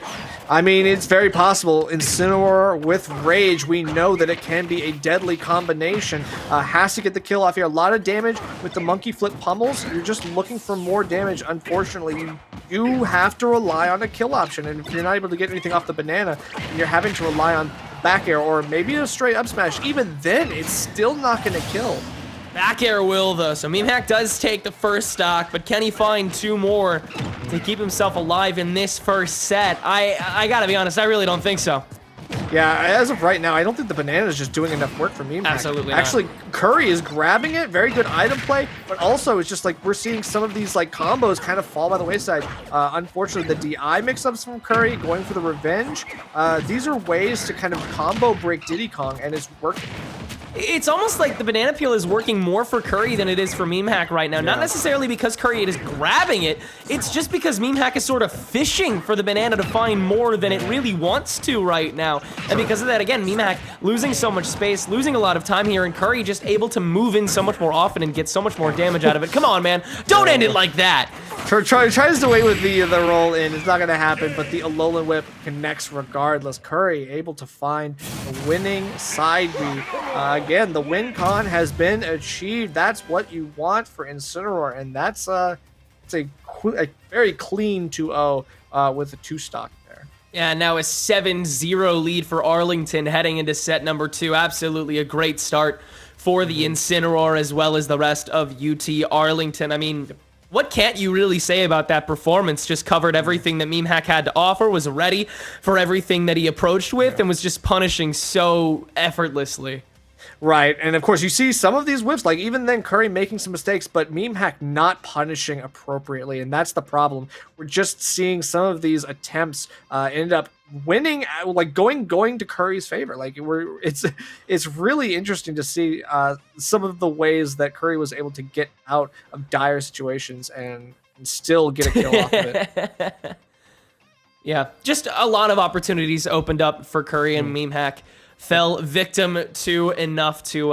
I mean, it's very possible. Incineroar with Rage, we know that it can be a deadly combination. Has to get the kill off here. A lot of damage with the monkey flip pummels. You're just looking for more damage. Unfortunately, you have to rely on a kill option. And if you're not able to get anything off the banana, you're having to rely on back air or maybe a straight up smash. Even then, it's still not going to kill. Back air will, though, so MemeHack does take the first stock, but can he find 2 more to keep himself alive in this first set? I gotta be honest, I really don't think so. Yeah, as of right now, I don't think the banana is just doing enough work for MemeHack. Absolutely not. Actually, Curry is grabbing it, very good item play, but also it's just like we're seeing some of these like combos kind of fall by the wayside. Unfortunately, the DI mix-ups from Curry, going for the revenge, these are ways to kind of combo break Diddy Kong, and it's working. It's almost like the banana peel is working more for Curry than it is for MemeHack right now. Yeah. Not necessarily because Curry is grabbing it, it's just because MemeHack is sort of fishing for the banana to find more than it really wants to right now. And because of that, again, MemeHack losing so much space, losing a lot of time here, and Curry just able to move in so much more often and get so much more damage out of it. Come on, man. Don't end it like that. Tries to wait with the roll in. It's not going to happen, but the Alolan Whip connects regardless. Curry able to find the winning side B. Again, the win con has been achieved. That's what you want for Incineroar, and that's it's a very clean 2-0 with a 2 stock there. Yeah, now a 7-0 lead for Arlington heading into set number 2. Absolutely a great start for the Incineroar as well as the rest of UT Arlington. I mean, what can't you really say about that performance? Just covered everything that MemeHack had to offer, was ready for everything that he approached with, and was just punishing so effortlessly. Right, and of course you see some of these whips, like even then Curry making some mistakes, but MemeHack not punishing appropriately, and that's the problem. We're just seeing some of these attempts end up winning, like going to Curry's favor. Like it's really interesting to see some of the ways that Curry was able to get out of dire situations and still get a kill off of it. Yeah, just a lot of opportunities opened up for Curry, and MemeHack fell victim to enough to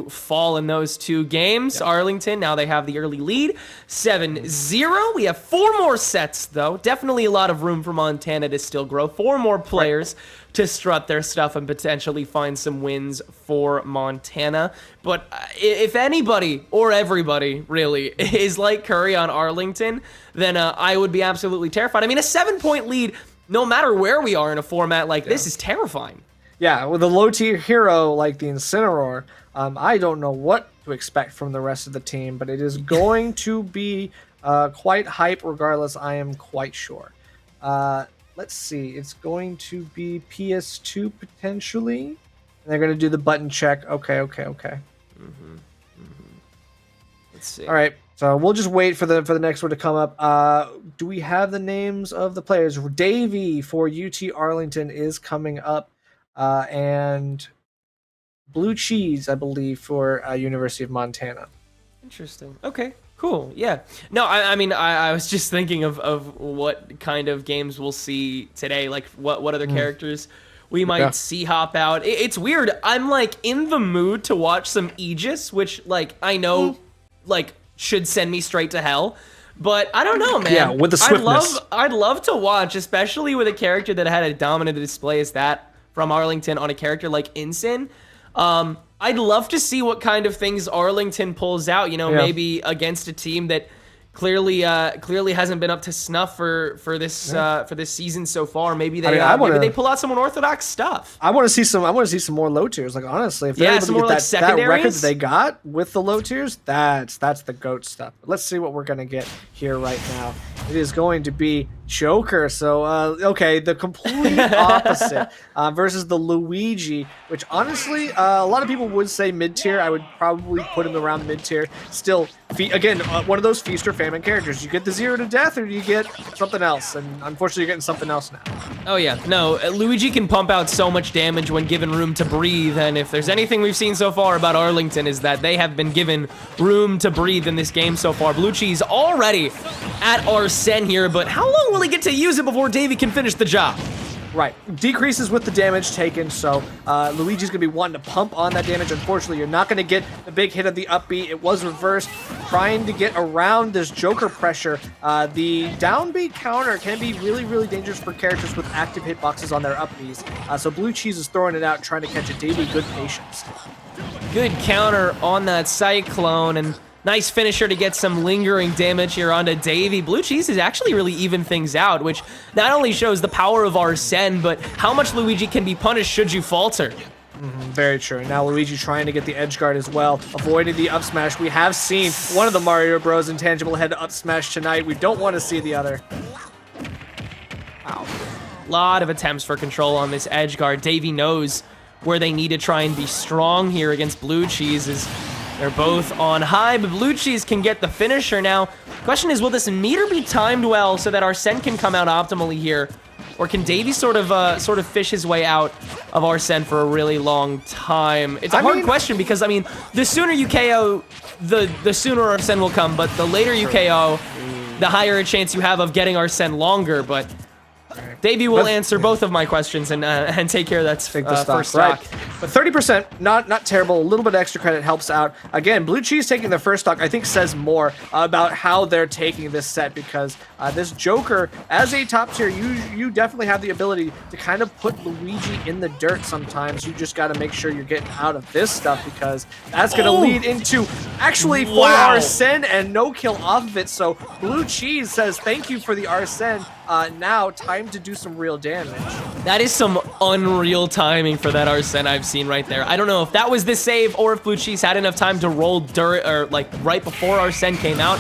fall in those 2 games. Yep. Arlington, now they have the early lead, 7-0. We have 4 more sets, though. Definitely a lot of room for Montana to still grow. 4 more players to strut their stuff and potentially find some wins for Montana. But if anybody, or everybody, really, is like Curry on Arlington, then I would be absolutely terrified. I mean, a 7-point lead, no matter where we are in a format like this, is terrifying. Yeah, with a low-tier hero like the Incineroar, I don't know what to expect from the rest of the team, but it is going to be quite hype regardless, I am quite sure. Let's see, it's going to be PS2 potentially. And they're going to do the button check. Okay. Let's see. All right. So we'll just wait for the next one to come up. Do we have the names of the players? Davey for UT Arlington is coming up, and Blue Cheese, I believe, for University of Montana. Interesting. Okay. Cool. Yeah. No, I mean, I was just thinking of what kind of games we'll see today. Like, what other characters we might see hop out. It's weird. I'm like in the mood to watch some Aegis, which like I know like should send me straight to hell. But I don't know, man. Yeah, with the swiftness. I'd love to watch, especially with a character that had a dominant display as that from Arlington on a character like Ensign. I'd love to see what kind of things Arlington pulls out, you know, maybe against a team that clearly hasn't been up to snuff for this season so far. Maybe they maybe they pull out some unorthodox stuff. I want to see some more low tiers. Like honestly, if they're able to get like that record that they got with the low tiers, that's the GOAT stuff. But let's see what we're gonna get here right now. It is going to be Joker. So okay, the complete opposite versus the Luigi, which honestly a lot of people would say mid tier. I would probably put him around mid tier. Still, again, one of those feast or famine characters. You get the 0 to death, or do you get something else? And unfortunately, you're getting something else now. Oh yeah, no, Luigi can pump out so much damage when given room to breathe. And if there's anything we've seen so far about Arlington is that they have been given room to breathe in this game so far. Blue Cheese already at Arsene here, but how long will he get to use it before Davey can finish the job? Right. Decreases with the damage taken, so Luigi's going to be wanting to pump on that damage. Unfortunately, you're not going to get the big hit of the up B. It was reversed. Trying to get around this Joker pressure. The down B counter can be really, really dangerous for characters with active hitboxes on their up Bs. So Blue Cheese is throwing it out, trying to catch it. Davey, good patience. Good counter on that Cyclone, and nice finisher to get some lingering damage here onto Davey. Blue Cheese is actually really even things out, which not only shows the power of Arsene, but how much Luigi can be punished should you falter. Very true. Now Luigi trying to get the edge guard as well, avoiding the up smash. We have seen one of the Mario Bros. Intangible head up smash tonight. We don't want to see the other. Wow. Lot of attempts for control on this edge guard. Davey knows where they need to try and be strong here against Blue Cheese as they're both on high, but Blue Cheese can get the finisher now. Question is, will this meter be timed well so that Arsene can come out optimally here? Or can Davey sort of fish his way out of Arsene for a really long time? It's a hard question because, I mean, the sooner you KO, the sooner Arsene will come, but the later you KO, the higher a chance you have of getting Arsene longer, but Davey will answer both of my questions and take care of that first stock. Right. But 30%, not terrible. A little bit of extra credit helps out. Again, Blue Cheese taking the first stock, I think, says more about how they're taking this set because this Joker, as a top tier, you definitely have the ability to kind of put Luigi in the dirt sometimes. You just got to make sure you're getting out of this stuff because that's going to lead into actually full Arsene and no kill off of it. So Blue Cheese says, thank you for the Arsene. Now, time to do some real damage. That is some unreal timing for that Arsene I've seen right there. I don't know if that was the save or if Blue Cheese had enough time to roll like right before Arsene came out.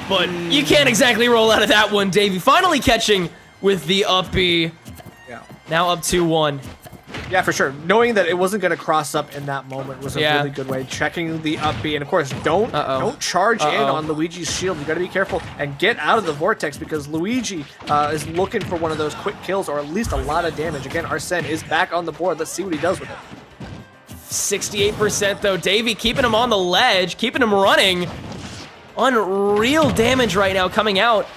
But you can't exactly roll out of that one, Davey. Finally catching with the up B. Yeah. Now up 2-1. Yeah, for sure. Knowing that it wasn't going to cross up in that moment was a really good way. Checking the up B, and of course, don't charge in on Luigi's shield. You got to be careful and get out of the vortex because Luigi is looking for one of those quick kills or at least a lot of damage. Again, Arsene is back on the board. Let's see what he does with it. 68% though. Davey keeping him on the ledge, keeping him running. Unreal damage right now coming out.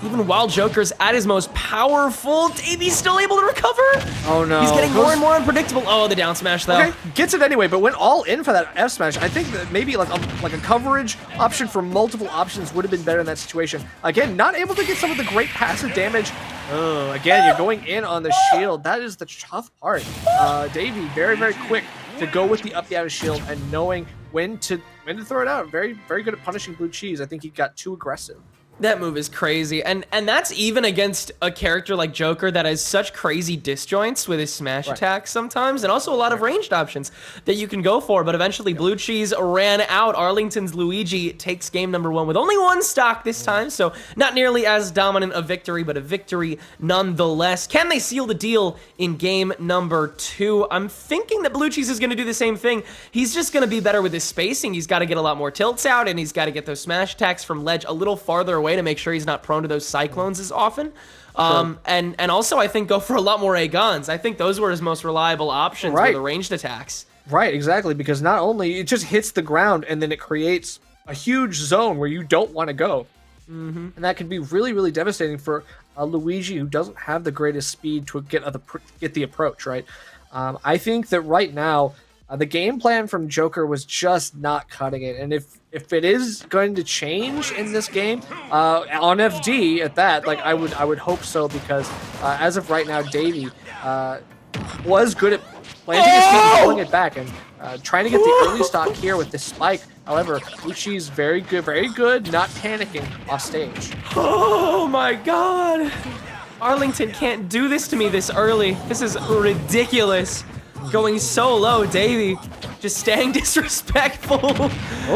Even while Joker's at his most powerful, Davey's still able to recover. Oh no. He's getting more and more unpredictable. Oh, the down smash though. Okay, gets it anyway, but went all in for that F smash. I think that maybe like a coverage option for multiple options would have been better in that situation. Again, not able to get some of the great passive damage. Again, you're going in on the shield. That is the tough part. Davey, very, very quick to go with the up the out of shield and knowing when to throw it out. Very, very good at punishing Blue Cheese. I think he got too aggressive. That move is crazy, and that's even against a character like Joker that has such crazy disjoints with his smash attacks sometimes, and also a lot of ranged options that you can go for, but eventually Blue Cheese ran out. Arlington's Luigi takes game number 1 with only 1 stock this time, so not nearly as dominant a victory, but a victory nonetheless. Can they seal the deal in game number 2? I'm thinking that Blue Cheese is going to do the same thing. He's just going to be better with his spacing. He's got to get a lot more tilts out, and he's got to get those smash attacks from ledge a little farther away to make sure he's not prone to those cyclones as often. And also I think go for a lot more A-guns. I think those were his most reliable options for the ranged attacks. Right, exactly, because not only it just hits the ground and then it creates a huge zone where you don't want to go. And that can be really, really devastating for Luigi, who doesn't have the greatest speed to get the approach, right? I think that right now, the game plan from Joker was just not cutting it, and if it is going to change in this game, on FD at that, like I would hope so, because as of right now, Davey was good at planting his feet and pulling it back and trying to get the early stock here with this spike. However, Uchi's very good, not panicking off stage. Oh my god! Arlington can't do this to me this early. This is ridiculous. Going so low, Davey just staying disrespectful,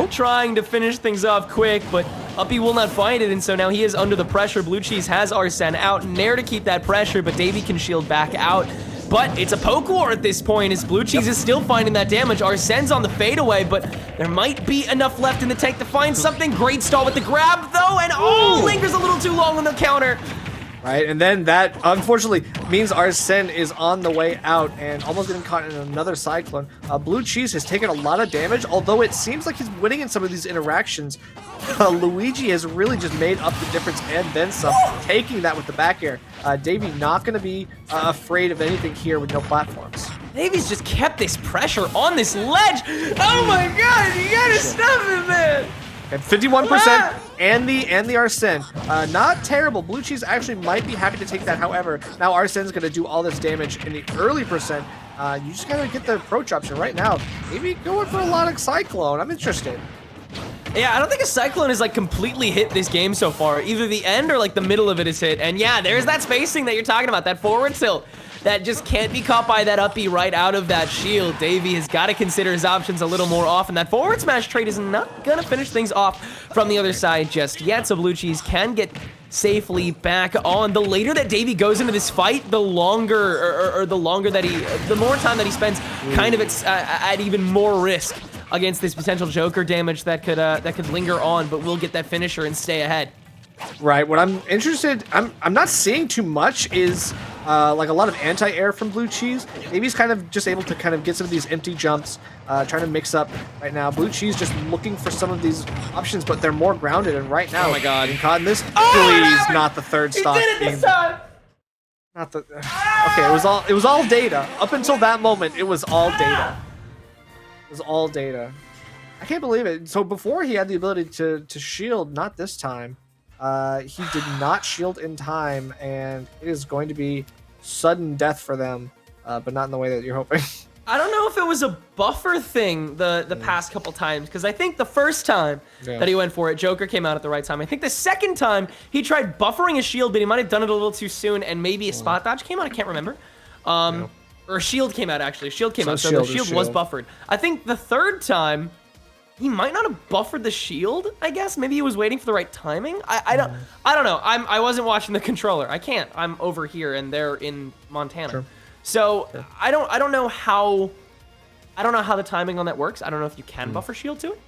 trying to finish things off quick, but Uppy will not find it, and so now he is under the pressure. Blue Cheese has Arsene out, Nair to keep that pressure, but Davey can shield back out. But it's a poke war at this point, as Blue Cheese is still finding that damage. Arsene's on the fadeaway, but there might be enough left in the tank to find something. Great stall with the grab, though, and lingers a little too long on the counter. Right, and then that, unfortunately, means Arsene is on the way out and almost getting caught in another cyclone. Blue Cheese has taken a lot of damage, although it seems like he's winning in some of these interactions. Luigi has really just made up the difference and then some, taking that with the back air. Davey not going to be afraid of anything here with no platforms. Davey's just kept this pressure on this ledge. Oh my god, you gotta stop it, man. At 51% and the Arsene. Not terrible. Blue Cheese actually might be happy to take that. However, now Arsene's going to do all this damage in the early percent. You just got to get the approach option right now. Maybe going for a lot of Cyclone. I'm interested. Yeah, I don't think a Cyclone is like completely hit this game so far. Either the end or like the middle of it is hit. And yeah, there's that spacing that you're talking about, that forward tilt. That just can't be caught by that uppy right out of that shield. Davey has got to consider his options a little more often. That forward smash trade is not going to finish things off from the other side just yet, so Blue Cheese can get safely back on. The later that Davey goes into this fight, the longer, or the longer that the more time that he spends kind of at even more risk against this potential Joker damage that could linger on, but will get that finisher and stay ahead. Right, what I'm interested, I'm not seeing too much is like a lot of anti-air from Blue Cheese. Maybe he's kind of just able to kind of get some of these empty jumps, trying to mix up right now. Blue Cheese just looking for some of these options, but they're more grounded, and right now, oh my god, getting caught in this, please, not the third stock. He did it this time! Not the, okay, it was all data. Up until that moment, it was all data. It was all data. I can't believe it. So before he had the ability to shield, not this time. He did not shield in time, and it is going to be sudden death for them, but not in the way that you're hoping. I don't know if it was a buffer thing the past couple times, because I think the first time that he went for it, Joker came out at the right time. I think the second time he tried buffering a shield, but he might have done it a little too soon, and maybe a spot dodge came out. I can't remember. Or a shield came out, actually. Shield came out, so the shield was buffered. I think the third time, he might not have buffered the shield, I guess. Maybe he was waiting for the right timing. I don't know. I wasn't watching the controller. I can't. I'm over here and they're in Montana. Sure. So I don't know how the timing on that works. I don't know if you can buffer shield to it.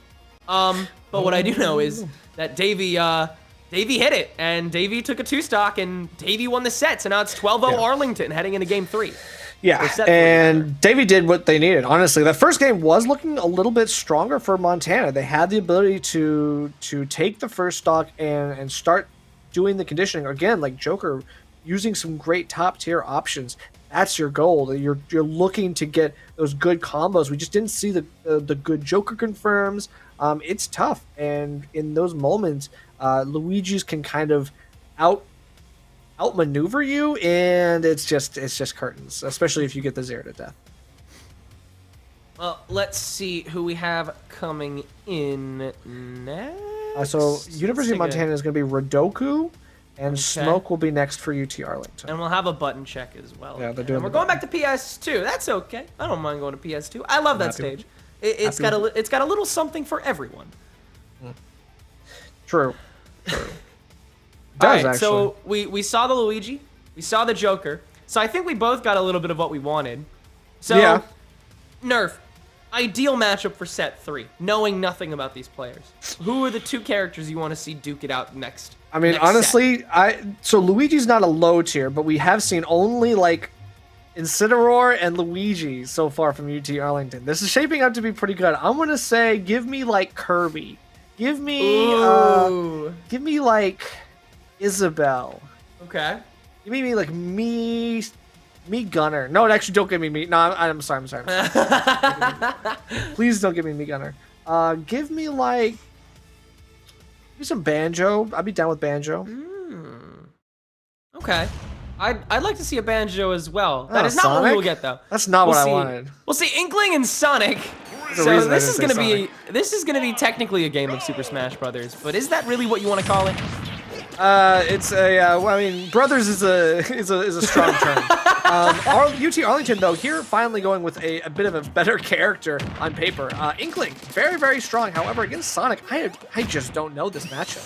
But what I do know is that Davey hit it, and Davey took a 2-stock, and Davey won the set. So now it's 12-0 Arlington heading into game 3. Yeah, and Davey did what they needed. Honestly, that first game was looking a little bit stronger for Montana. They had the ability to take the first stock and start doing the conditioning. Again, like Joker, using some great top-tier options. That's your goal. You're looking to get those good combos. We just didn't see the good Joker confirms. It's tough, and in those moments, Luigi's can kind of outmaneuver you, and it's just curtains, especially if you get the 0 to death. Well, let's see who we have coming in next. So University of Montana is going to be Rodoku, and Smoke will be next for UT Arlington. And we'll have a button check as well. Yeah, they're doing. And we're going back to PS2. That's okay. I don't mind going to PS2. I love that stage. It's got a little something for everyone. True. All right, so we saw the Luigi, we saw the Joker, so I think we both got a little bit of what we wanted. So, yeah. Nerf, ideal matchup for set 3, knowing nothing about these players. Who are the 2 characters you want to see duke it out next? I mean, honestly, so Luigi's not a low tier, but we have seen only like Incineroar and Luigi so far from UT Arlington. This is shaping up to be pretty good. I'm gonna say, give me like Kirby, give me like Isabelle. Okay. Give me like me Gunner. No, actually, don't give me me. No, I'm sorry. Please don't give me Gunner. Give me like. Give me some Banjo. I'd be down with Banjo. Okay. I'd like to see a Banjo as well. That is not Sonic? what we will get though. That's not what I wanted. We'll see Inkling and Sonic. So this is gonna be technically a game of Super Smash Brothers, but is that really what you want to call it? It's a. Well, I mean, brothers is a strong term. UT Arlington though here finally going with a bit of a better character on paper. Inkling very, very strong. However, against Sonic, I just don't know this matchup.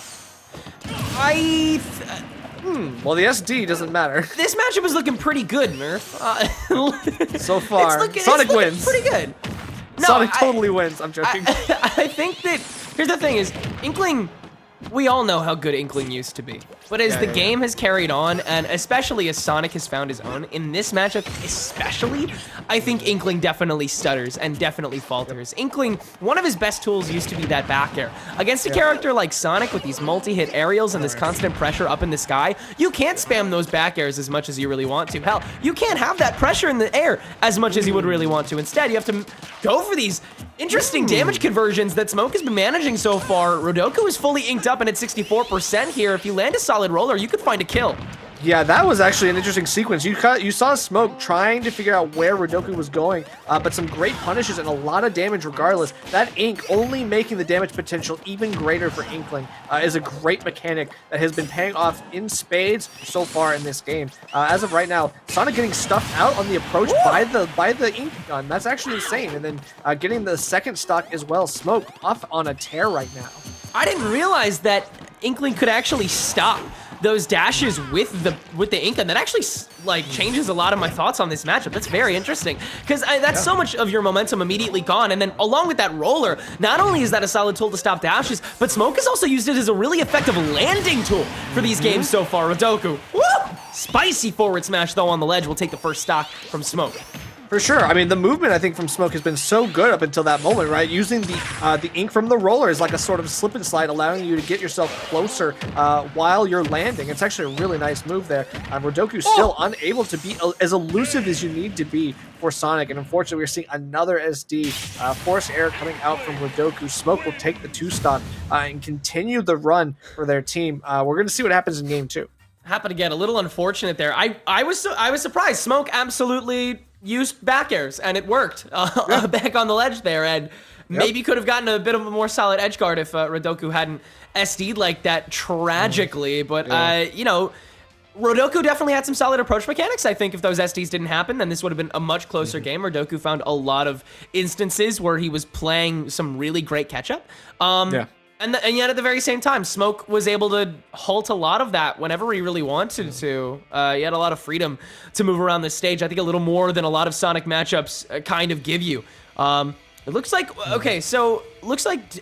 Well, the SD doesn't matter. This matchup is looking pretty good, Nerf. So far, Sonic wins. Pretty good. No, Sonic totally wins. I'm joking. I think that here's the thing: is Inkling. We all know how good Inkling used to be, but as the game has carried on, and especially as Sonic has found his own, in this matchup especially, I think Inkling definitely stutters and definitely falters. Inkling, one of his best tools used to be that back air. Against a character like Sonic with these multi-hit aerials and this constant pressure up in the sky, you can't spam those back airs as much as you really want to. Hell, you can't have that pressure in the air as much as you would really want to. Instead, you have to go for these interesting damage conversions that Smoke has been managing so far. Rodoku is fully inked up and at 64% here. If you land a solid roller, you could find a kill. Yeah, that was actually an interesting sequence. You saw Smoke trying to figure out where Rodoku was going, but some great punishes and a lot of damage regardless. That ink only making the damage potential even greater for Inkling is a great mechanic that has been paying off in spades so far in this game. As of right now, Sonic getting stuffed out on the approach by the ink gun. That's actually insane. And then getting the second stock as well. Smoke off on a tear right now. I didn't realize that Inkling could actually stop those dashes with the ink gun. That actually like changes a lot of my thoughts on this matchup. That's very interesting because that's so much of your momentum immediately gone. And then along with that roller, not only is that a solid tool to stop dashes, but Smoke has also used it as a really effective landing tool for these games so far. Rodoku, woo! Spicy forward smash though on the ledge will take the first stock from Smoke. For sure. I mean, the movement, I think, from Smoke has been so good up until that moment, right? Using the ink from the roller is like a sort of slip and slide, allowing you to get yourself closer while you're landing. It's actually a really nice move there. Rodoku's still unable to be as elusive as you need to be for Sonic, and unfortunately, we're seeing another SD force air coming out from Rodoku. Smoke will take the 2-stock and continue the run for their team. We're going to see what happens in game 2. Happened to get a little unfortunate there. I was surprised. Smoke absolutely used back airs and it worked back on the ledge there, and maybe could have gotten a bit of a more solid edge guard if Rodoku hadn't SD'd like that tragically. But you know, Rodoku definitely had some solid approach mechanics. I think if those SDs didn't happen, then this would have been a much closer game. Rodoku found a lot of instances where he was playing some really great catch up. And yet at the very same time, Smoke was able to halt a lot of that whenever he really wanted to. He had a lot of freedom to move around the stage. I think a little more than a lot of Sonic matchups kind of give you. It looks like, okay, so looks like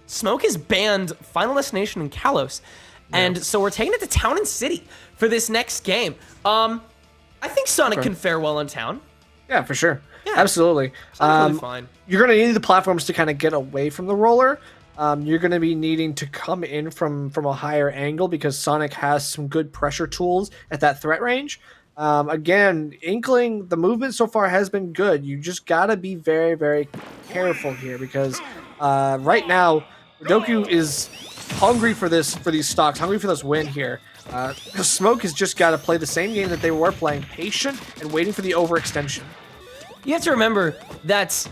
Smoke has banned Final Destination and Kalos. And so we're taking it to Town and City for this next game. I think Sonic can fare well in Town. Yeah, for sure. Yeah. Absolutely. Totally fine. You're going to need the platforms to kind of get away from the roller. You're going to be needing to come in from a higher angle because Sonic has some good pressure tools at that threat range. Again, Inkling, the movement so far has been good. You just got to be very, very careful here because right now, Rodoku is hungry for these stocks, hungry for this win here. Smoke has just got to play the same game that they were playing, patient and waiting for the overextension. You have to remember that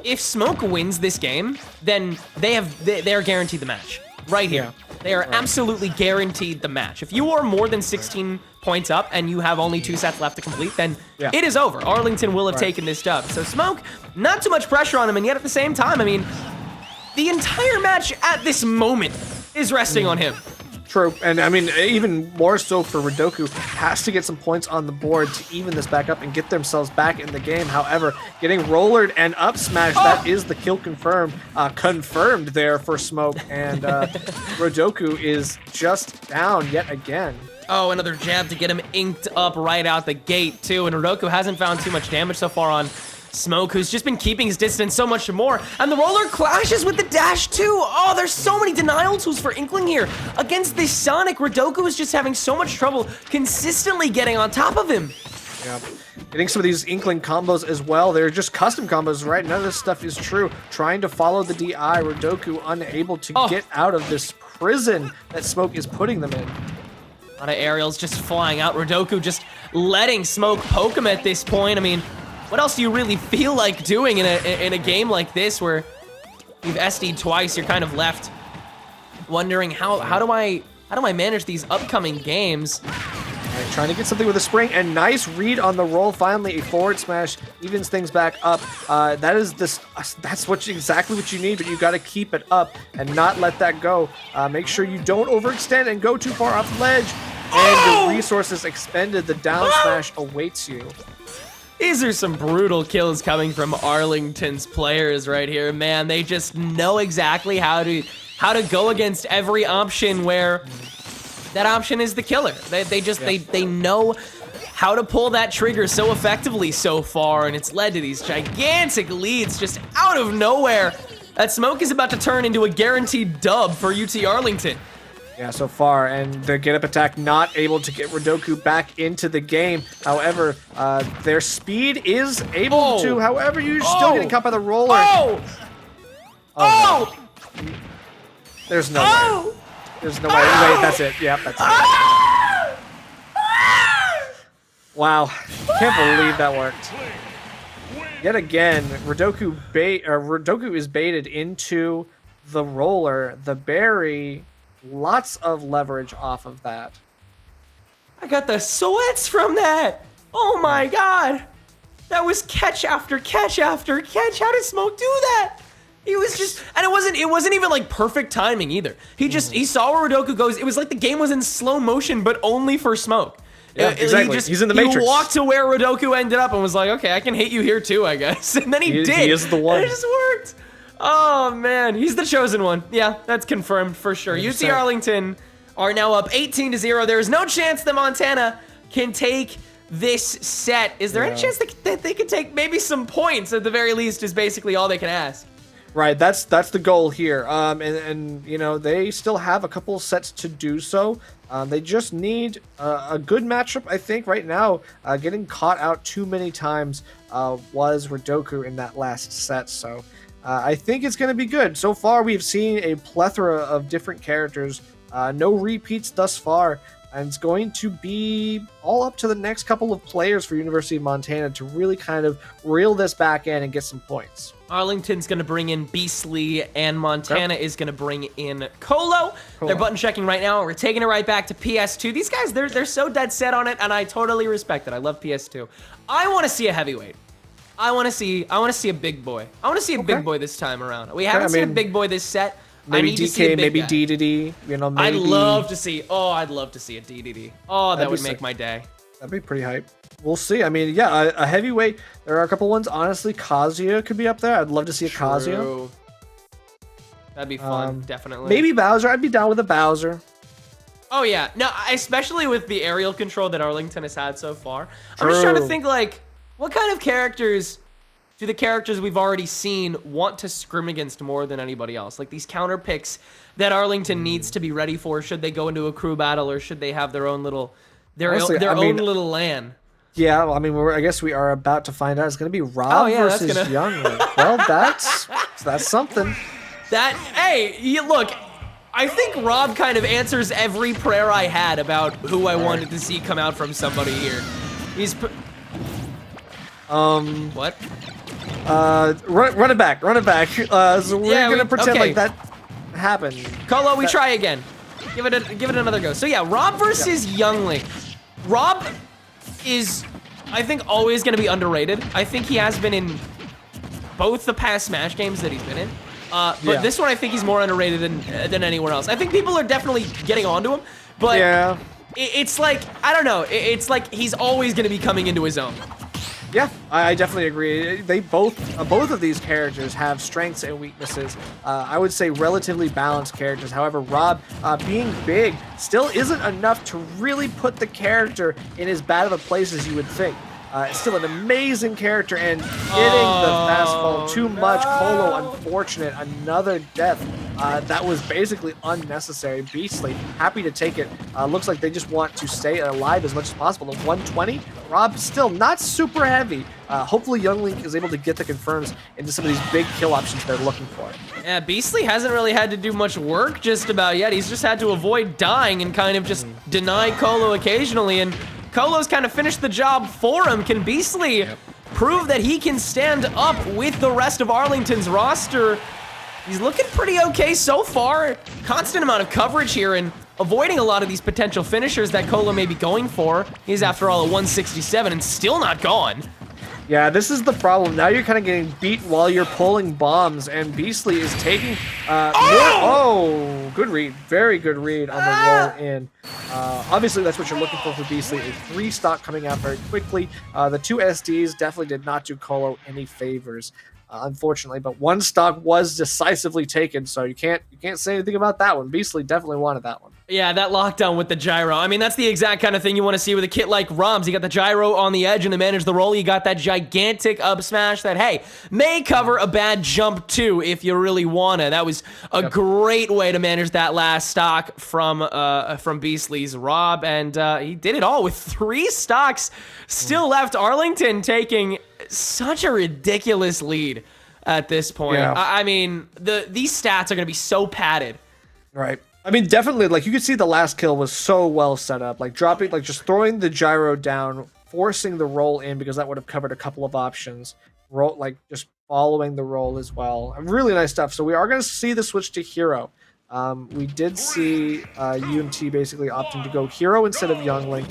if Smoke wins this game, then they're guaranteed the match right here. They are absolutely guaranteed the match. If you are more than 16 points up and you have only 2 sets left to complete, then it is over. Arlington will have taken this dub. So Smoke, not too much pressure on him, and yet at the same time, I mean, the entire match at this moment is resting on him. True, and I mean, even more so for Rodoku, has to get some points on the board to even this back up and get themselves back in the game. However, getting rollered and up smash, that is the kill confirmed there for Smoke, and Rodoku is just down yet again. Oh, another jab to get him inked up right out the gate, too, and Rodoku hasn't found too much damage so far on Smoke, who's just been keeping his distance so much more, and the roller clashes with the dash too. Oh, there's so many denial tools for Inkling here. Against this Sonic, Rodoku is just having so much trouble consistently getting on top of him. Yeah, getting some of these Inkling combos as well. They're just custom combos, right? None of this stuff is true. Trying to follow the DI, Rodoku unable to get out of this prison that Smoke is putting them in. A lot of aerials just flying out. Rodoku just letting Smoke poke him at this point. I mean, what else do you really feel like doing in a game like this where you've SD'd twice? You're kind of left wondering how do I manage these upcoming games? Right, trying to get something with a spring, and nice read on the roll. Finally, a forward smash evens things back up. That's exactly what you need, but you got to keep it up and not let that go. Make sure you don't overextend and go too far off the ledge. And your resources expended. The down smash awaits you. These are some brutal kills coming from Arlington's players right here, man. They just know exactly how to go against every option where that option is the killer. They know how to pull that trigger so effectively so far, and it's led to these gigantic leads just out of nowhere. That Smoke is about to turn into a guaranteed dub for UT Arlington. Yeah, so far, and the get-up attack not able to get Rodoku back into the game. However, their speed is able to. However, you're still getting caught by the roller. No. There's no way. There's no way. Wait, that's it. Yep, that's it. Wow, can't believe that worked. Yet again, Rodoku is baited into the roller. The berry. Lots of leverage off of that. I got the sweats from that. Oh my god. That was catch after catch after catch. How did Smoke do that? He was just, and it wasn't even like perfect timing either. He saw where Rodoku goes. It was like the game was in slow motion, but only for Smoke. Yeah, exactly. He's in the Matrix. He walked to where Rodoku ended up and was like, okay, I can hate you here too, I guess. And then he did. He is the one. And it just worked. Oh man, he's the chosen one. Yeah, that's confirmed for sure. 100%. UC Arlington are now up 18-0. There is no chance that Montana can take this set. Is there any chance that they could take maybe some points at the very least? Is basically all they can ask. Right, that's the goal here. And you know, they still have a couple sets to do so. They just need a good matchup, I think, right now. Getting caught out too many times was Rodoku in that last set, so I think it's going to be good. So far, we've seen a plethora of different characters. No repeats thus far. And it's going to be all up to the next couple of players for University of Montana to really kind of reel this back in and get some points. Arlington's going to bring in Beastly, and Montana is going to bring in Colo. They're button checking right now. We're taking it right back to PS2. These guys, they're so dead set on it, and I totally respect it. I love PS2. I want to see a heavyweight. I want to see a big boy. I want to see a big boy this time around. We haven't seen a big boy this set. Maybe DK, maybe DDD. You know, maybe. I'd love to see a DDD. Oh, that would make my day. That'd be pretty hype. We'll see. I mean, yeah, a heavyweight. There are a couple ones. Honestly, Kazuya could be up there. I'd love to see a Kazuya. That'd be fun, definitely. Maybe Bowser. I'd be down with a Bowser. Oh yeah, no, especially with the aerial control that Arlington has had so far. I'm just trying to think, like, what kind of characters do the characters we've already seen want to scrim against more than anybody else? Like these counter picks that Arlington needs to be ready for. Should they go into a crew battle, or should they have their own little, own little LAN? Yeah, well, I mean, I guess we are about to find out. It's going to be Rob versus Youngling. Well, that's something. Look, I think Rob kind of answers every prayer I had about who I wanted to see come out from somebody here. He's... What? Run it back. So we're gonna pretend like that happened. Colo, we try again. Give it another go. So yeah, Rob versus Youngling. Rob is, I think, always gonna be underrated. I think he has been in both the past Smash games that he's been in. But this one, I think he's more underrated than anywhere else. I think people are definitely getting onto him, but it's like, I don't know. It's like he's always gonna be coming into his own. Yeah, I definitely agree. They both of these characters have strengths and weaknesses. I would say relatively balanced characters. However, Rob, being big, still isn't enough to really put the character in as bad of a place as you would think. Still an amazing character, and getting the fastball too much. Colo, unfortunate, another death. That was basically unnecessary. Beastly, happy to take it. Looks like they just want to stay alive as much as possible. The 120, Rob still not super heavy. Hopefully Youngling is able to get the confirms into some of these big kill options they're looking for. Yeah, Beastly hasn't really had to do much work just about yet. He's just had to avoid dying and kind of just deny Colo occasionally, and Colo's kind of finished the job for him. Can Beastly prove that he can stand up with the rest of Arlington's roster? He's looking pretty okay so far. Constant amount of coverage here and avoiding a lot of these potential finishers that Colo may be going for. He's, after all, at 167 and still not gone. Yeah, this is the problem. Now you're kind of getting beat while you're pulling bombs, and Beastly is taking good read. Very good read on the roll in. Obviously, that's what you're looking for Beastly. A 3-stock coming out very quickly. The 2 SDs definitely did not do Colo any favors, unfortunately, but 1 stock was decisively taken, so you can't say anything about that one. Beastly definitely wanted that one. Yeah, that lockdown with the gyro. I mean, that's the exact kind of thing you want to see with a kit like Rob's. You got the gyro on the edge and to manage the roll. You got that gigantic up smash that, hey, may cover a bad jump too if you really want to. That was a great way to manage that last stock from Beastly's Rob, and he did it all with 3 stocks still left. Arlington taking such a ridiculous lead at this point. Yeah. I mean, these stats are going to be so padded. Right. I mean, definitely, like, you could see the last kill was so well set up. Like, dropping, like, just throwing the gyro down, forcing the roll in, because that would have covered a couple of options. Roll, like, just following the roll as well. Really nice stuff. So we are going to see the switch to hero. We did see UNT basically opting to go hero instead of Youngling.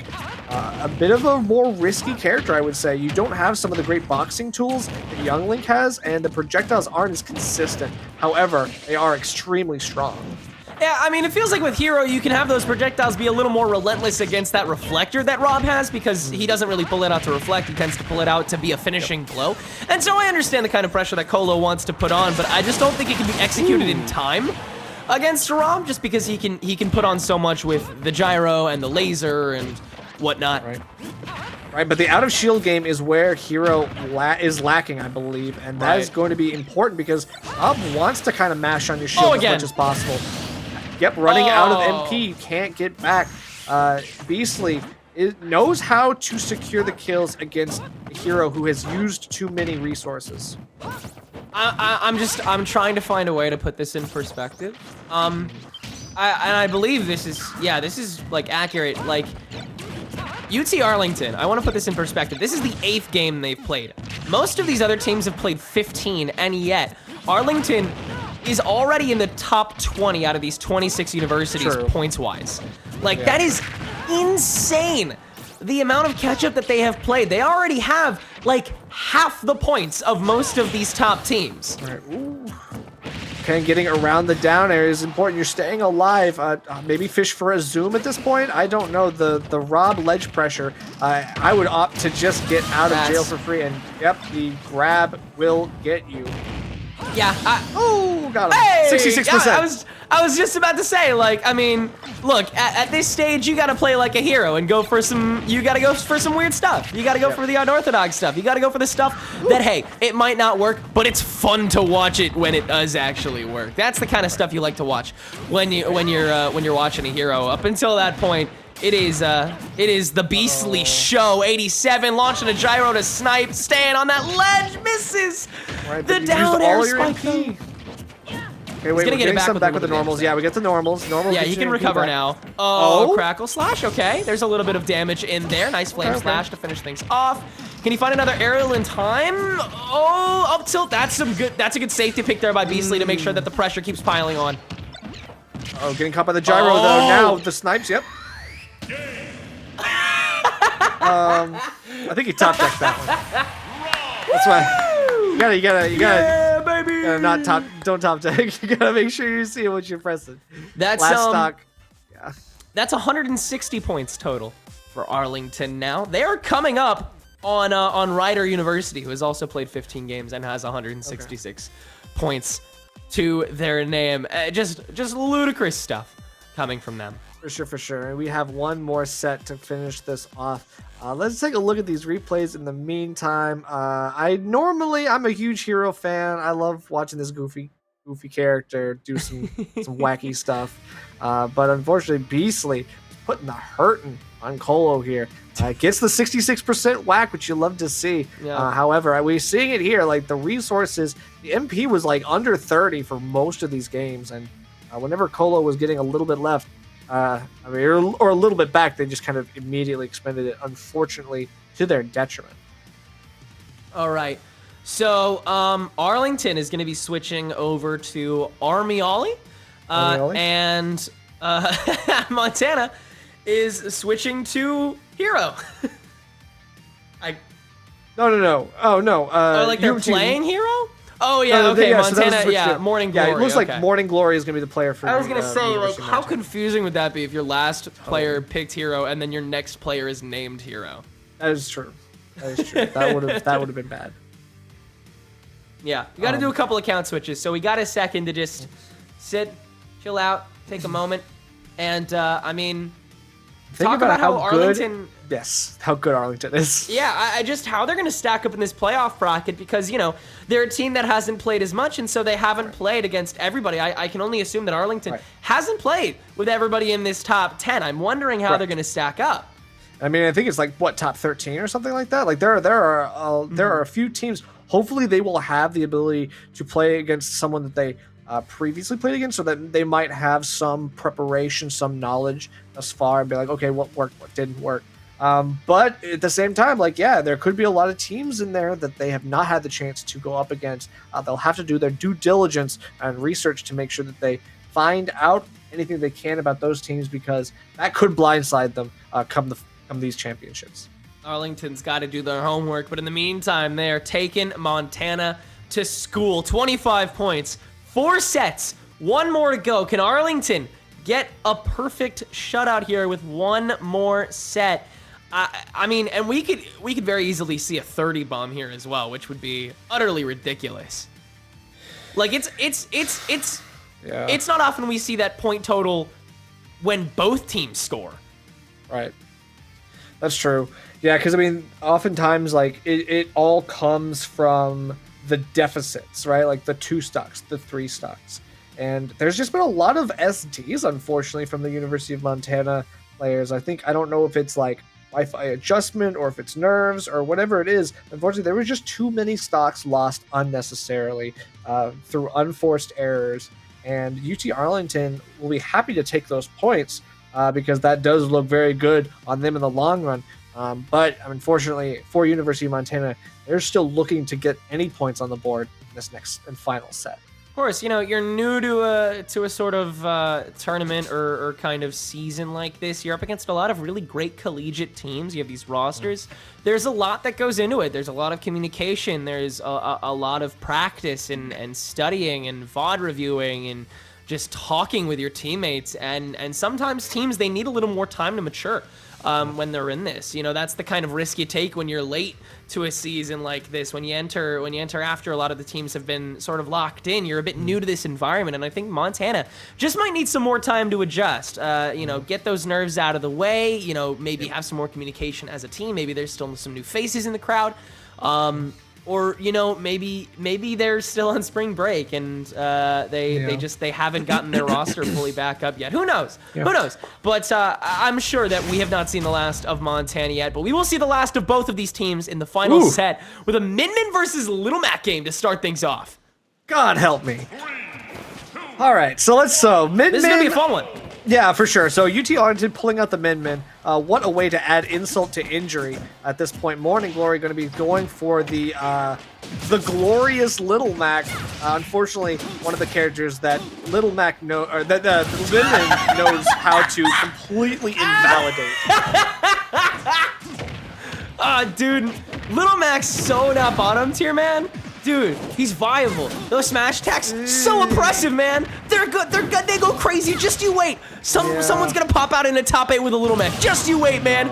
A bit of a more risky character, I would say. You don't have some of the great boxing tools that Youngling has, and the projectiles aren't as consistent. However, they are extremely strong. Yeah, I mean, it feels like with Hero, you can have those projectiles be a little more relentless against that reflector that Rob has, because he doesn't really pull it out to reflect. He tends to pull it out to be a finishing blow. And so I understand the kind of pressure that Colo wants to put on, but I just don't think it can be executed in time against Rob, just because he can put on so much with the gyro and the laser and whatnot. Right, but the out-of-shield game is where Hero is lacking, I believe, and that is going to be important because Rob wants to kind of mash on your shield as much as possible. Yep, running out of MP, you can't get back. Beastly knows how to secure the kills against a hero who has used too many resources. I'm trying to find a way to put this in perspective. I believe this is like accurate. Like, UT Arlington, I want to put this in perspective. This is the 8th game they've played. Most of these other teams have played 15, and yet Arlington is already in the top 20 out of these 26 universities points-wise. Like, that is insane. The amount of catch-up that they have played. They already have, like, half the points of most of these top teams. Okay, getting around the down area is important. You're staying alive. Maybe fish for a zoom at this point? I don't know. The Rob ledge pressure, I would opt to just get out of jail for free. And, yep, the grab will get you. Yeah. Got him. Hey, 66%. I was just about to say, like, I mean, look, at this stage, you gotta play like a hero and go for some weird stuff. You gotta go for the unorthodox stuff. You gotta go for the stuff that, hey, it might not work, but it's fun to watch it when it does actually work. That's the kind of stuff you like to watch when you're watching a hero. Up until that point, it is the Beastly show. 87 launching a gyro to snipe, staying on that ledge, misses the down air spike. Okay, wait, we're getting some back with the normals. Yeah, we get the normals. Yeah, he can recover now. Oh, Crackle Slash, okay. There's a little bit of damage in there. Nice Flame Slash to finish things off. Can he find another aerial in time? Oh, up tilt. That's a good safety pick there by Beastly to make sure that the pressure keeps piling on. Oh, getting caught by the gyro though. Now the snipes. Yep. I think he top decked that one. That's why you gotta Yeah, baby. don't top deck. You gotta make sure you see what you're pressing. That's last stock. Yeah. That's 160 points total for Arlington now. They are coming up on Rider University, who has also played 15 games and has 166 points to their name. Just ludicrous stuff coming from them. For sure. And we have one more set to finish this off. Let's take a look at these replays in the meantime. I'm a huge Hero fan. I love watching this goofy character do some wacky stuff. But unfortunately, Beastly putting the hurting on Colo here. Gets the 66% whack, which you love to see. Yeah. However, we're seeing it here, like the resources, the MP was like under 30 for most of these games. And whenever Colo was getting a little bit left, or a little bit back, they just kind of immediately expended it, unfortunately, to their detriment. All right. So Arlington is going to be switching over to Army Ollie. And Montana is switching to Hero. No. Oh, no. Like they're playing Hero? Oh, yeah, okay, Montana, so Morning Glory. Yeah, it looks like Morning Glory is going to be the player for I was going to say, like, how Montana. confusing would that be if your last player picked Hero and then your next player is named Hero? That is true. That would have been bad. Yeah, you got to do a couple account switches, so we got a second to just sit, chill out, take a moment, and, Think talk about how Arlington... Yes, how good Arlington is. Yeah, just how they're going to stack up in this playoff bracket because, they're a team that hasn't played as much, and so they haven't played against everybody. I can only assume that Arlington hasn't played with everybody in this top 10. I'm wondering how they're going to stack up. I mean, I think it's like, top 13 or something like that? Like, there are a few teams. Hopefully, they will have the ability to play against someone that they previously played against, so that they might have some preparation, some knowledge thus far, and be like, okay, what worked, what didn't work. But at the same time, there could be a lot of teams in there that they have not had the chance to go up against. They'll have to do their due diligence and research to make sure that they find out anything they can about those teams, because that could blindside them come these championships. Arlington's got to do their homework, but in the meantime, they are taking Montana to school. 25 points, 4 sets, 1 more to go. Can Arlington get a perfect shutout here with 1 more set? I mean, and we could very easily see a 30 bomb here as well, which would be utterly ridiculous. Like it's not often we see that point total when both teams score. Right. That's true. Yeah, because I mean, oftentimes it all comes from the deficits, right? Like the 2 stocks, the 3 stocks. And there's just been a lot of SDs, unfortunately, from the University of Montana players. I don't know if it's like Wi-Fi adjustment or if it's nerves or whatever it is. Unfortunately, there was just too many stocks lost unnecessarily through unforced errors. And UT Arlington will be happy to take those points because that does look very good on them in the long run. But unfortunately, for University of Montana, they're still looking to get any points on the board in this next and final set. Of course, you're new to a sort of tournament or kind of season like this. You're up against a lot of really great collegiate teams. You have these rosters. There's a lot that goes into it. There's a lot of communication. There's a lot of practice and studying and VOD reviewing and just talking with your teammates. And sometimes teams, they need a little more time to mature when they're in this. That's the kind of risk you take when you're late to a season like this. When you enter after a lot of the teams have been sort of locked in, you're a bit new to this environment, and I think Montana just might need some more time to adjust. Get those nerves out of the way. Maybe have some more communication as a team. Maybe there's still some new faces in the crowd. Or maybe they're still on spring break and they haven't gotten their roster fully back up yet. Who knows? Yeah. Who knows? But I'm sure that we have not seen the last of Montana yet. But we will see the last of both of these teams in the final set with a Min Min versus Little Mac game to start things off. God help me. All right, so Min Min. This is gonna be a fun one. Yeah, for sure. So UT Arlington pulling out the Min. What a way to add insult to injury at this point. Morning Glory going to be going for the glorious Little Mac. Unfortunately, one of the characters that Little Mac that Min knows how to completely invalidate. Dude, Little Mac's so not bottom tier, man. Dude, he's viable. Those smash attacks, so impressive, man. They're good. They're good. They go crazy. Just you wait. Someone's gonna pop out in a top 8 with a Little Mac. Just you wait, man.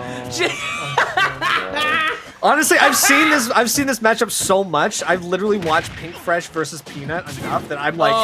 Honestly, I've seen this matchup so much. I've literally watched Pink Fresh versus Peanut enough that I'm like,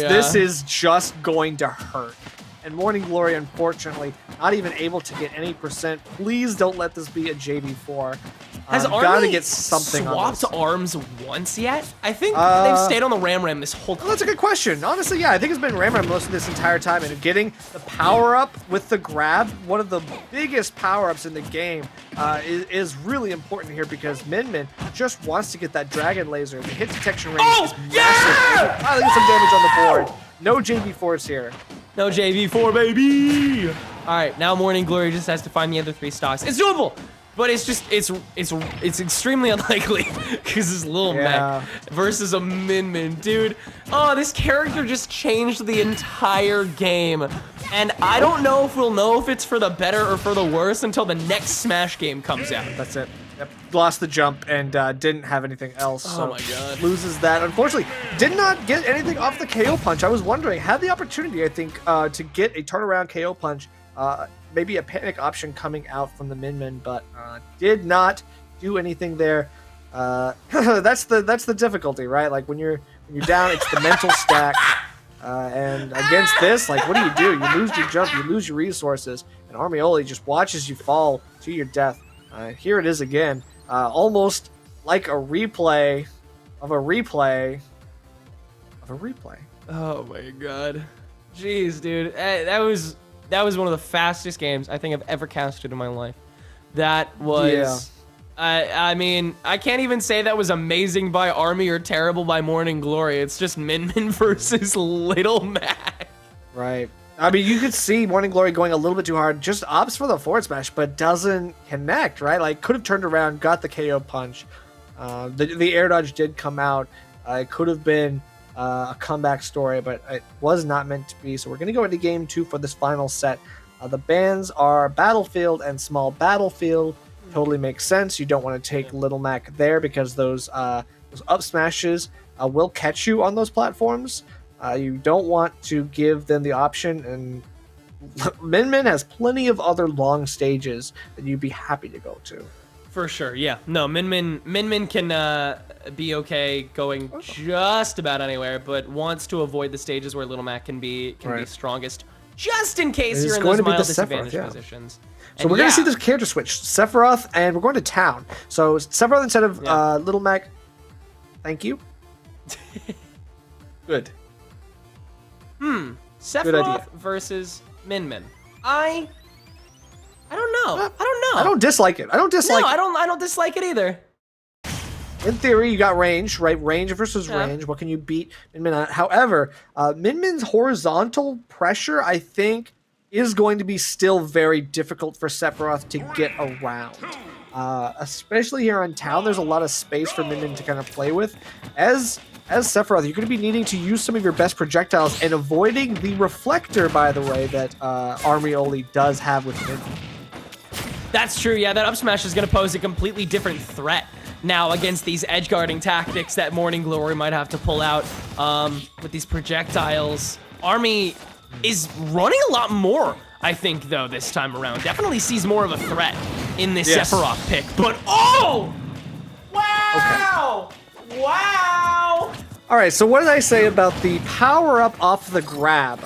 this is just going to hurt. And Morning Glory, unfortunately, not even able to get any %. Please don't let this be a JV4. Has Army gotta get something swapped arms once yet? I think they've stayed on the Ram this whole time. Well, that's a good question. Honestly, yeah, I think it's been Ram most of this entire time. And getting the power-up with the grab, one of the biggest power-ups in the game, is really important here because Min just wants to get that Dragon Laser. The hit detection range is massive. Finally get some damage on the board. No JV4s here. No JV4, baby! Alright, now Morning Glory just has to find the other 3 stocks. It's doable! But it's just, it's extremely unlikely because it's Lil Mac versus a Min. Dude, oh, this character just changed the entire game. And I don't know if we'll know if it's for the better or for the worse until the next Smash game comes out. That's it. Yep. Lost the jump and didn't have anything else. So my God. Loses that. Unfortunately, did not get anything off the KO punch. I was wondering, had the opportunity, I think, to get a turnaround KO punch. Maybe a panic option coming out from the Min, but did not do anything there. That's the difficulty, right? Like when you're down, it's the mental stack. And against this, like, what do? You lose your jump, you lose your resources, and Armioli just watches you fall to your death. Here it is again, almost like a replay of a replay of a replay. Oh my God, jeez, dude, that was one of the fastest games I think I've ever casted in my life. That was, I mean, I can't even say that was amazing by Army or terrible by Morning Glory. It's just Min versus Little Mac. Right. I mean, you could see Morning Glory going a little bit too hard, just opts for the forward smash, but doesn't connect, right? Like, could have turned around, got the KO punch. The air dodge did come out. It could have been a comeback story, but it was not meant to be. So we're going to go into game 2 for this final set. The bans are Battlefield and Small Battlefield. Totally makes sense. You don't want to take Little Mac there because those up smashes will catch you on those platforms. You don't want to give them the option, and Min has plenty of other long stages that you'd be happy to go to. For sure, yeah. No, Min can be okay going just about anywhere, but wants to avoid the stages where Little Mac can be strongest, just in case you're in those mild disadvantaged positions. So we're going to see this character switch, Sephiroth, and we're going to Town. So Sephiroth instead of Little Mac. Thank you. Good. Sephiroth versus Min. I don't know. I don't dislike it. I don't dislike it. I don't dislike it either. In theory, you got range, right? Range versus range. What can you beat Min at? However, Min's horizontal pressure, I think, is going to be still very difficult for Sephiroth to get around. Especially here on Town, there's a lot of space for Min to kind of play with. As Sephiroth, you're going to be needing to use some of your best projectiles and avoiding the reflector, by the way, that Armioli does have with Min. That's true, yeah. That up smash is going to pose a completely different threat now against these edge guarding tactics that Morning Glory might have to pull out with these projectiles. Army is running a lot more, I think, though, this time around. Definitely sees more of a threat in this Sephiroth pick. But, oh! Wow! Okay. Wow! All right, so what did I say about the power-up off the grab?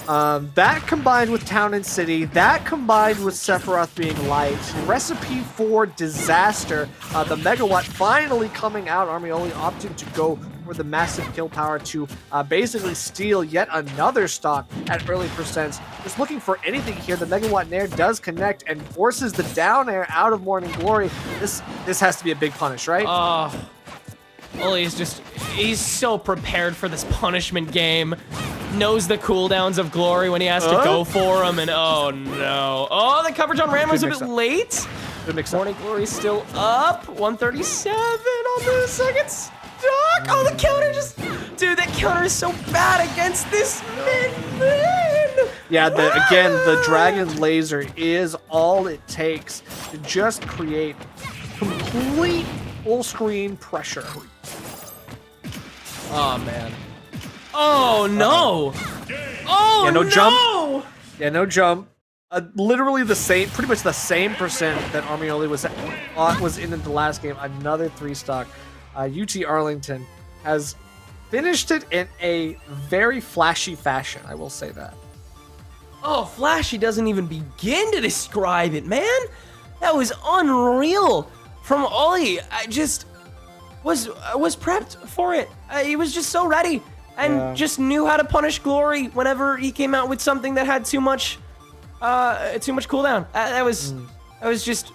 That combined with Town and City, that combined with Sephiroth being light, recipe for disaster. The Megawatt finally coming out. Armioli opted to go for the massive kill power to basically steal yet another stock at early percents. Just looking for anything here. The Megawatt Nair does connect and forces the down air out of Morning Glory. This has to be a big punish, right? Oli is he's so prepared for this punishment game. knows the cooldowns of Glory when he has to go for him, and oh no. Oh, the coverage on Ram was a bit late. Morning Glory's still up. 137 on the second stock. Oh, the counter just... Dude, that counter is so bad against this mid. Yeah, again, the Dragon Laser is all it takes to just create complete full screen pressure. Oh, man. Oh, no. Oh, yeah, no no. Jump. Yeah, no jump. Literally the same, pretty much the same percent that Armioli was in the last game. Another 3-stock. UT Arlington has finished it in a very flashy fashion, I will say that. Oh, flashy doesn't even begin to describe it, man. That was unreal from Ollie. I just was prepped for it. He was just so ready and just knew how to punish Glory whenever he came out with something that had too much cooldown. That was just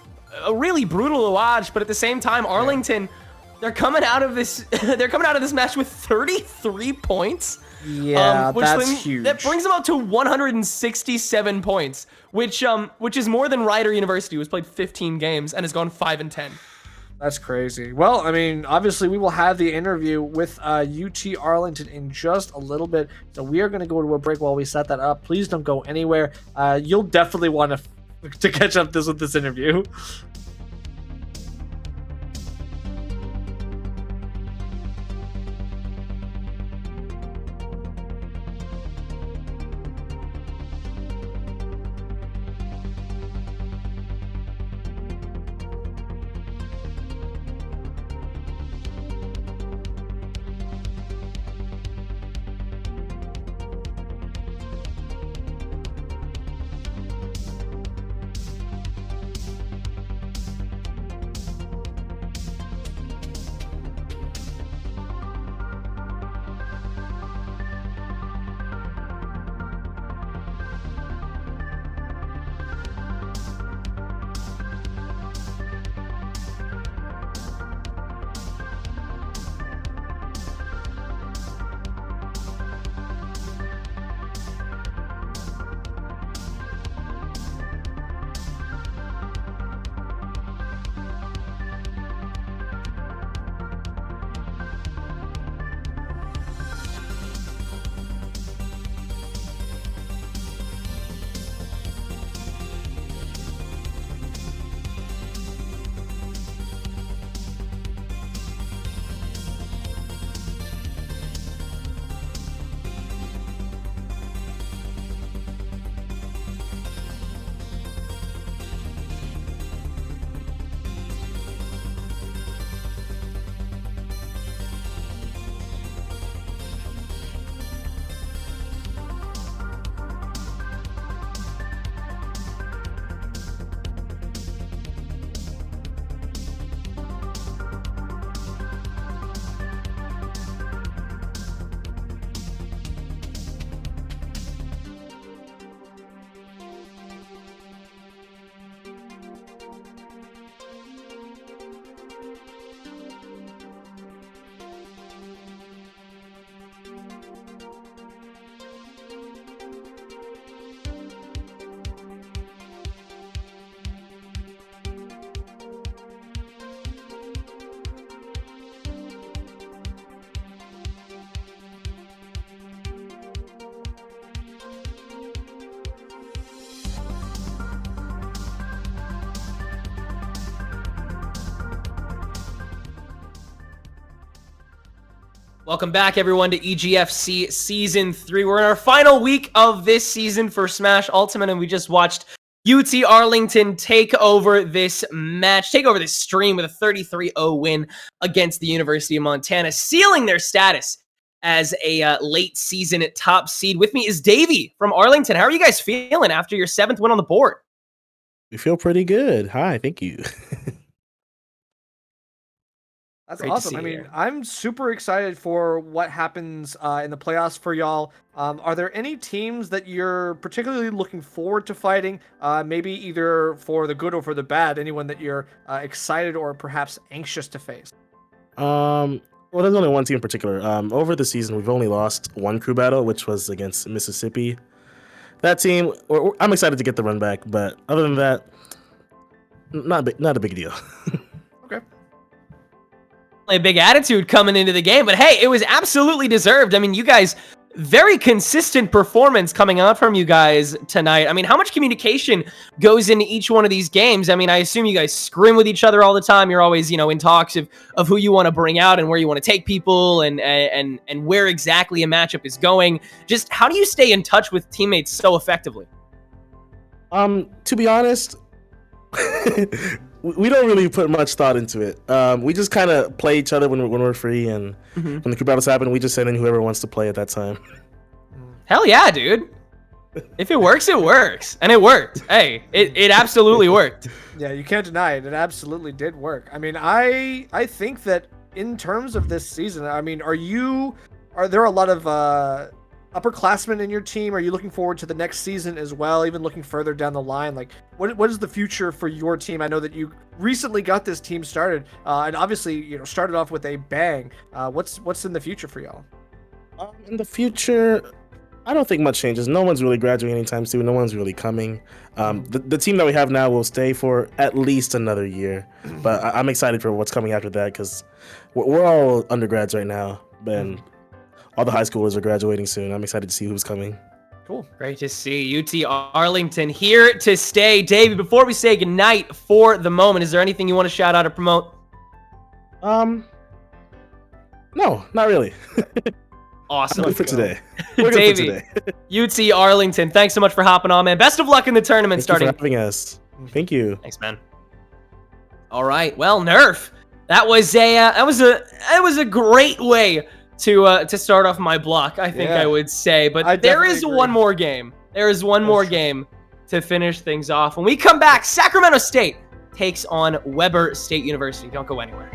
really brutal to watch. But at the same time, Arlington, they're coming out of this match with 33 points. Yeah, that's huge. That brings them up to 167 points, which is more than Rider University, who's played 15 games and has gone 5-10. That's crazy. Well, I mean, obviously we will have the interview with UT Arlington in just a little bit, so we are going to go to a break while we set that up. Please don't go anywhere. You'll definitely want to catch up with this interview. Welcome back, everyone, to EGFC Season 3. We're in our final week of this season for Smash Ultimate, and we just watched UT Arlington take over this stream with a 33-0 win against the University of Montana, sealing their status as a late season top seed. With me is Davey from Arlington. How are you guys feeling after your 7th win on the board? We feel pretty good. Hi, thank you. That's Great to awesome. see I you mean, here. I'm super excited for what happens in the playoffs for y'all. Are there any teams that you're particularly looking forward to fighting? Maybe either for the good or for the bad. Anyone that you're excited or perhaps anxious to face? Well, Well, there's only one team in particular. Over the season, we've only lost one crew battle, which was against Mississippi. That team, I'm excited to get the run back, but other than that, not a big deal. Okay. A big attitude coming into the game, but hey, it was absolutely deserved. I mean, you guys, very consistent performance coming out from you guys tonight. I mean, how much communication goes into each one of these games? I mean, I assume you guys scrim with each other all the time. You're always, in talks of who you want to bring out and where you want to take people and where exactly a matchup is going. Just how do you stay in touch with teammates so effectively? To be honest, we don't really put much thought into it. We just kind of play each other when we're free, and when the crew battles happen, we just send in whoever wants to play at that time. Hell yeah, dude. If it works, it works. And it worked. Hey, it absolutely worked. Yeah, you can't deny it. It absolutely did work. I mean, I think that in terms of this season, I mean, are there a lot of upperclassmen in your team? Are you looking forward to the next season as well, even looking further down the line? Like, what is the future for your team? I know that you recently got this team started, and obviously, started off with a bang. What's in the future for y'all? In the future, I don't think much changes. No one's really graduating anytime soon. No one's really coming. The team that we have now will stay for at least another year, but I'm excited for what's coming after that because we're all undergrads right now, and all the high schoolers are graduating soon. I'm excited to see who's coming. Cool. Great to see UT Arlington here to stay. Davey, before we say goodnight for the moment, is there anything you want to shout out or promote? No, not really. Awesome. We're good for today. Davey, UT Arlington, thanks so much for hopping on, man. Best of luck in the tournament starting. Thank you for having us. Thank you. Thanks, man. All right. Well, Nerf, that was a great way to start off my block, I think I would say. But there is one more game. There is one more game to finish things off. When we come back, Sacramento State takes on Weber State University. Don't go anywhere.